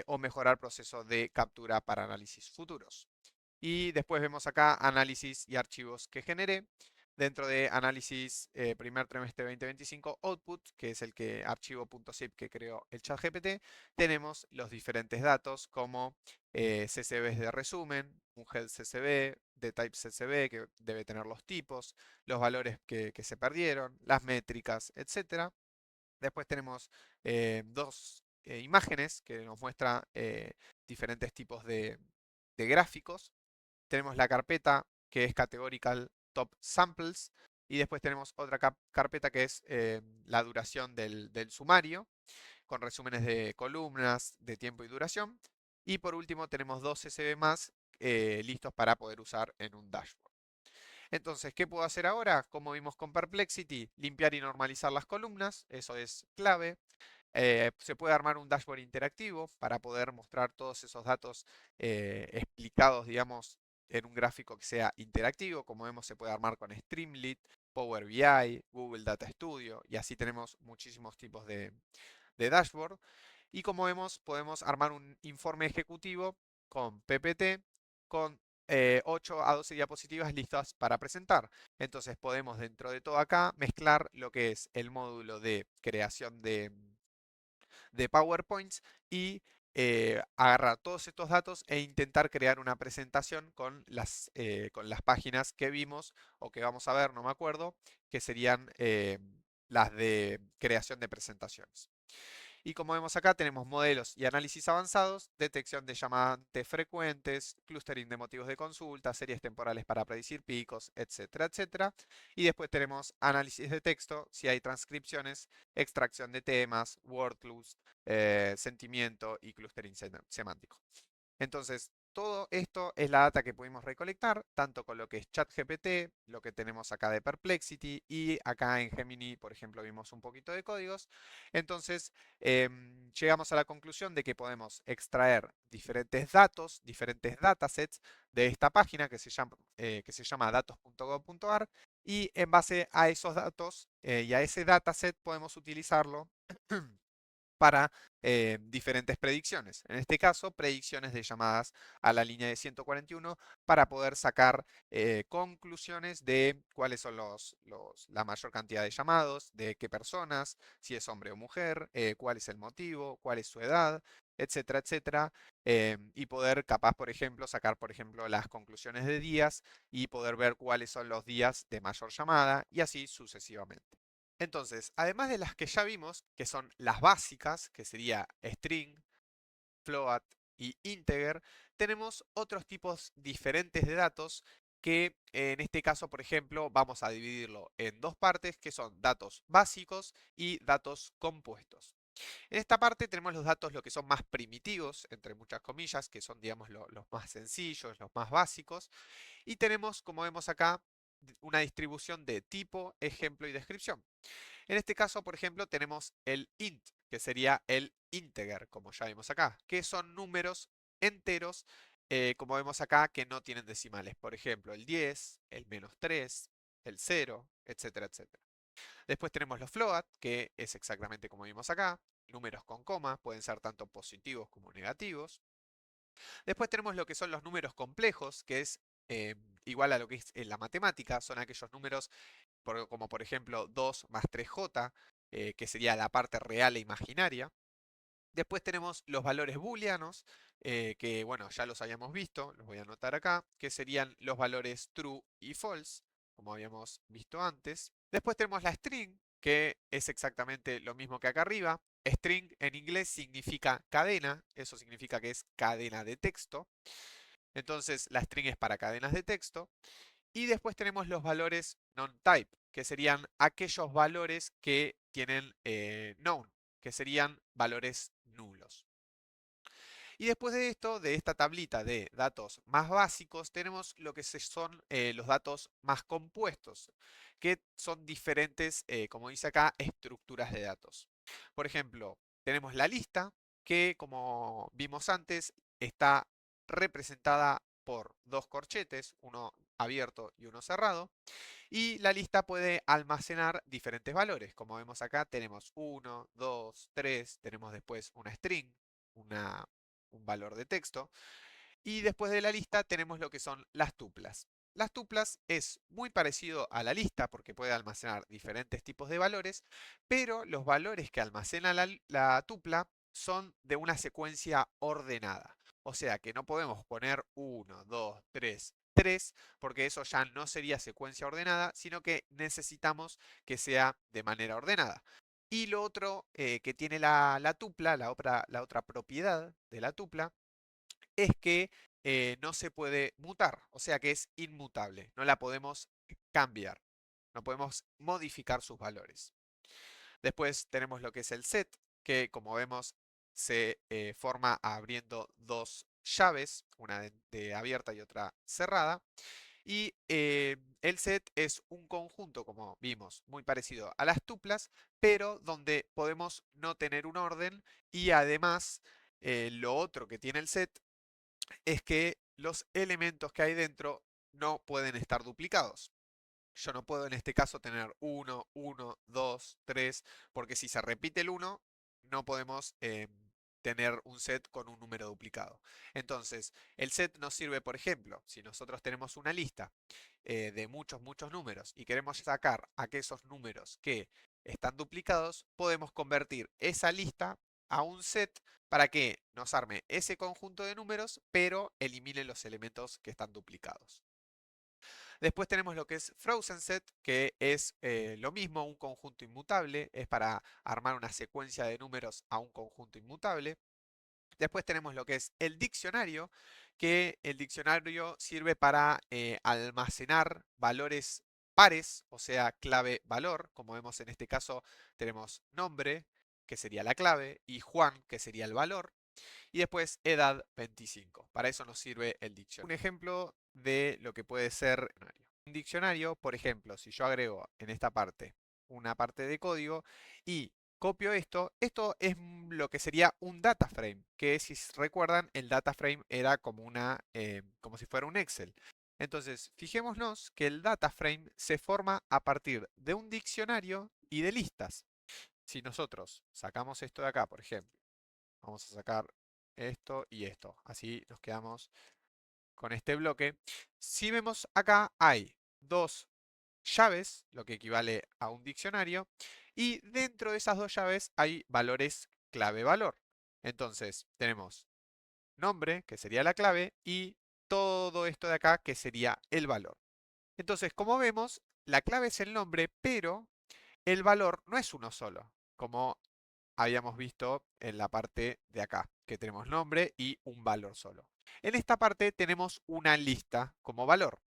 S1: o mejorar proceso de captura para análisis futuros. Y después vemos acá análisis y archivos que generé. Dentro de análisis primer trimestre 2025 output, que es el que archivo.zip que creó el ChatGPT, tenemos los diferentes datos como CSVs de resumen, un head CSV, de type CSV que debe tener los tipos, los valores que se perdieron, las métricas, etcétera. Después tenemos dos imágenes que nos muestra diferentes tipos de gráficos. Tenemos la carpeta que es Categorical Top Samples y después tenemos otra carpeta que es la duración del sumario con resúmenes de columnas, de tiempo y duración. Y por último tenemos dos CSV más listos para poder usar en un dashboard. Entonces, ¿qué puedo hacer ahora? Como vimos con Perplexity, limpiar y normalizar las columnas, eso es clave. Se puede armar un dashboard interactivo para poder mostrar todos esos datos explicados, digamos, en un gráfico que sea interactivo. Como vemos, se puede armar con Streamlit, Power BI, Google Data Studio y así tenemos muchísimos tipos de dashboard. Y como vemos, podemos armar un informe ejecutivo con PPT con 8 a 12 diapositivas listas para presentar. Entonces podemos dentro de todo acá mezclar lo que es el módulo de creación de PowerPoints y agarrar todos estos datos e intentar crear una presentación con las páginas que vimos o que vamos a ver, no me acuerdo, que serían las de creación de presentaciones. Y como vemos acá, tenemos modelos y análisis avanzados, detección de llamantes frecuentes, clustering de motivos de consulta, series temporales para predecir picos, etcétera, etcétera. Y después tenemos análisis de texto, si hay transcripciones, extracción de temas, word clues, sentimiento y clustering semántico. Entonces, todo esto es la data que pudimos recolectar, tanto con lo que es ChatGPT, lo que tenemos acá de Perplexity y acá en Gemini, por ejemplo, vimos un poquito de códigos. Entonces, llegamos a la conclusión de que podemos extraer diferentes datos, diferentes datasets de esta página que se llama datos.gov.ar y en base a esos datos y a ese dataset podemos utilizarlo para diferentes predicciones. En este caso, predicciones de llamadas a la línea de 141 para poder sacar conclusiones de cuáles son la mayor cantidad de llamados, de qué personas, si es hombre o mujer, cuál es el motivo, cuál es su edad, etcétera, etcétera. Y poder capaz, por ejemplo, sacar, por ejemplo, las conclusiones de días y poder ver cuáles son los días de mayor llamada y así sucesivamente. Entonces, además de las que ya vimos, que son las básicas, que sería string, float y integer, tenemos otros tipos diferentes de datos que en este caso, por ejemplo, vamos a dividirlo en dos partes que son datos básicos y datos compuestos. En esta parte tenemos los datos, lo que son más primitivos, entre muchas comillas, que son, digamos, los más sencillos, los más básicos. Y tenemos, como vemos acá, una distribución de tipo, ejemplo y descripción. En este caso, por ejemplo, tenemos el int, que sería el integer, como ya vimos acá, que son números enteros, como vemos acá, que no tienen decimales. Por ejemplo, el 10, el -3, el 0, etcétera, etcétera. Después tenemos los float, que es exactamente como vimos acá, números con coma, pueden ser tanto positivos como negativos. Después tenemos lo que son los números complejos, que es igual a lo que es en la matemática, son aquellos números como por ejemplo 2 más 3j, que sería la parte real e imaginaria. Después tenemos los valores booleanos, que bueno, ya los habíamos visto, los voy a anotar acá, que serían los valores true y false, como habíamos visto antes. Después tenemos la string, que es exactamente lo mismo que acá arriba. String en inglés significa cadena, eso significa que es cadena de texto. Entonces la string es para cadenas de texto. Y después tenemos los valores non-type, que serían aquellos valores que tienen none, que serían valores nulos. Y después de esto, de esta tablita de datos más básicos, tenemos lo que son los datos más compuestos, que son diferentes, como dice acá, estructuras de datos. Por ejemplo, tenemos la lista, que como vimos antes, está representada por dos corchetes, uno abierto y uno cerrado. Y la lista puede almacenar diferentes valores. Como vemos acá, tenemos 1, 2, 3, tenemos después una string, un valor de texto. Y después de la lista tenemos lo que son las tuplas. Las tuplas es muy parecido a la lista porque puede almacenar diferentes tipos de valores, pero los valores que almacena la tupla son de una secuencia ordenada. O sea que no podemos poner 1, 2, 3, 3, porque eso ya no sería secuencia ordenada, sino que necesitamos que sea de manera ordenada. Y lo otro que tiene la tupla, la otra propiedad de la tupla, es que no se puede mutar, o sea que es inmutable, no la podemos cambiar, no podemos modificar sus valores. Después tenemos lo que es el set, que como vemos se forma abriendo dos llaves, una de abierta y otra cerrada. Y el set es un conjunto, como vimos, muy parecido a las tuplas, pero donde podemos no tener un orden y además lo otro que tiene el set es que los elementos que hay dentro no pueden estar duplicados. Yo no puedo en este caso tener 1, 1, 2, 3, porque si se repite el 1, no podemos tener un set con un número duplicado. Entonces, el set nos sirve, por ejemplo, si nosotros tenemos una lista de muchos números y queremos sacar aquellos números que están duplicados, podemos convertir esa lista a un set para que nos arme ese conjunto de números, pero elimine los elementos que están duplicados. Después tenemos lo que es Frozen Set, que es lo mismo, un conjunto inmutable, es para armar una secuencia de números a un conjunto inmutable. Después tenemos lo que es el diccionario, que el diccionario sirve para almacenar valores pares, o sea, clave-valor. Como vemos en este caso, tenemos nombre, que sería la clave, y Juan, que sería el valor. Y después edad 25. Para eso nos sirve el diccionario. Un ejemplo de lo que puede ser un diccionario, por ejemplo, si yo agrego en esta parte una parte de código y copio esto, esto es lo que sería un data frame, que si recuerdan, el data frame era como como si fuera un Excel. Entonces, fijémonos que el data frame se forma a partir de un diccionario y de listas. Si nosotros sacamos esto de acá, por ejemplo, vamos a sacar esto y esto. Así nos quedamos con este bloque. Si vemos acá hay dos llaves, lo que equivale a un diccionario, y dentro de esas dos llaves hay valores clave-valor. Entonces tenemos nombre, que sería la clave, y todo esto de acá, que sería el valor. Entonces, como vemos, la clave es el nombre, pero el valor no es uno solo, como habíamos visto en la parte de acá, que tenemos nombre y un valor solo. En esta parte tenemos una lista como valor.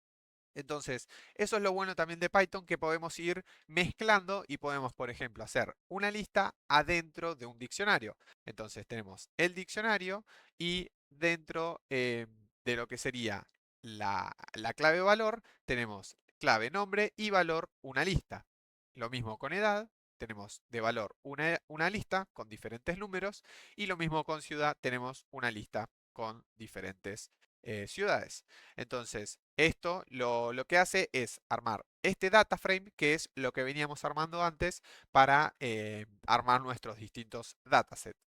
S1: Entonces, eso es lo bueno también de Python, que podemos ir mezclando y podemos, por ejemplo, hacer una lista adentro de un diccionario. Entonces, tenemos el diccionario y dentro de lo que sería la clave valor, tenemos clave nombre y valor una lista. Lo mismo con edad, tenemos de valor una lista con diferentes números y lo mismo con ciudad, tenemos una lista con diferentes ciudades. Entonces, esto lo que hace es armar este data frame, que es lo que veníamos armando antes para armar nuestros distintos datasets.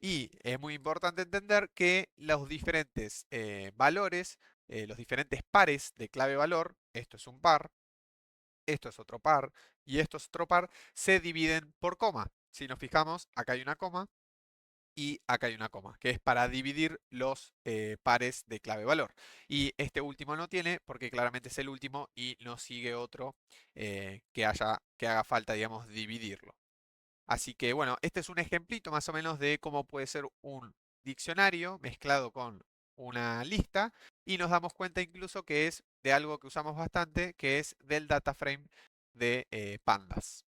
S1: Y es muy importante entender que los diferentes valores, los diferentes pares de clave valor, esto es un par, esto es otro par y esto es otro par, se dividen por coma. Si nos fijamos, acá hay una coma y acá hay una coma, que es para dividir los pares de clave valor. Y este último no tiene, porque claramente es el último y no sigue otro que haga falta, digamos, dividirlo. Así que bueno, este es un ejemplito más o menos de cómo puede ser un diccionario mezclado con una lista y nos damos cuenta incluso que es de algo que usamos bastante, que es del data frame de pandas.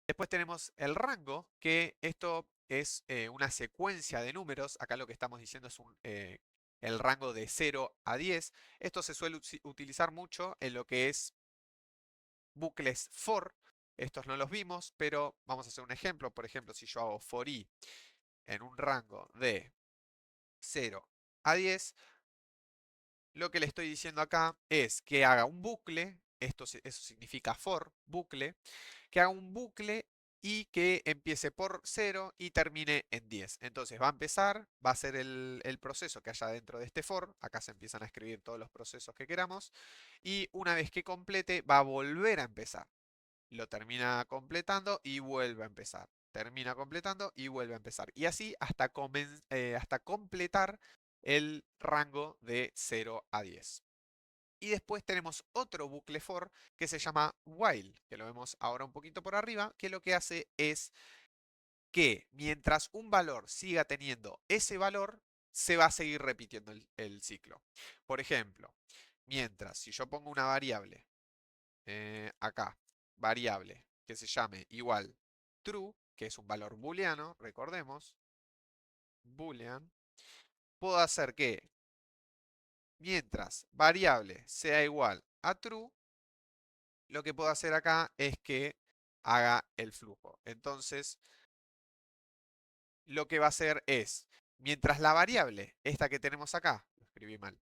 S1: Después tenemos el rango, que esto es una secuencia de números. Acá lo que estamos diciendo es el rango de 0 a 10. Esto se suele utilizar mucho en lo que es bucles for. Estos no los vimos, pero vamos a hacer un ejemplo. Por ejemplo, si yo hago for i en un rango de 0 a 10, lo que le estoy diciendo acá es que haga un bucle. Eso significa for, bucle, que haga un bucle y que empiece por 0 y termine en 10. Entonces va a empezar, va a ser el proceso que haya dentro de este for. Acá se empiezan a escribir todos los procesos que queramos. Y una vez que complete, va a volver a empezar. Lo termina completando y vuelve a empezar. Termina completando y vuelve a empezar. Y así hasta completar el rango de 0 a 10. Y después tenemos otro bucle for que se llama while, que lo vemos ahora un poquito por arriba, que lo que hace es que mientras un valor siga teniendo ese valor, se va a seguir repitiendo el ciclo. Por ejemplo, mientras si yo pongo una variable acá, variable que se llame igual true, que es un valor booleano, recordemos, boolean, puedo hacer que mientras variable sea igual a true, lo que puedo hacer acá es que haga el flujo. Entonces, lo que va a hacer es, mientras la variable, esta que tenemos acá, lo escribí mal,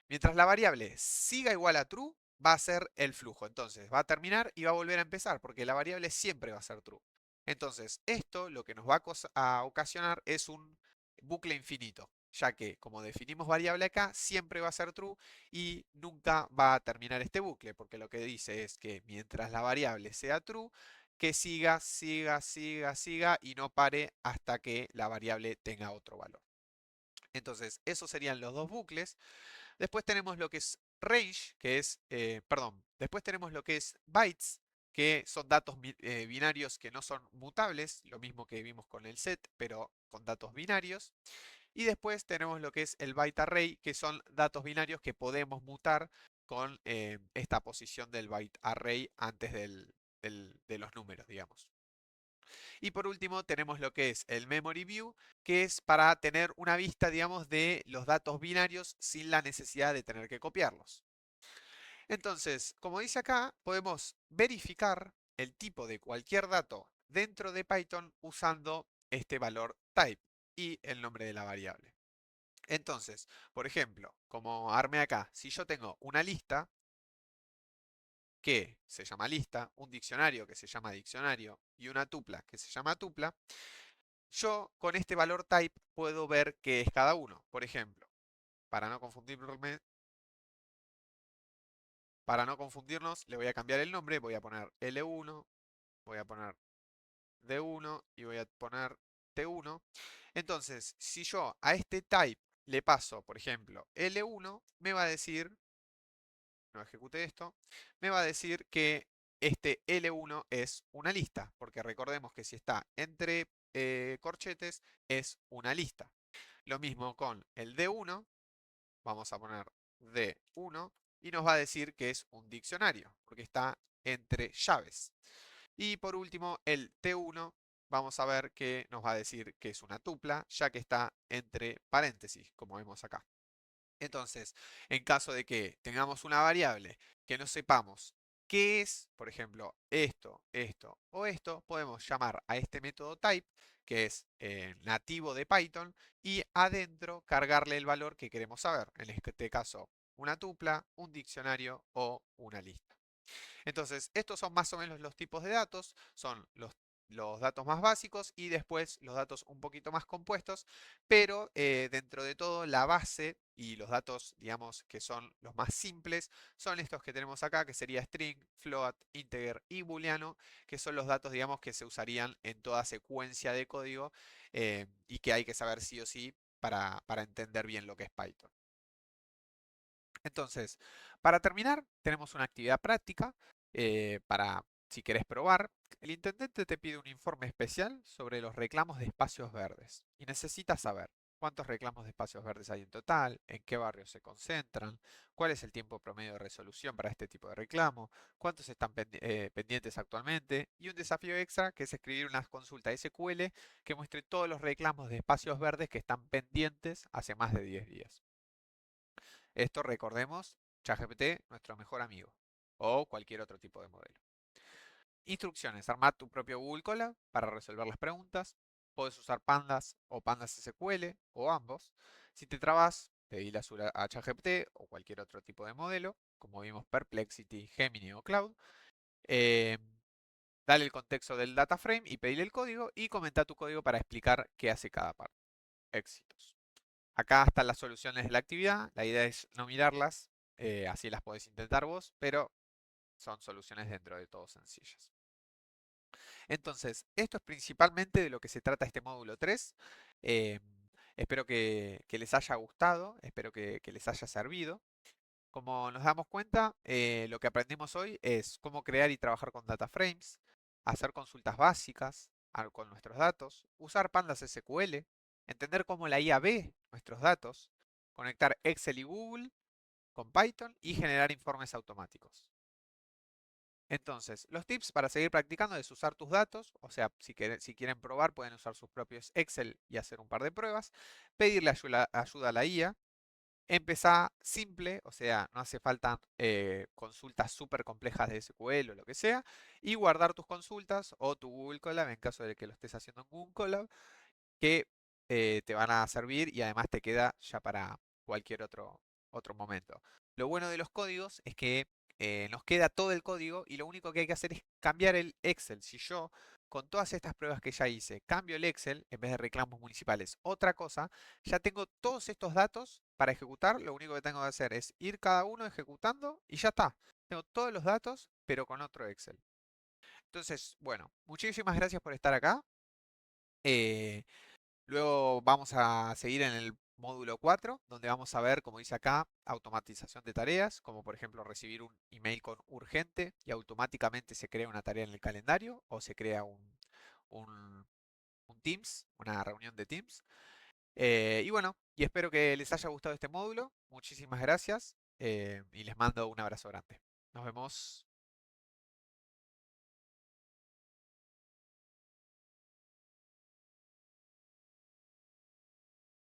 S1: mientras la variable siga igual a true, va a ser el flujo. Entonces, va a terminar y va a volver a empezar, porque la variable siempre va a ser true. Entonces, esto lo que nos va a ocasionar es un bucle infinito, ya que como definimos variable acá, siempre va a ser true y nunca va a terminar este bucle, porque lo que dice es que mientras la variable sea true, que siga, siga, siga, siga y no pare hasta que la variable tenga otro valor. Entonces, esos serían los dos bucles. Después tenemos lo que es range, que es, perdón, después tenemos lo que es bytes, que son datos binarios que no son mutables, lo mismo que vimos con el set, pero con datos binarios. Y después tenemos lo que es el byte array, que son datos binarios que podemos mutar con esta posición del byte array antes de los números, digamos. Y por último tenemos lo que es el memory view, que es para tener una vista, digamos, de los datos binarios sin la necesidad de tener que copiarlos. Entonces, como dice acá, podemos verificar el tipo de cualquier dato dentro de Python usando este valor type y el nombre de la variable. Entonces, por ejemplo, como armé acá, si yo tengo una lista que se llama lista, un diccionario que se llama diccionario y una tupla que se llama tupla, yo con este valor type puedo ver qué es cada uno. Por ejemplo, para no confundirnos, le voy a cambiar el nombre, voy a poner L1, voy a poner D1 y voy a poner T1. Entonces, si yo a este type le paso, por ejemplo, L1, me va a decir, no ejecute esto, me va a decir que este L1 es una lista, porque recordemos que si está entre corchetes es una lista. Lo mismo con el D1, vamos a poner D1 y nos va a decir que es un diccionario, porque está entre llaves. Y por último, el T1, vamos a ver que nos va a decir que es una tupla, ya que está entre paréntesis, como vemos acá. Entonces, en caso de que tengamos una variable que no sepamos qué es, por ejemplo, esto o esto, podemos llamar a este método type, que es nativo de Python, y adentro cargarle el valor que queremos saber. En este caso, una tupla, un diccionario o una lista. Entonces, estos son más o menos los tipos de datos, son los datos más básicos y después los datos un poquito más compuestos, pero dentro de todo la base y los datos, digamos, que son los más simples, son estos que tenemos acá, que sería string, float, integer y booleano, que son los datos, digamos, que se usarían en toda secuencia de código y que hay que saber sí o sí para entender bien lo que es Python. Entonces, para terminar, tenemos una actividad práctica para, si querés probar. El intendente te pide un informe especial sobre los reclamos de espacios verdes y necesita saber cuántos reclamos de espacios verdes hay en total, en qué barrios se concentran, cuál es el tiempo promedio de resolución para este tipo de reclamo, cuántos están pendientes actualmente y un desafío extra que es escribir una consulta SQL que muestre todos los reclamos de espacios verdes que están pendientes hace más de 10 días. Esto recordemos, ChatGPT, nuestro mejor amigo, o cualquier otro tipo de modelo. Instrucciones, armar tu propio Google Colab para resolver las preguntas. Puedes usar Pandas o Pandas SQL o ambos. Si te trabas, pedile a ChatGPT o cualquier otro tipo de modelo, como vimos Perplexity, Gemini o Cloud. Eh, Dale el contexto del data frame y pedile el código y comenta tu código para explicar qué hace cada parte. Éxitos. Acá están las soluciones de la actividad. La idea es no mirarlas, así las podés intentar vos, pero son soluciones dentro de todo sencillas. Entonces, esto es principalmente de lo que se trata este módulo 3. Eh, Espero que les haya gustado, espero que les haya servido. Como nos damos cuenta, lo que aprendimos hoy es cómo crear y trabajar con data frames, hacer consultas básicas con nuestros datos, usar pandas SQL, entender cómo la IA ve nuestros datos, conectar Excel y Google con Python y generar informes automáticos. Entonces, los tips para seguir practicando es usar tus datos, o sea, si quieren probar pueden usar sus propios Excel y hacer un par de pruebas, pedirle ayuda a la IA. Empezá simple, o sea, no hace falta consultas súper complejas de SQL o lo que sea, y guardar tus consultas o tu Google Colab en caso de que lo estés haciendo en Google Colab, que te van a servir y además te queda ya para cualquier otro momento. Lo bueno de los códigos es que nos queda todo el código y lo único que hay que hacer es cambiar el Excel. Si yo, con todas estas pruebas que ya hice, cambio el Excel en vez de reclamos municipales, otra cosa, ya tengo todos estos datos para ejecutar. Lo único que tengo que hacer es ir cada uno ejecutando y ya está. Tengo todos los datos, pero con otro Excel. Entonces, bueno, muchísimas gracias por estar acá. Eh, Luego vamos a seguir en el módulo 4, donde vamos a ver, como dice acá, automatización de tareas, como por ejemplo recibir un email con urgente y automáticamente se crea una tarea en el calendario o se crea un- un Teams, una reunión de Teams. Y bueno, y espero que les haya gustado este módulo. Muchísimas gracias y les mando un abrazo grande. Nos vemos.